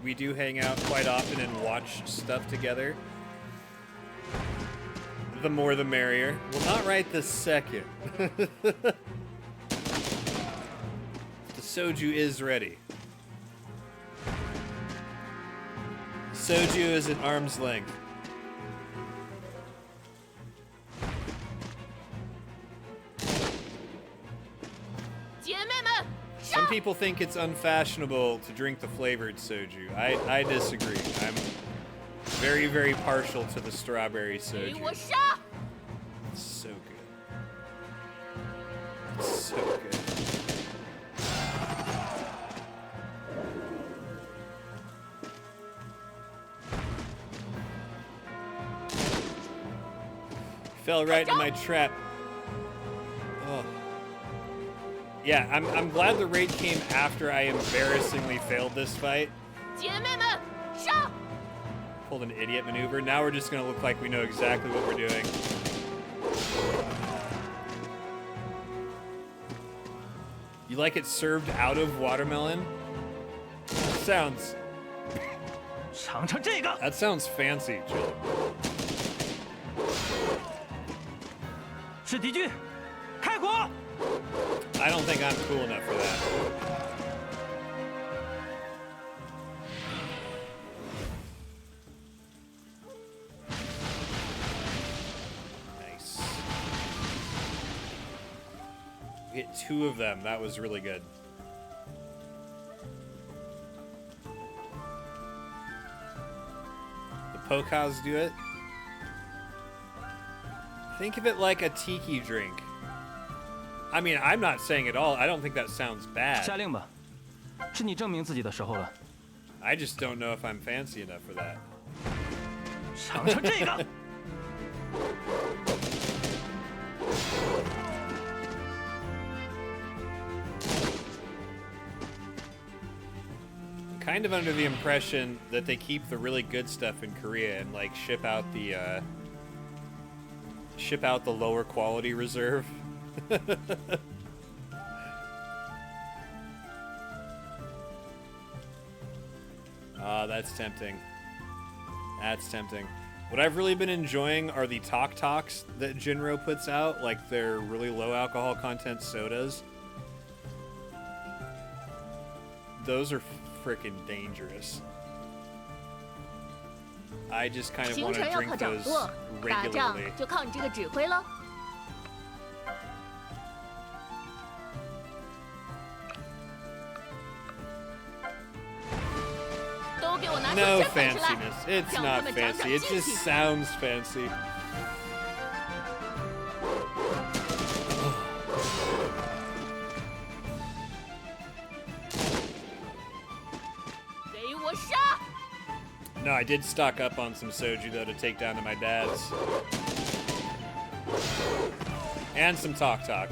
We do hang out quite often and watch stuff together. The more the merrier. Well, not right this second. The soju is ready. Soju is at arm's length. Some people think it's unfashionable to drink the flavored soju. I disagree. I'm very, very partial to the strawberry soju. It's so good. It's so good. Fell right into my trap. Oh. Yeah, I'm glad the raid came after I embarrassingly failed this fight. Pulled an idiot maneuver. Now we're just gonna look like we know exactly what we're doing. You like it served out of watermelon? That sounds fancy, Jill. I don't think I'm cool enough for that. Nice. We hit 2 of them. That was really good. The Pokas do it. Think of it like a tiki drink. I mean, I'm not saying it all. I don't think that sounds bad. I just don't know if I'm fancy enough for that. I'm kind of under the impression that they keep the really good stuff in Korea and like ship out the Ship out the lower quality reserve. That's tempting. That's tempting. What I've really been enjoying are the Talks that Jinro puts out, like their really low alcohol content sodas. Those are freaking dangerous. I just kind of want to drink those regularly. 就靠你这个指挥了。 No fanciness. It's not fancy. It just sounds fancy. No, I did stock up on some soju though to take down to my dad's. And some Talk.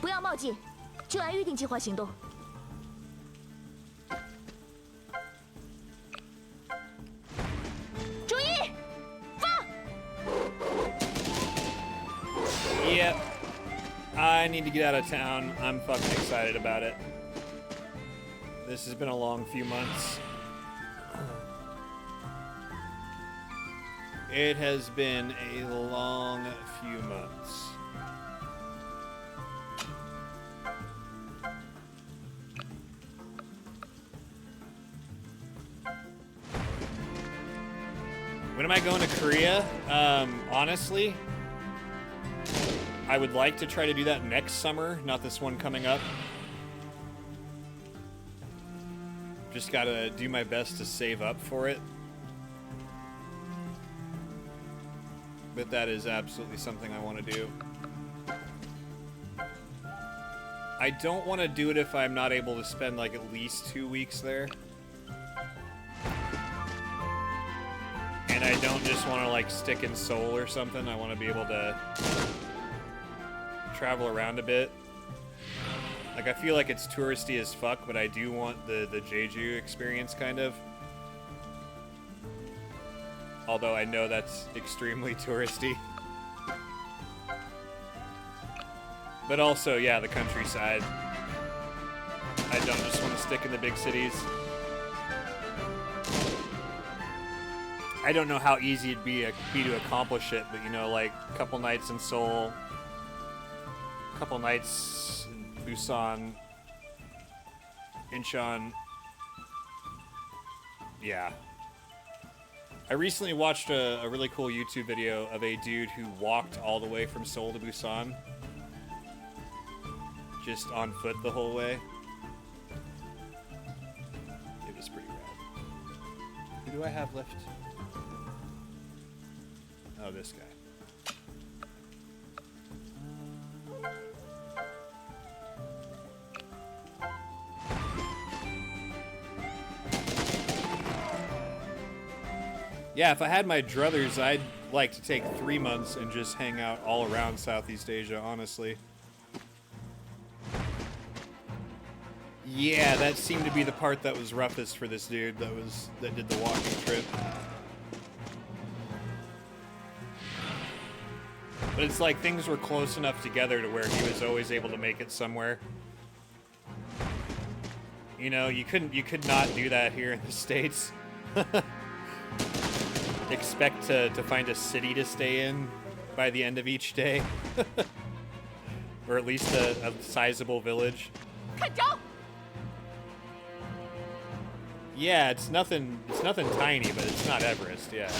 不要冒进，就按预定计划行动。注意，放！ Yep. I need to get out of town. I'm fucking excited about it. This has been a long few months. It has been a long few months. When am I going to Korea? Honestly, I would like to try to do that next summer, not this one coming up. Just gotta do my best to save up for it. But that is absolutely something I want to do. I don't want to do it if I'm not able to spend like at least 2 weeks there. And I don't just want to like stick in Seoul or something. I want to be able to travel around a bit. Like I feel like it's touristy as fuck, but I do want the Jeju experience kind of. Although I know that's extremely touristy. But also, yeah, the countryside. I don't just want to stick in the big cities. I don't know how easy it'd be to accomplish it, but you know, like a couple nights in Seoul, a couple nights in Busan, Incheon. Yeah. I recently watched a really cool YouTube video of a dude who walked all the way from Seoul to Busan. Just on foot the whole way. It was pretty rad. Who do I have left? Oh, this guy. Yeah, if I had my druthers, I'd like to take 3 months and just hang out all around Southeast Asia, honestly. Yeah, that seemed to be the part that was roughest for this dude that did the walking trip. But it's like things were close enough together to where he was always able to make it somewhere. You know, you could not do that here in the States. Expect to find a city to stay in by the end of each day. Or at least a sizable village. Yeah, it's nothing tiny, but it's not Everest, yeah.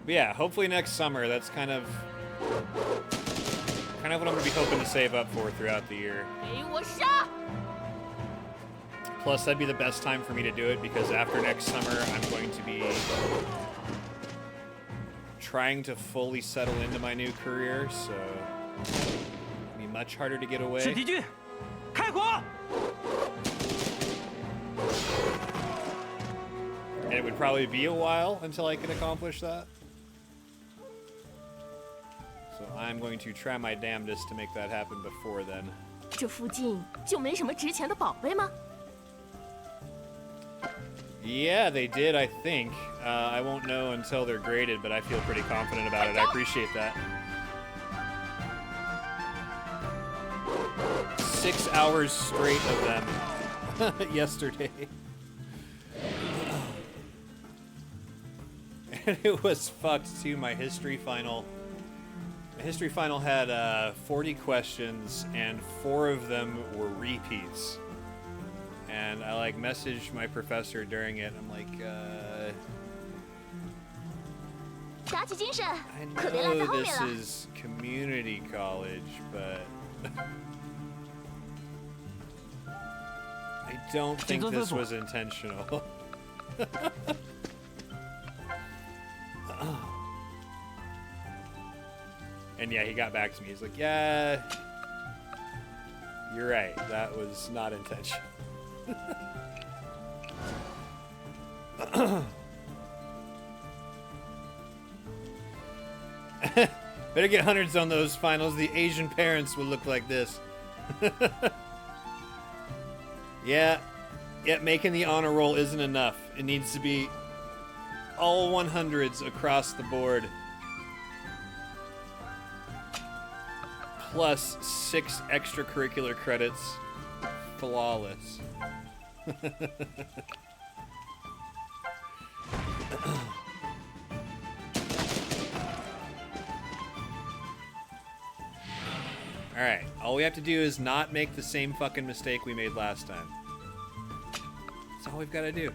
But yeah, hopefully next summer. That's kind of what I'm going to be hoping to save up for throughout the year. Plus, that'd be the best time for me to do it because after next summer, I'm going to be trying to fully settle into my new career, so it'll be much harder to get away. And it would probably be a while until I could accomplish that. So I'm going to try my damnedest to make that happen before then. 这附近就没什么值钱的宝贝吗？ Yeah, they did, I think. I won't know until they're graded, but I feel pretty confident about it. I appreciate that. 6 hours straight of them yesterday. And it was fucked too. My history final had 40 questions, and 4 of them were repeats. And I like messaged my professor during it. I'm like, I know this is community college, but I don't think this was intentional. And yeah, he got back to me. He's like, yeah, you're right. That was not intentional. Better get hundreds on those finals. The Asian parents will look like this. Yeah, making the honor roll isn't enough. It needs to be all 100s across the board. Plus 6 extracurricular credits. Flawless. Alright, all we have to do is not make the same fucking mistake we made last time. That's all we've got to do.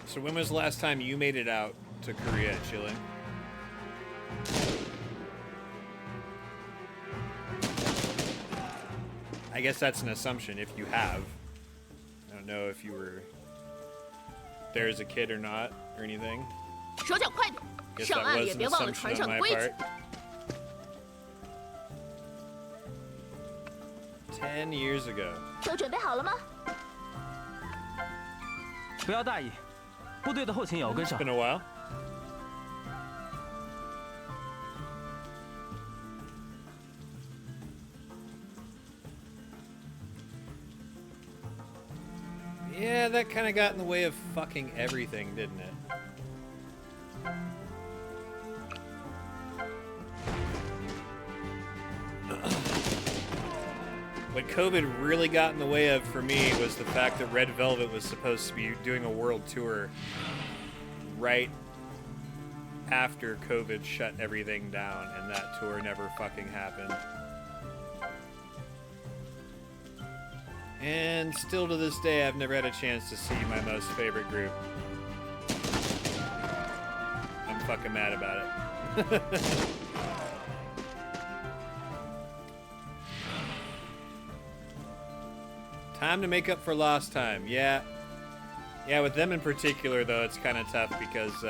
So when was the last time you made it out to Korea, Chillin? I guess that's an assumption if you have. I don't know if you were there as a kid or not or anything. 手脚快点， Guess 上 that 岸 was 也 an 别忘了 assumption 船 on 上的 my 规矩 part.。10 years ago. 都准备好了吗？不要大意，部队的后勤也要跟 It's 上。 been a while. Yeah, that kind of got in the way of fucking everything, didn't it? What COVID really got in the way of for me was the fact that Red Velvet was supposed to be doing a world tour right after COVID shut everything down, and that tour never fucking happened. And still to this day, I've never had a chance to see my most favorite group. I'm fucking mad about it. Time to make up for lost time. Yeah. Yeah, with them in particular, though, it's kind of tough because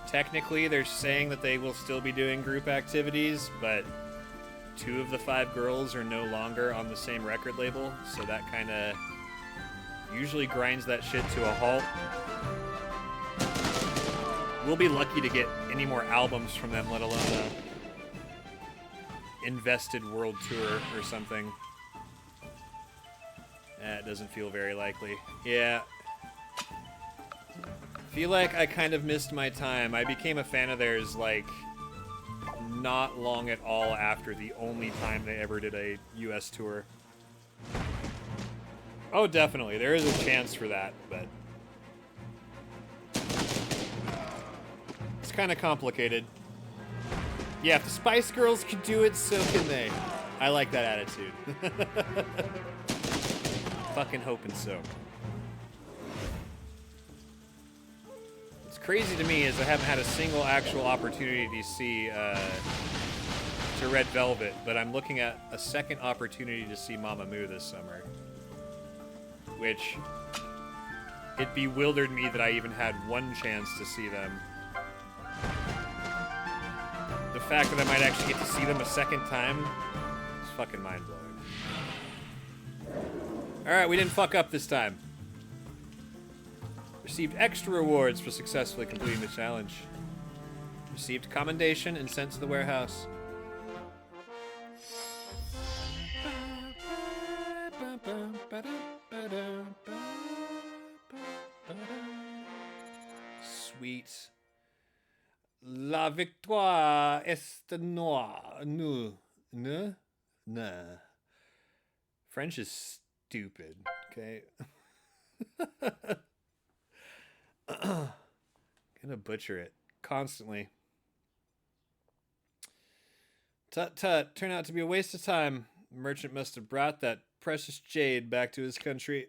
technically they're saying that they will still be doing group activities, but 2 of the 5 girls are no longer on the same record label, so that kind of usually grinds that shit to a halt. We'll be lucky to get any more albums from them, let alone a invested world tour or something. That doesn't feel very likely. Yeah. Feel like I kind of missed my time. I became a fan of theirs, like, not long at all after the only time they ever did a US tour. Oh, definitely. There is a chance for that, but it's kind of complicated. Yeah, if the Spice Girls could do it, so can they. I like that attitude. Fucking hoping so. What's crazy to me is I haven't had a single actual opportunity to see to to Red Velvet, but I'm looking at a second opportunity to see Mamamoo this summer. Which, it bewildered me that I even had one chance to see them. The fact that I might actually get to see them a second time is fucking mind-blowing. Alright, we didn't fuck up this time. Received extra rewards for successfully completing the challenge. Received commendation and sent to the warehouse. Sweet. La victoire est noire. No. No? Nah. French is stupid, okay? Gonna butcher it constantly. Tut tut, turned out to be a waste of time. The merchant must have brought that precious jade back to his country.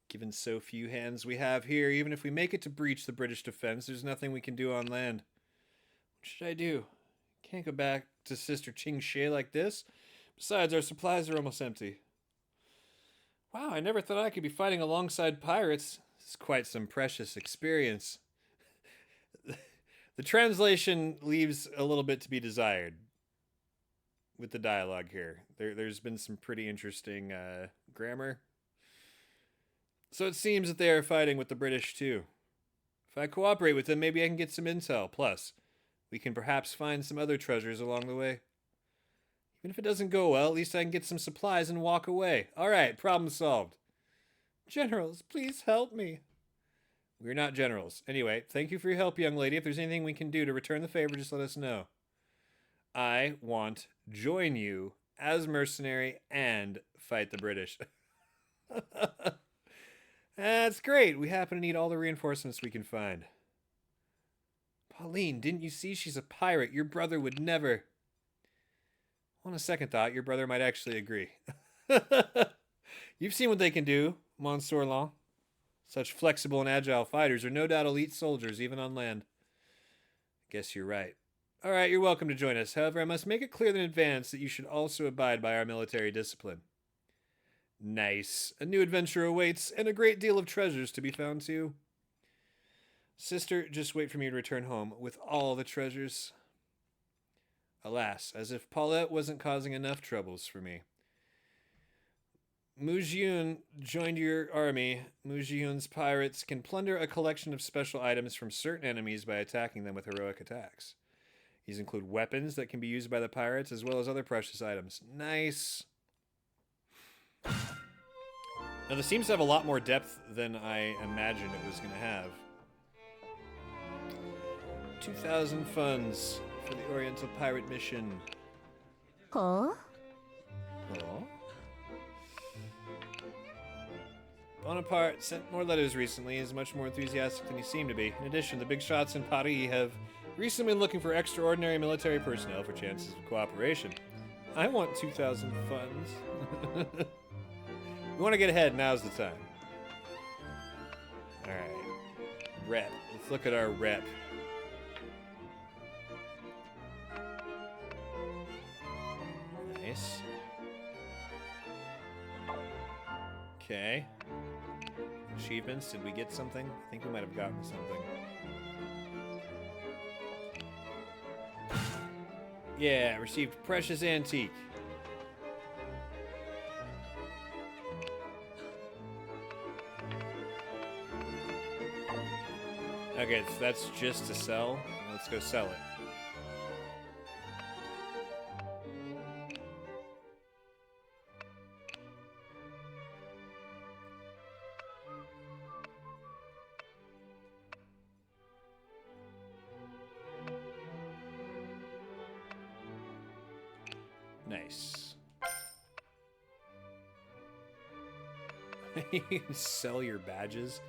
Given so few hands we have here, even if we make it to breach the British defense, there's nothing we can do on land. What should I do? Can't go back to Sister Ching Xie like this. Besides, our supplies are almost empty. Wow, I never thought I could be fighting alongside pirates. This is quite some precious experience. The translation leaves a little bit to be desired with the dialogue here. There's been some pretty interesting grammar. So it seems that they are fighting with the British too. If I cooperate with them, maybe I can get some intel. Plus, we can perhaps find some other treasures along the way. Even if it doesn't go well, at least I can get some supplies and walk away. Alright, problem solved. Generals, please help me. We're not generals. Anyway, thank you for your help, young lady. If there's anything we can do to return the favor, just let us know. I want join you as mercenary and fight the British. That's great. We happen to need all the reinforcements we can find. Pauline, didn't you see she's a pirate? Your brother would never... On a second thought, your brother might actually agree. You've seen what they can do, Monsieur Long. Such flexible and agile fighters are no doubt elite soldiers, even on land. Guess you're right. Alright, you're welcome to join us. However, I must make it clear in advance that you should also abide by our military discipline. Nice. A new adventure awaits, and a great deal of treasures to be found too. Sister, just wait for me to return home with all the treasures. Alas, as if Paulette wasn't causing enough troubles for me. Mujun joined your army. Mujun's pirates can plunder a collection of special items from certain enemies by attacking them with heroic attacks. These include weapons that can be used by the pirates, as well as other precious items. Nice. Now, this seems to have a lot more depth than I imagined it was going to have. 2,000 funds for the Oriental Pirate Mission. Huh? Oh. Bonaparte sent more letters recently and is much more enthusiastic than he seemed to be. In addition, the big shots in Paris have recently been looking for extraordinary military personnel for chances of cooperation. I want 2,000 funds. We want to get ahead, now's the time. Alright. Rep. Let's look at our rep. Nice. Okay. Achievements, did we get something? I think we might have gotten something. Yeah, received precious antique. Okay, so that's just to sell. Let's go sell it. Nice. You can sell your badges?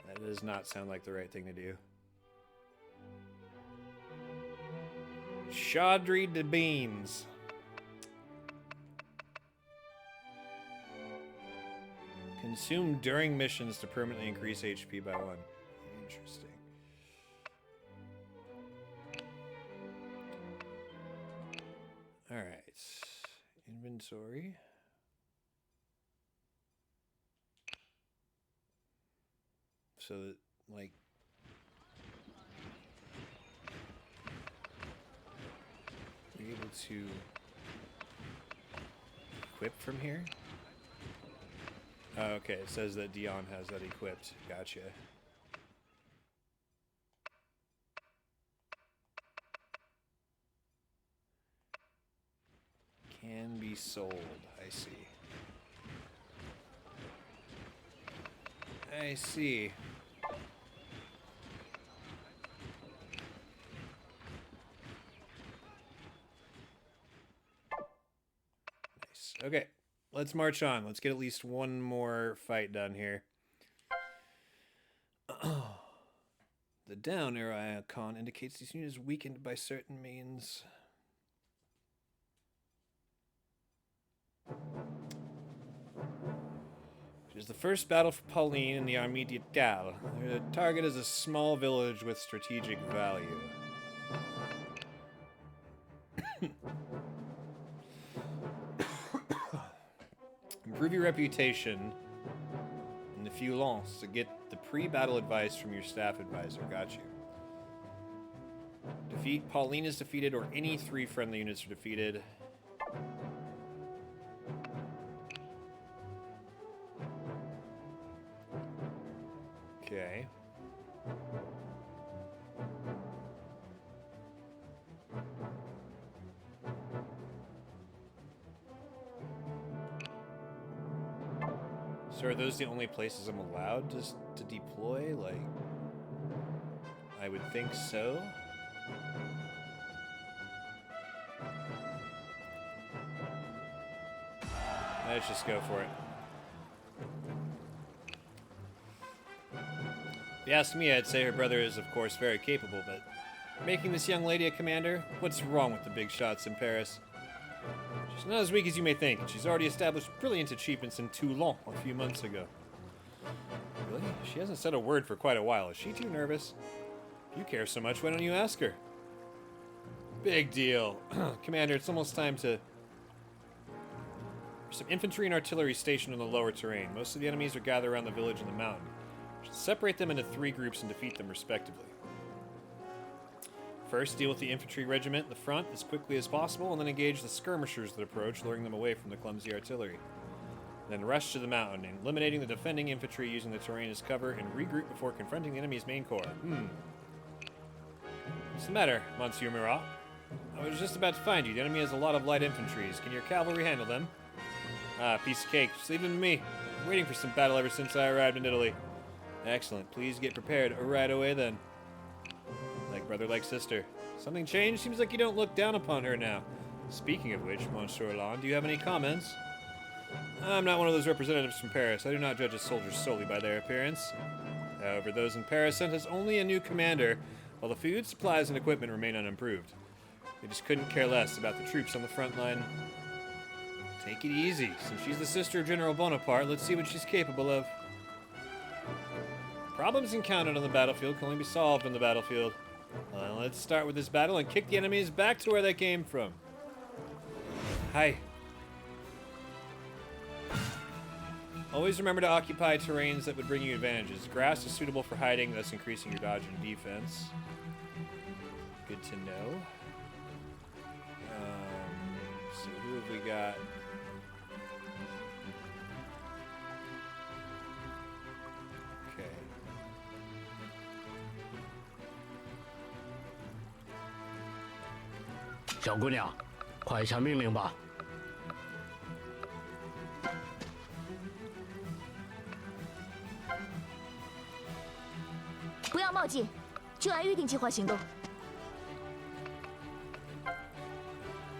That does not sound like the right thing to do. Chaudry de beans. Consumed during missions to permanently increase HP by 1. Interesting. right. Inventory. So that, like, you're able to equip from here? Oh, okay, it says that Dion has that equipped. Gotcha. Can be sold. I see. I see. Nice. Okay, let's march on. Let's get at least one more fight done here. The down arrow icon indicates this unit is weakened by certain means. It is the first battle for Pauline in the Armée d'Ital. The target is a small village with strategic value. Improve your reputation in the Fulance to get the pre-battle advice from your staff advisor. Got you. Defeat Pauline is defeated, or any 3 friendly units are defeated. Okay. So are those the only places I'm allowed to deploy? Like, I would think so. Let's just go for it. If you ask me, I'd say her brother is, of course, very capable, but making this young lady a commander? What's wrong with the big shots in Paris? She's not as weak as you may think, and she's already established brilliant achievements in Toulon a few months ago. Really? She hasn't said a word for quite a while. Is she too nervous? If you care so much, why don't you ask her? Big deal. Commander, it's almost time to... There's some infantry and artillery stationed on the lower terrain. Most of the enemies are gathered around the village and the mountain. We should separate them into 3 groups and defeat them respectively. First, deal with the infantry regiment in the front as quickly as possible, and then engage the skirmishers that approach, luring them away from the clumsy artillery. Then rush to the mountain, eliminating the defending infantry using the terrain as cover, and regroup before confronting the enemy's main corps. What's the matter, Monsieur Murat? I was just about to find you. The enemy has a lot of light infantries. Can your cavalry handle them? Ah, piece of cake. Just leave them to me. I'm waiting for some battle ever since I arrived in Italy. Excellent. Please get prepared right away then. Like brother, like sister. Something changed? Seems like you don't look down upon her now. Speaking of which, Monsieur Hollande, do you have any comments? I'm not one of those representatives from Paris. I do not judge a soldier solely by their appearance. However, those in Paris sent us only a new commander, while the food, supplies, and equipment remain unimproved. They just couldn't care less about the troops on the front line. Take it easy. Since she's the sister of General Bonaparte, let's see what she's capable of. Problems encountered on the battlefield can only be solved on the battlefield. Well, let's start with this battle and kick the enemies back to where they came from. Hi. Always remember to occupy terrains that would bring you advantages. Grass is suitable for hiding, thus increasing your dodge and defense. Good to know. So who have we got? Okay. 小姑娘，快下命令吧。不要冒进，就按预定计划行动。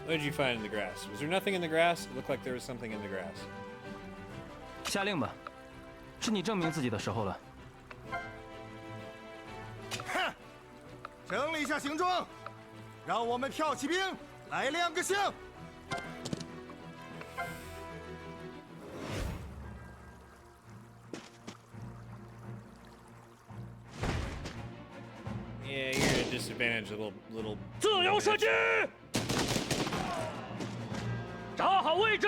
What did you find in the grass? Was there nothing in the grass? It looked like there was something in the grass. 下令吧，是你证明自己的时候了。哼，整理一下行装，让我们跳起兵来亮个相。Yeah, you're at a disadvantage, little. 自由射击！找好位置，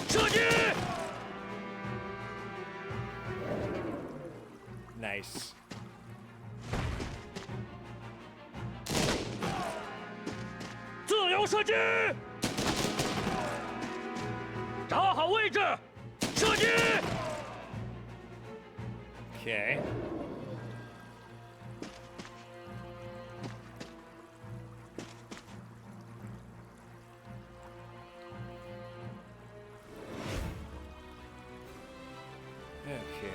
射击！ Nice. 自由射击！找好位置，射击！ Okay. Okay.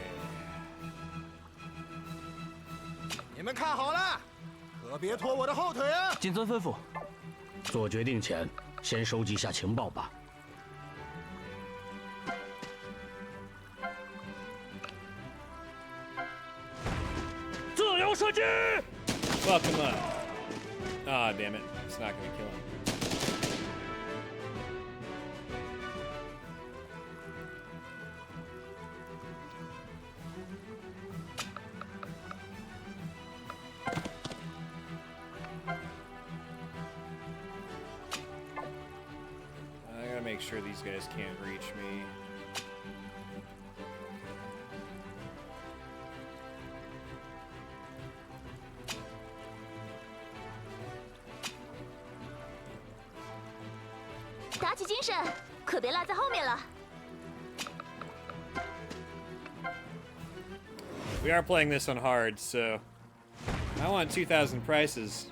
你们看好了，可别拖我的后腿啊！谨遵吩咐。做决定前，先收集下情报吧。自由射击！ Fuck him up. Ah, damn it. It's not gonna kill him. I gotta make sure these guys can't reach me. We are playing this on hard, so I want 2,000 prices.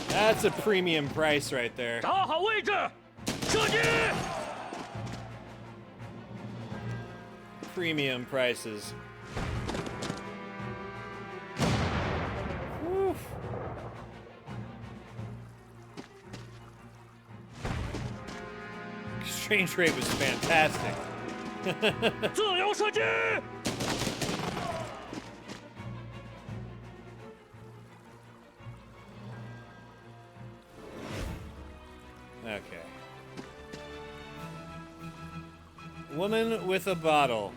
That's a premium price right there. 找好位置，射击！ Premium prices. Woo. Exchange rate was fantastic. 自由射击！ Okay. Woman with a bottle.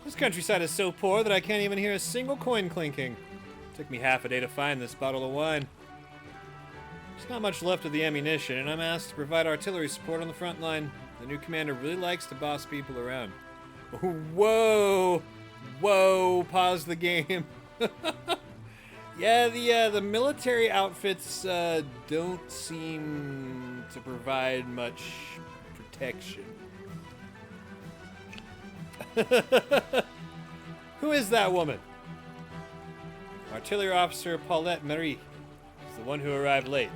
This countryside is so poor that I can't even hear a single coin clinking. Took me half a day to find this bottle of wine. There's not much left of the ammunition, and I'm asked to provide artillery support on the front line. The new commander really likes to boss people around. Whoa! Whoa! Pause the game. Yeah, the military outfits don't seem to provide much protection. Who is that woman? Artillery Officer Paulette Marie is the one who arrived late.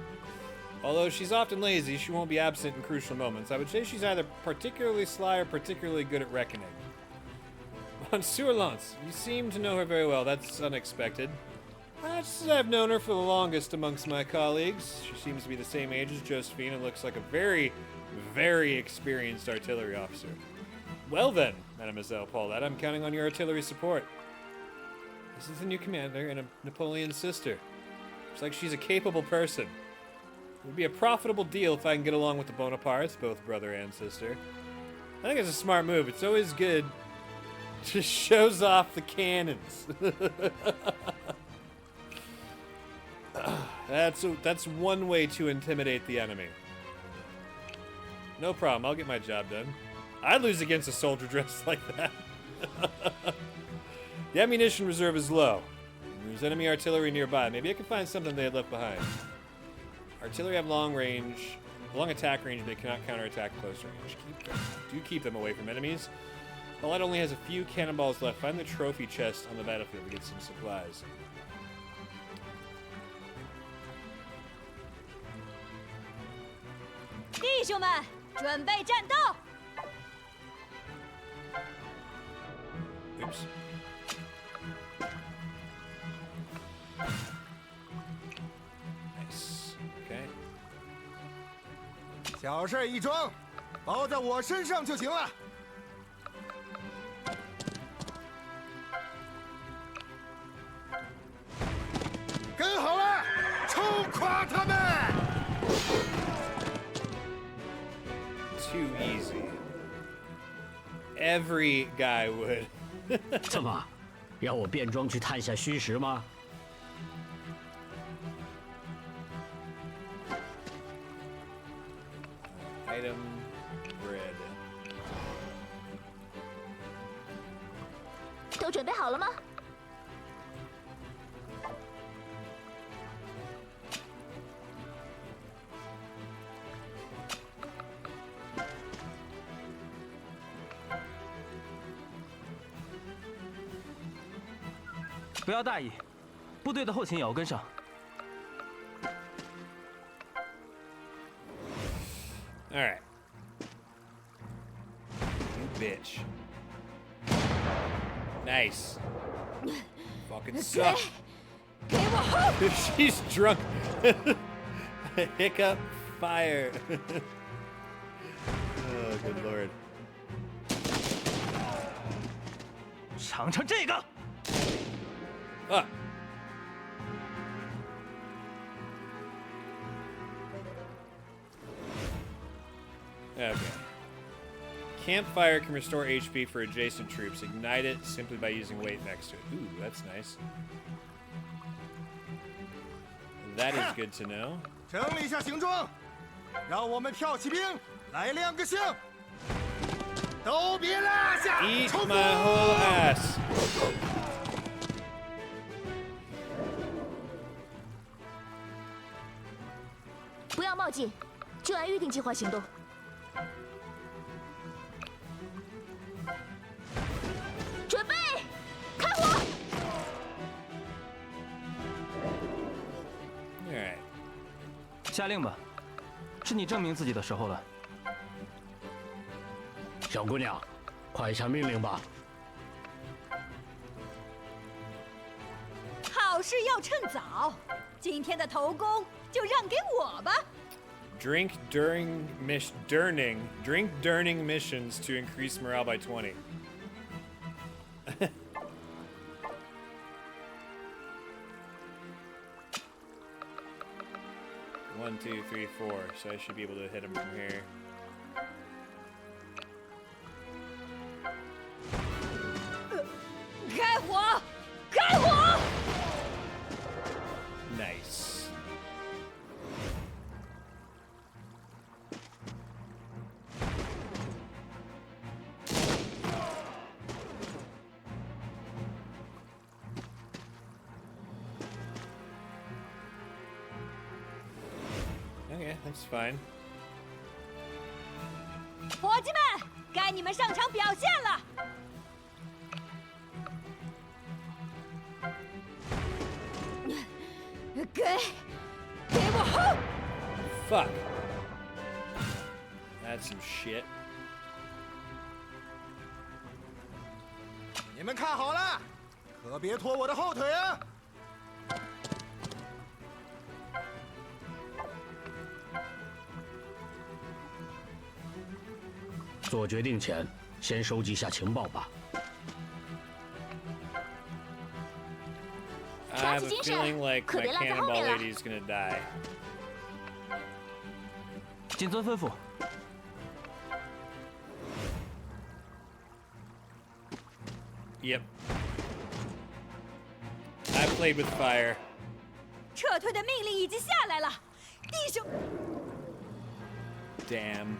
Although she's often lazy, she won't be absent in crucial moments. I would say she's either particularly sly or particularly good at reckoning. Monsieur Lance, you seem to know her very well. That's unexpected. I've known her for the longest amongst my colleagues. She seems to be the same age as Josephine and looks like a very, very experienced artillery officer. Well then, Mademoiselle Paulette, I'm counting on your artillery support. This is the new commander and Napoleon's sister. Looks like she's a capable person. It would be a profitable deal if I can get along with the Bonapartes, both brother and sister. I think it's a smart move. It's always good. Just shows off the cannons. That's one way to intimidate the enemy. No problem, I'll get my job done. I'd lose against a soldier dressed like that. The ammunition reserve is low. There's enemy artillery nearby. Maybe I can find something they had left behind. Artillery have long attack range, but they cannot counterattack close range. Keep them away from enemies. Paulette only has a few cannonballs left. Find the trophy chest on the battlefield to get some supplies. Oops. Nice. Okay. 小事一桩，包在我身上就行了。跟好了，冲垮他们！ Too easy. Every guy would. 怎么，要我变装去探下虚实吗？ Item. bread. 都准备好了吗？不要大意，部队的后勤也要跟上。 All right. You bitch. Nice. Fucking suck. She's drunk. Hiccup fire. Oh, good lord. 尝尝这个。 Ah. Okay. Campfire can restore HP for adjacent troops. Ignite it simply by using weight next to it. Ooh, that's nice. That is good to know. 整理一下行装，让我们骠骑兵来亮个相。都别落下！ Eat 冲 my whole ass. 不要冒进，就按预定计划行动。准备，开火！ All right. 下令吧，是你证明自己的时候了。小姑娘，快下命令吧。好事要趁早，今天的头功就让给我吧。 Drink during missions to increase morale by 20. One, two, three, four. So I should be able to hit him from here. Nice. Okay, that's fine. 伙计们，该你们上场表现了。给我轰！ Fuck. That's some shit. 你们看好了，可别拖我的后腿啊！ 做决定前，先收集下情报吧。 I have a feeling like my cannonball lady is gonna die. 谨遵吩咐。 Yep. I played with fire. 撤退的命令已经下来了，弟兄。 Damn.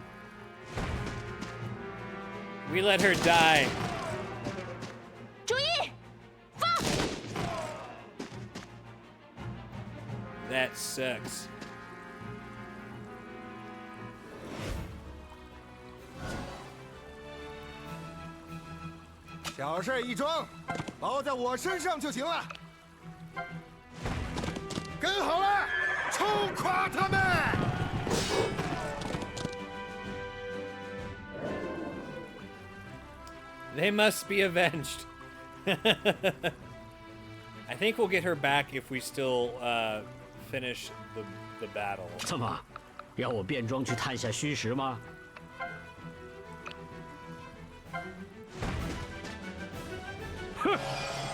We let her die. 注意，放！ That sucks. 小事一桩，包在我身上就行了。跟好了，冲垮他们！ They must be avenged. I think we'll get her back if we still finish the battle. 怎么，要我变装去探下虚实吗？哼，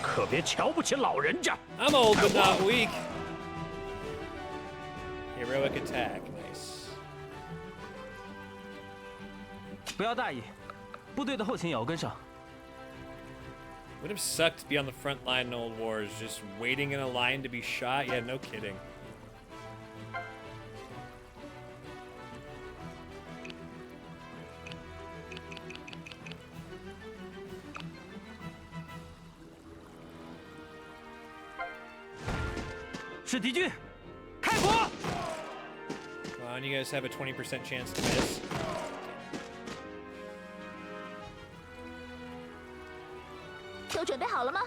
可别瞧不起老人家。 I'm old but not weak. Heroic attack, nice. 不要大意，部队的后勤也要跟上。 Would have sucked to be on the front line in old wars, just waiting in a line to be shot. Yeah, no kidding. 是敌军，开火！ Come on, you guys have a 20% chance to miss. 都准备好了吗？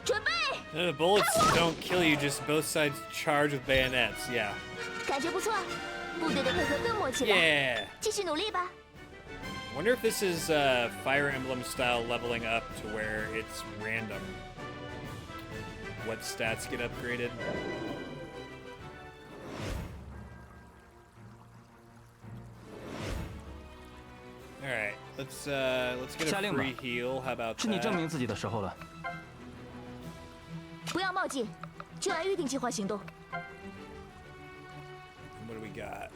准备。 The bullets don't kill you, just both sides charge with bayonets. Yeah. 感觉不错，部队的配合更默契了。 Yeah. 继续努力吧。 Wonder if this is Fire Emblem style leveling up to where it's random. What stats get upgraded? All right, let's get a free heal. How about 是你证 that? 明自己的时候了。 不要冒进，就按预定计划行动。 What do we got?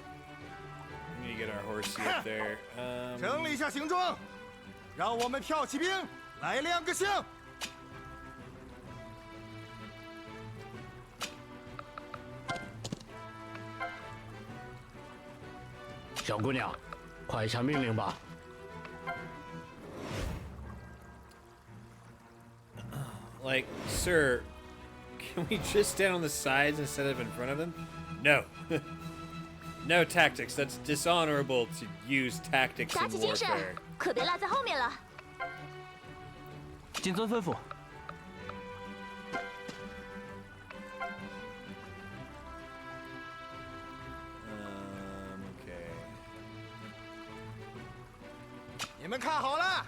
We need to get our horsey up there. 整理一下行装，让我们骠骑兵来亮个相。小姑娘，快下命令吧。 Like, sir, can we just stand on the sides instead of in front of them? No. No tactics. That's dishonorable to use tactics 打 in 起精神， warfare. 可别落在后面了。谨遵吩咐。 Okay. 你们看好了，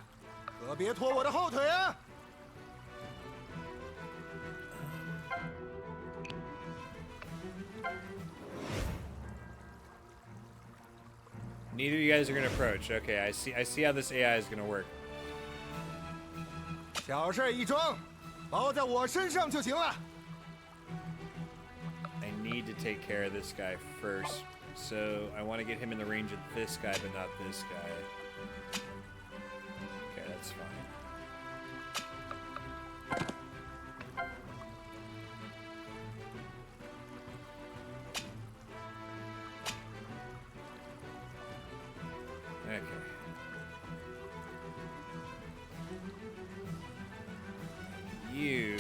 可别拖我的后腿啊！ Neither of you guys are gonna approach. Okay, I see how this AI is gonna work. 小事一桩，包在我身上就行了。 I need to take care of this guy first. So I want to get him in the range of this guy, but not this guy. Okay, that's fine. Okay. You.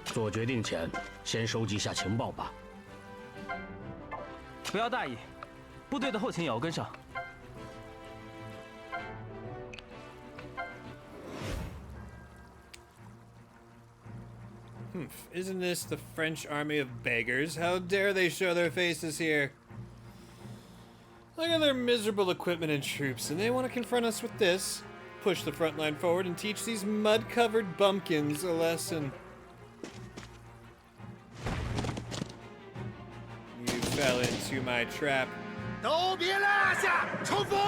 做决定前，先收集下情报吧。不要大意，部队的后勤也要跟上。 Isn't this the French army of beggars? How dare they show their faces here? Look at their miserable equipment and troops, and they want to confront us with this. Push the front line forward and teach these mud-covered bumpkins a lesson. You fell into my trap. 都别落下，冲锋！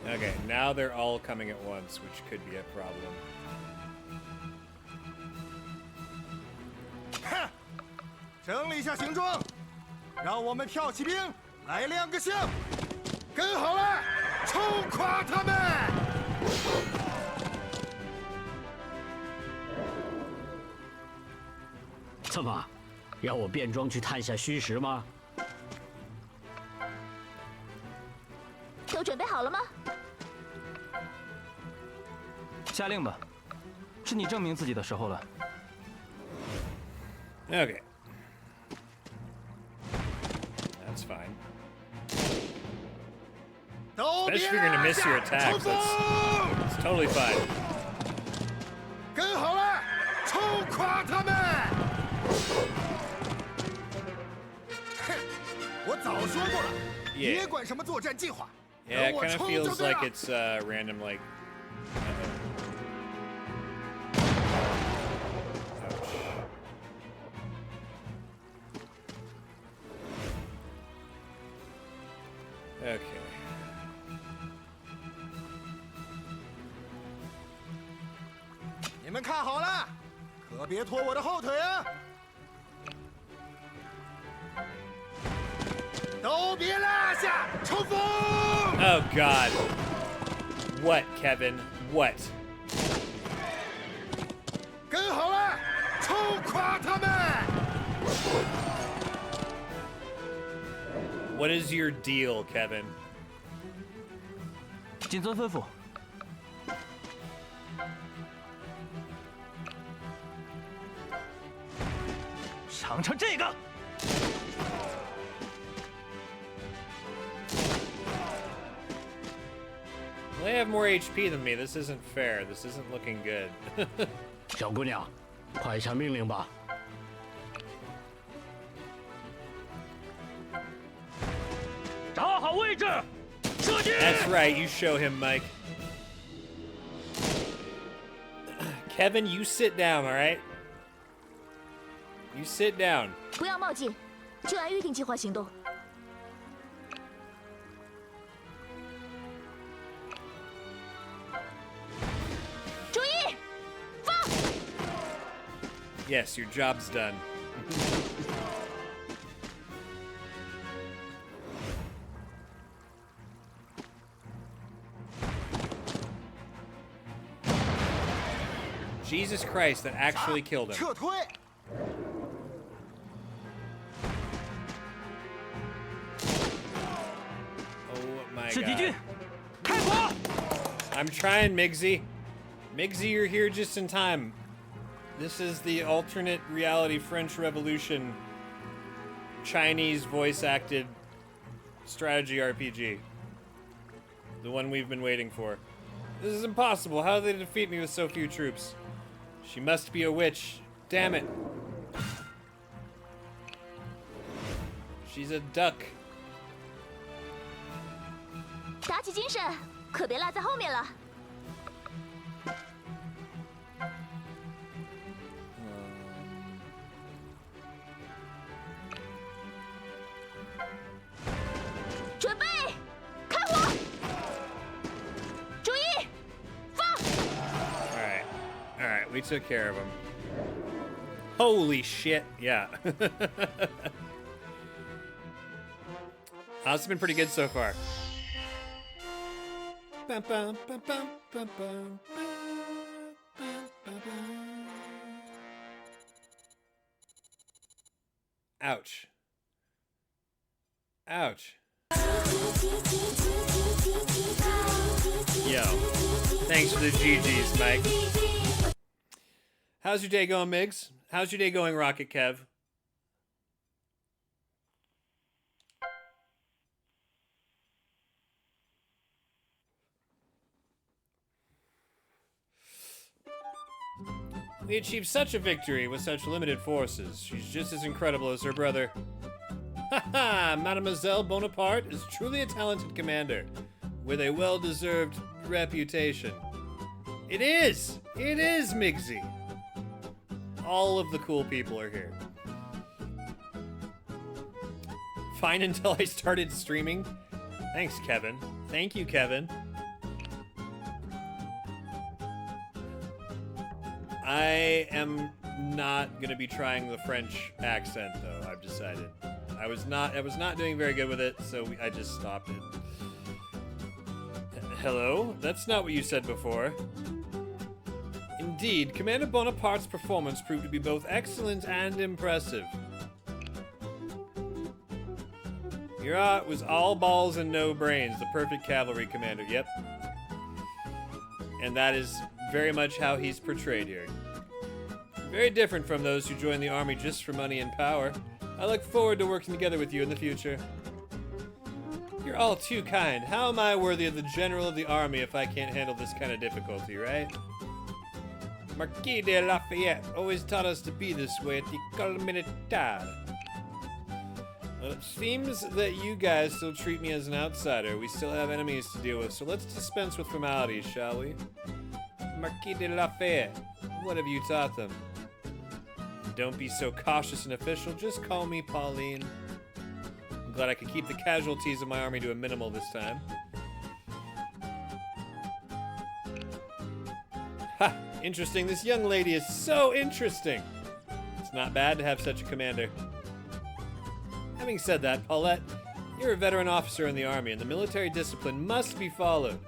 Okay, now they're all coming at once, which could be a problem. 哼，整理一下行装，让我们骠骑兵来亮个相。跟好了，冲垮他们！ 怎么，要我变装去探下虚实吗？ 都准备好了吗？下令吧，是你证明自己的时候了。 Okay. That's fine. Especially if you're gonna miss your attacks, that's totally fine. 跟好了，冲垮他们！哼，我早说过了，别管什么作战计划。 Yeah, it kind of feels like it's random, like. Okay. 你们看好了，可别拖我的后腿啊！都都别落下，冲锋！ Oh God. What, Kevin? What? 跟好了，冲垮他们！ What is your deal, Kevin? 谨遵吩咐。尝尝这个。 Well, they have more HP than me. This isn't fair. This isn't looking good. 小姑娘，快下命令吧。找好位置，射击。 That's right. You show him, Mike. Kevin, you sit down, all right? You sit down. 不要冒进，就按预定计划行动。 Yes, your job's done. Jesus Christ, that actually killed him. 撤退！ Oh my 是敌军 God. 开火！ I'm trying, Migsy. Migsy, you're here just in time. This is the alternate reality French Revolution Chinese voice-acted strategy RPG. The one we've been waiting for. This is impossible. How do they defeat me with so few troops? She must be a witch. Damn it. She's a duck. 打起精神，可别落在后面了。 准备，开火！注意，放！ All right, we took care of him. Holy shit, yeah. This has been pretty good so far. Ouch. Ouch. Yo. Thanks for the GGs, Mike. How's your day going, Migs? How's your day going, Rocket Kev? We achieved such a victory with such limited forces. She's just as incredible as her brother. Haha! Mademoiselle Bonaparte is truly a talented commander, with a well-deserved reputation. It is! It is, Migsy! All of the cool people are here. Fine until I started streaming. Thanks, Kevin. Thank you, Kevin. I am not gonna be trying the French accent, though. I've decided. I was not doing very good with it, so I just stopped it. Hello? That's not what you said before. Indeed, Commander Bonaparte's performance proved to be both excellent and impressive. Murat was all balls and no brains, the perfect cavalry commander, yep. And that is very much how he's portrayed here. Very different from those who join the army just for money and power. I look forward to working together with you in the future. You're all too kind. How am I worthy of the general of the army if I can't handle this kind of difficulty, right? Marquis de Lafayette always taught us to be this way at the École Militaire. Well, it seems that you guys still treat me as an outsider. We still have enemies to deal with, so let's dispense with formalities, shall we? Marquis de Lafayette, what have you taught them? Don't be so cautious and official, just call me Pauline. I'm glad I could keep the casualties of my army to a minimal this time. Ha! Interesting, this young lady is so interesting! It's not bad to have such a commander. Having said that, Paulette, You're a veteran officer in the army, and the military discipline must be followed.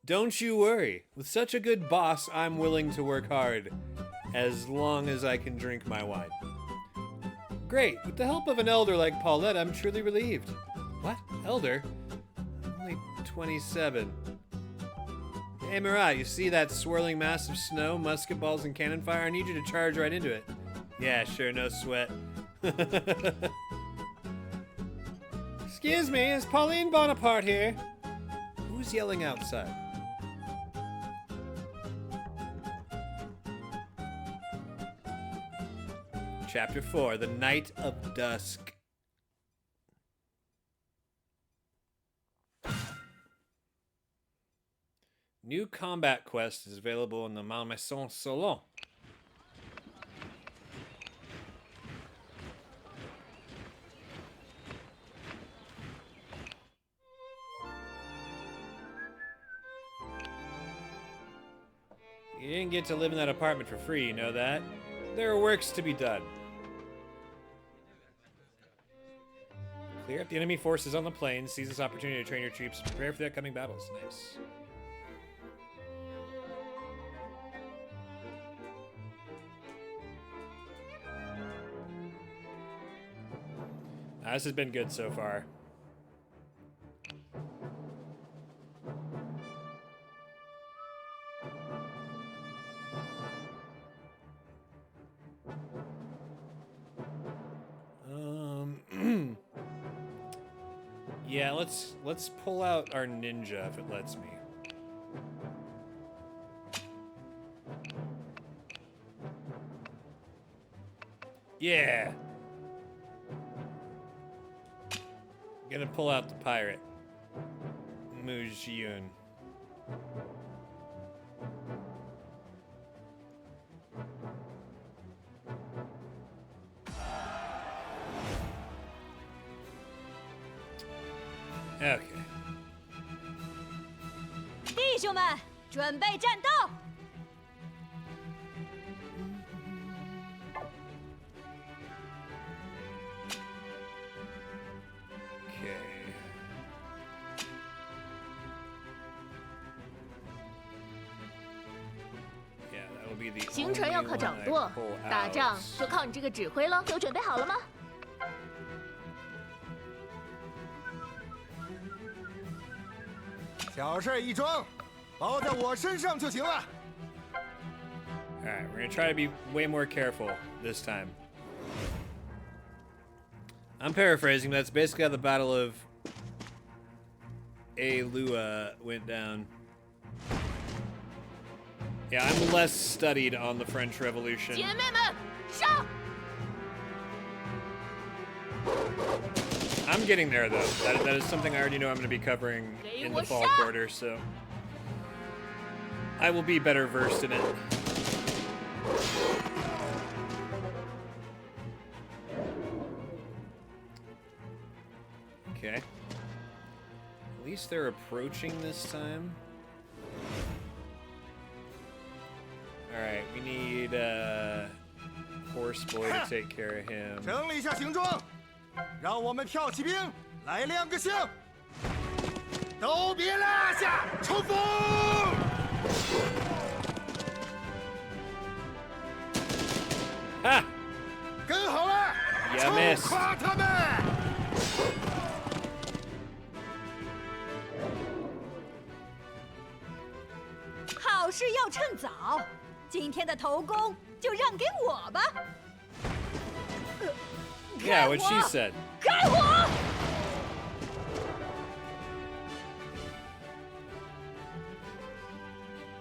Don't you worry. With such a good boss, I'm willing to work hard, as long as I can drink my wine. Great. With the help of an elder like Paulette, I'm truly relieved. What? Elder? I'm only 27. Hey, Marat, you see that swirling mass of snow, musket balls, and cannon fire? I need you to charge right into it. Yeah, sure, no sweat. Excuse me, is Pauline Bonaparte here? Who's yelling outside? Chapter 4, The Night of Dusk. New combat quest is available in the Malmaison Salon. You didn't get to live in that apartment for free, you know that? There are works to be done. Clear up the enemy forces on the plain, seize this opportunity to train your troops, prepare for the upcoming battles. Nice. This has been good so far. Yeah, let's pull out our ninja if it lets me. Yeah. Gonna pull out the pirate. Mujiyun. Okay. 弟兄们，准备战斗！ 行程要靠掌舵，打仗就靠你这个指挥了。都准备好了吗？小事一桩，包在我身上就行了。Alright, we're gonna try to be way more careful this time. I'm paraphrasing, but that's basically how the Battle of Elua went down. Yeah, I'm less studied on the French Revolution. 姐妹们，上！ I'm getting there, though. That is something I already know I'm going to be covering in the fall quarter, so I will be better versed in it. Okay. At least they're approaching this time. Alright, we need Horse Boy to take care of him. 整理一下行装，让我们跳骑兵来亮个相。都别落下，冲锋！哈！跟好了，冲垮他们！ 好事要趁早，今天的头功就让给我吧。Yeah, what she said. 开火！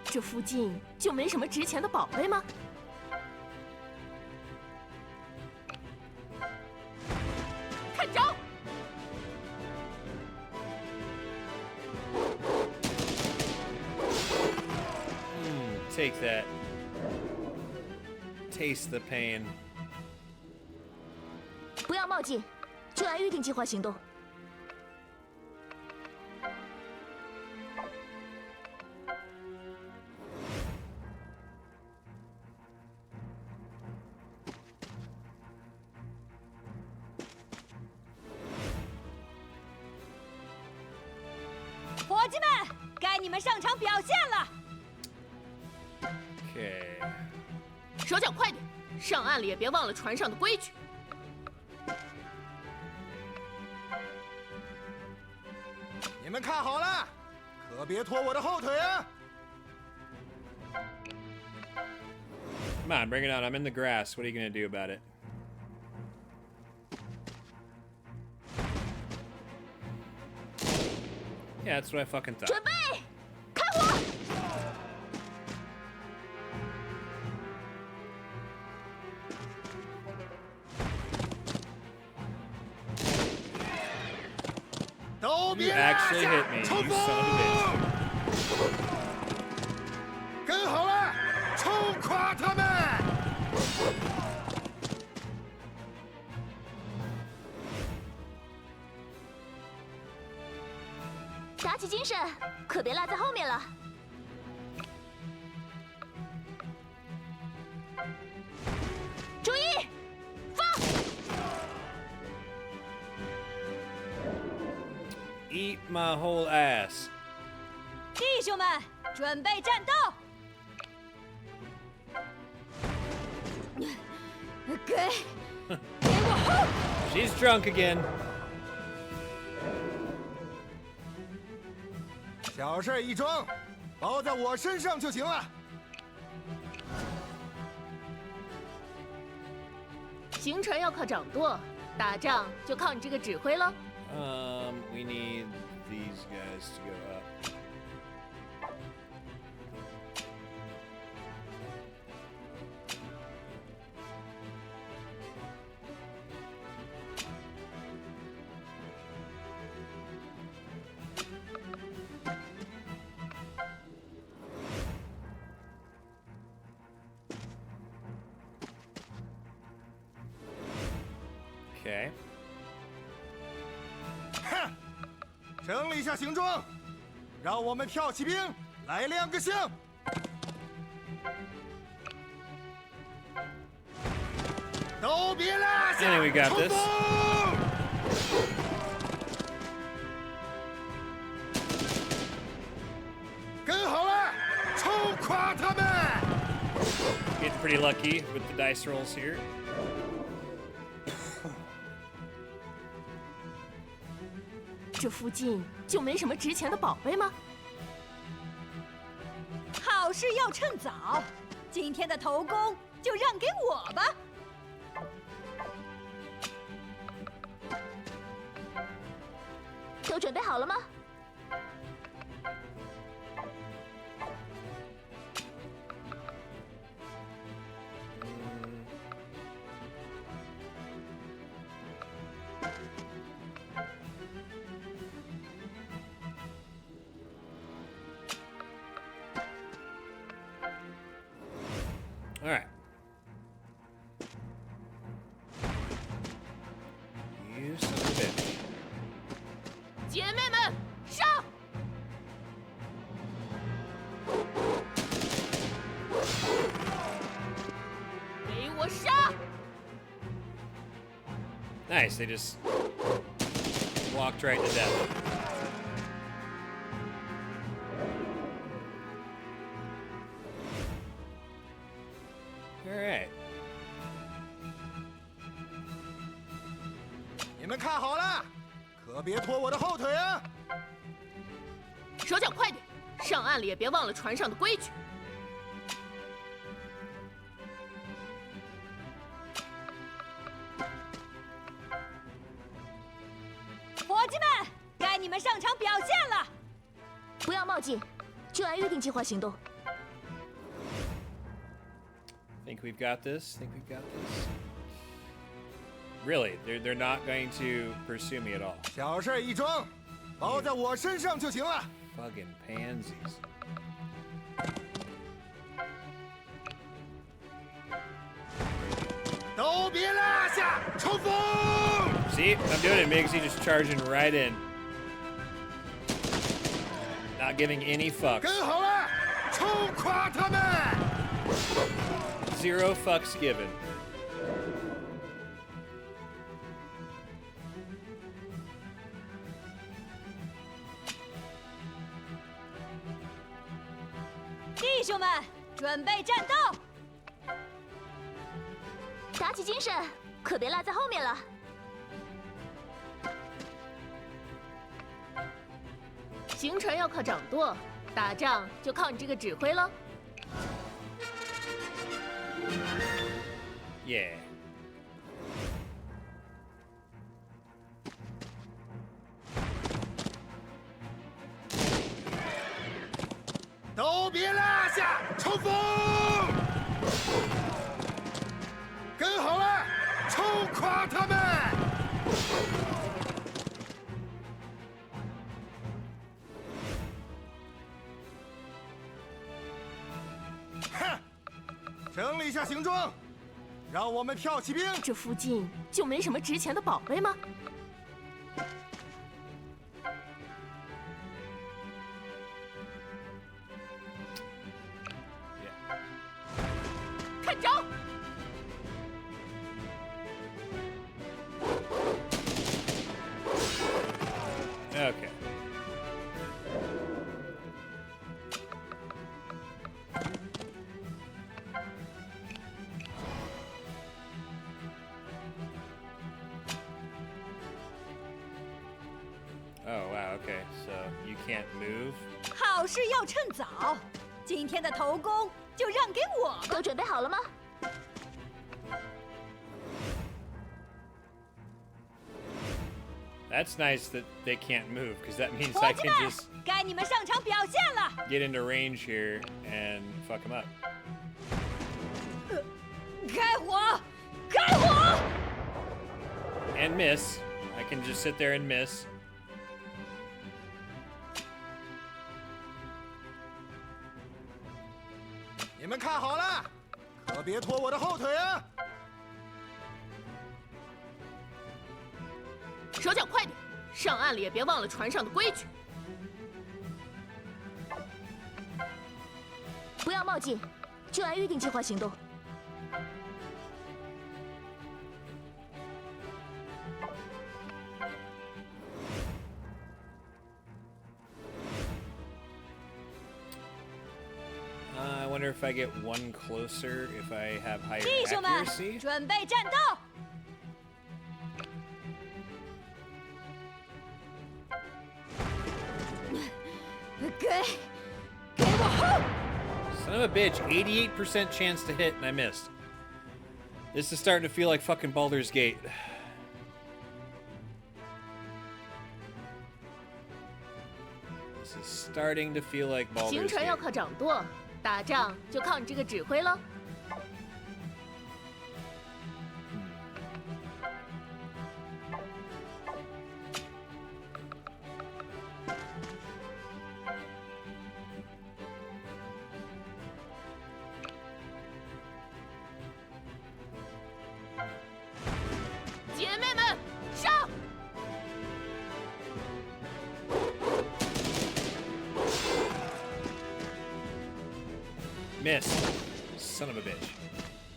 这附近就没什么值钱的宝贝吗？看招！ Take that. Taste the pain. 不要冒进，就按预定计划行动。伙计们，该你们上场表现了。 Okay. 手脚快点，上岸了也别忘了船上的规矩。你们看好了，可别拖我的后腿啊！ Come on, bring it on. I'm in the grass. What are you gonna do about it? Yeah, that's what I fucking thought. 准备，开火！都 You 别 actually 落 hit 下 me, 冲 you 锋！ son of a bitch. 跟好了，冲垮他们！ 打起精神，可别落在后面了。注意，放！ Eat my whole ass. 弟兄们，准备战斗！给我轰！ She's drunk again. 小事一桩，包在我身上就行了。行程要靠掌舵，打仗就靠你这个指挥喽。 We need these guys to go up. Okay. 哼，整理一下行装，让我们跳起兵来亮个相。都别落下！ Anyway, we got 冲 this. 锋！跟好了，冲垮他们！ Getting pretty lucky with the dice rolls here. 这附近就没什么值钱的宝贝吗？好事要趁早，今天的头功就让给我吧。都准备好了吗？ All right. You son of a bitch. 姐妹们，上！给我杀！ Nice. They just walked right to death. All right. 你们看好了，可别拖我的后腿啊！ 手脚快点，上岸了也别忘了船上的规矩。伙计们，该你们上场表现了。不要冒进，就按预定计划行动。 Think we've got this? Think we've got this? Really? They're not going to pursue me at all. 小事一桩，包在我身上就行了。 Fucking pansies. 都别落下，冲锋！ See? I'm doing it, Migsy, just charging right in. Not giving any fucks. 跟好了，冲垮他们！ Zero fucks given. 兄们，准备战斗！打起精神，可别落在后面了。行程要靠掌舵，打仗就靠你这个指挥喽。Yeah. 都别落下，冲锋！跟好了，冲垮他们！哼，整理一下行装，让我们跳起兵。这附近就没什么值钱的宝贝吗？看招！Okay. Oh, wow, okay, so you can't move? 好事要趁早，今天的头功就让给我吧。都准备好了吗？ That's nice that they can't move, because that means I can just 该你们上场表现了。 get into range here and fuck them up. 开火！开火！ And miss. I can just sit there and miss. 你们看好了，可别拖我的后腿啊！ 手脚快点，上岸了也别忘了船上的规矩。不要冒进，就按预定计划行动。I wonder if I get one closer if I have higher 弟兄们， accuracy. 准备战斗！ Son of a bitch, 88% chance to hit and I missed. This is starting to feel like fucking Baldur's Gate. This is starting to feel like Baldur's 行程要 Gate. 靠掌舵，打仗就靠你这个指挥喽。 姐妹们，上！ Miss. Son of a bitch.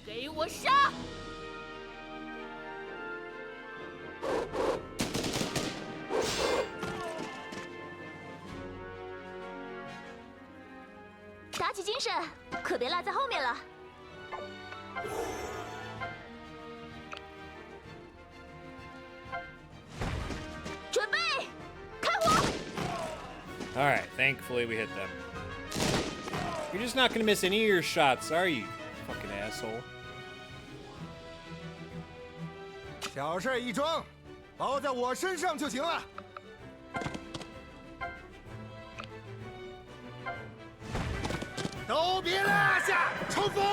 给我杀！打起精神，可别落在后面了。 准备，开火！ All right, thankfully we hit them. You're just not gonna miss any of your shots, are you? Fucking asshole. 小事一桩，包在我身上就行了。都别落下，冲锋！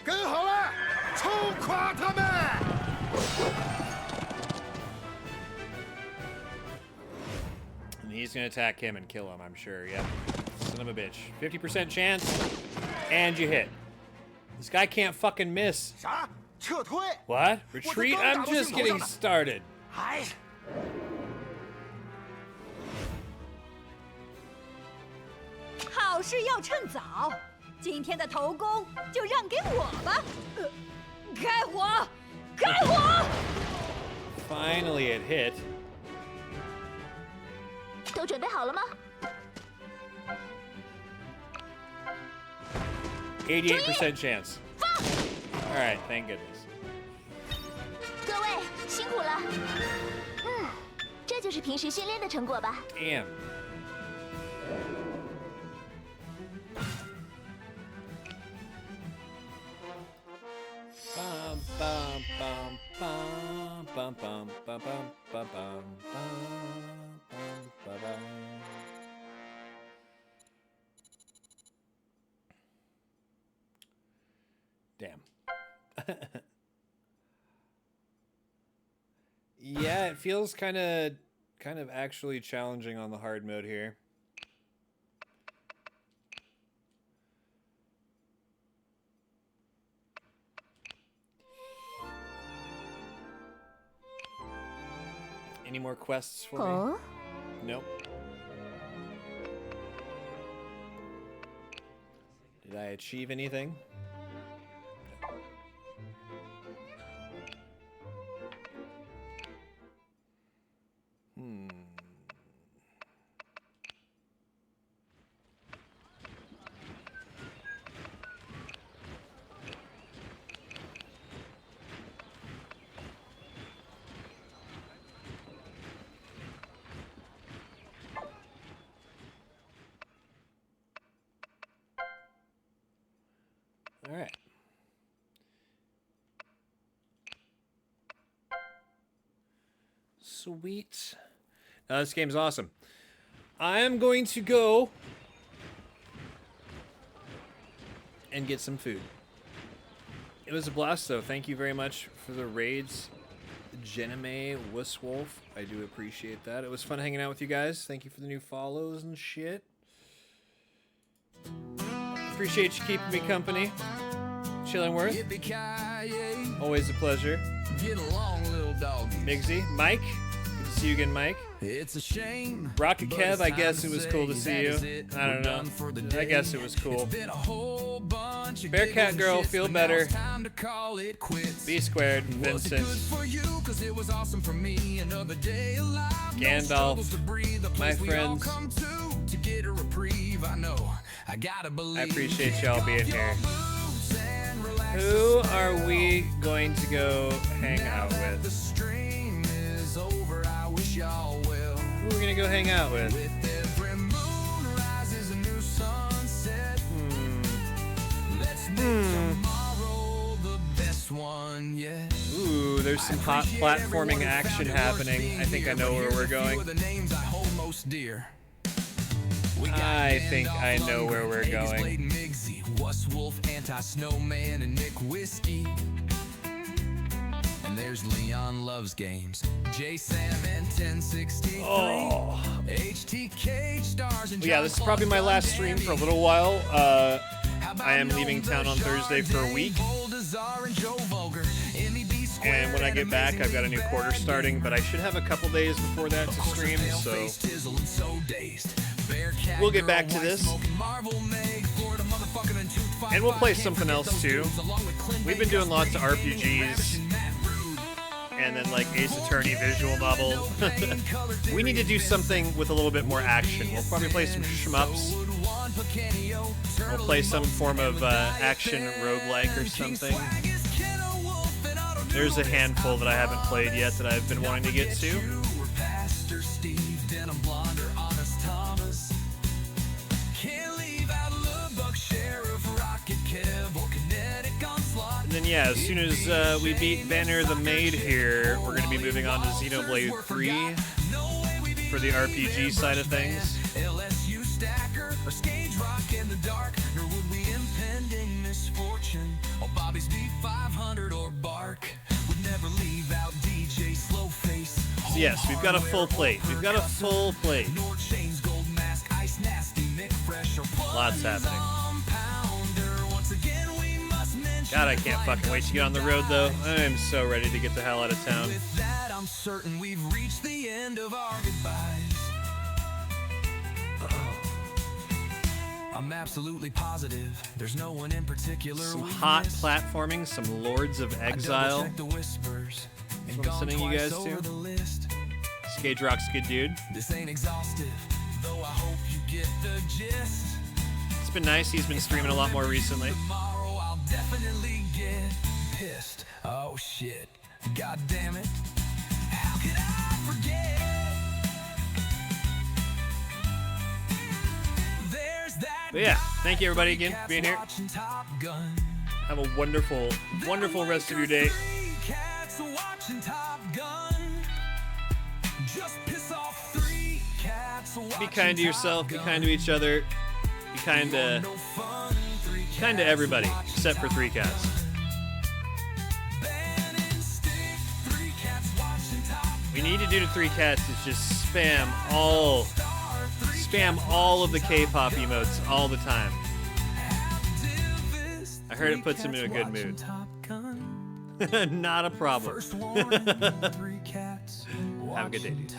跟好了，冲垮他们！ And he's gonna attack him and kill him, I'm sure. Yep. Son of a bitch. 50% chance, and you hit. This guy can't fucking miss. 啥？撤退？ What? Retreat? I'm just getting started. 哎。 好事要趁早，今天的头功就让给我吧。开火！开火！ Finally it hit. 好了吗？ 88% chance. All right, thank goodness. 各位辛苦了。这就是平时训练的成果吧。 Damn. Bum, bum, bum, bum, bum, bum, bum, bum, bum, bum, bum, bum. Damn. Yeah, it feels kind of actually challenging on the hard mode here. Any more quests for me? Nope. Did I achieve anything? All right. Sweet. This game's awesome. I am going to go and get some food. It was a blast, though. Thank you very much for the raids, Jenime Wusswolf. I do appreciate that. It was fun hanging out with you guys. Thank you for the new follows and shit. Appreciate you keeping me company. Chillingworth. Always a pleasure. Get along, little doggies. Migsy. Mike. Good to see you again, Mike. It's a shame. Rocket Kev, I guess it was cool to see you. I don't know. I guess it was cool. Bearcat Girl, feel better. B squared, Vincent. Gandalf, my friends. I appreciate y'all being here. Who are we going to go hang out with? Who are we gonna go hang out with? Ooh, there's some hot platforming action happening. I think I know where we're going. I think I know where we're going. Wusswolf, Anti-Snowman, and Nick Whiskey. And there's Leon Loves Games. J-Sam and 1063. Oh. HTK stars and yeah, this is probably my last stream for a little while. I am leaving town on Thursday for a week. And when I get back, I've got a new quarter starting, but I should have a couple days before that to stream, so we'll get back to this. And we'll play something else too. We've been doing lots of RPGs and then like Ace Attorney visual novel. We need to do something with a little bit more action. We'll probably play some shmups. We'll play some form of action roguelike or something. There's a handful that I haven't played yet that I've been wanting to get to. And then yeah, as soon as we beat Banner the Maid here, we're going to be moving on to Xenoblade 3 for the RPG side of things. So yes, we've got a full plate. We've got a full plate. Lots happening. God, I can't fucking wait to get on the road, though. I am so ready to get the hell out of town. With that, I'm certain we've reached the end of our goodbyes. I'm absolutely positive there's no one in particular. Some hot platforming, some Lords of Exile. That's what I'm sending you guys to. Skage Rock's good dude. This ain't exhaustive, though I hope you get the gist. It's been nice. He's been streaming a lot more recently. Tomorrow I'll definitely get pissed. Oh shit, god damn it. How could I forget? There's that. But yeah, thank you everybody again for being here. watching Top Gun. Have a wonderful, wonderful rest of your day. Cats watching Top Gun. Just piss off 3 cats Be kind to yourself. Be kind to each other. Be kind to everybody except for 3 cats. We need to do to 3 cats is just spam all of the K-pop emotes all the time. I heard it puts him in a good mood. Not a problem. Have a good day, dude.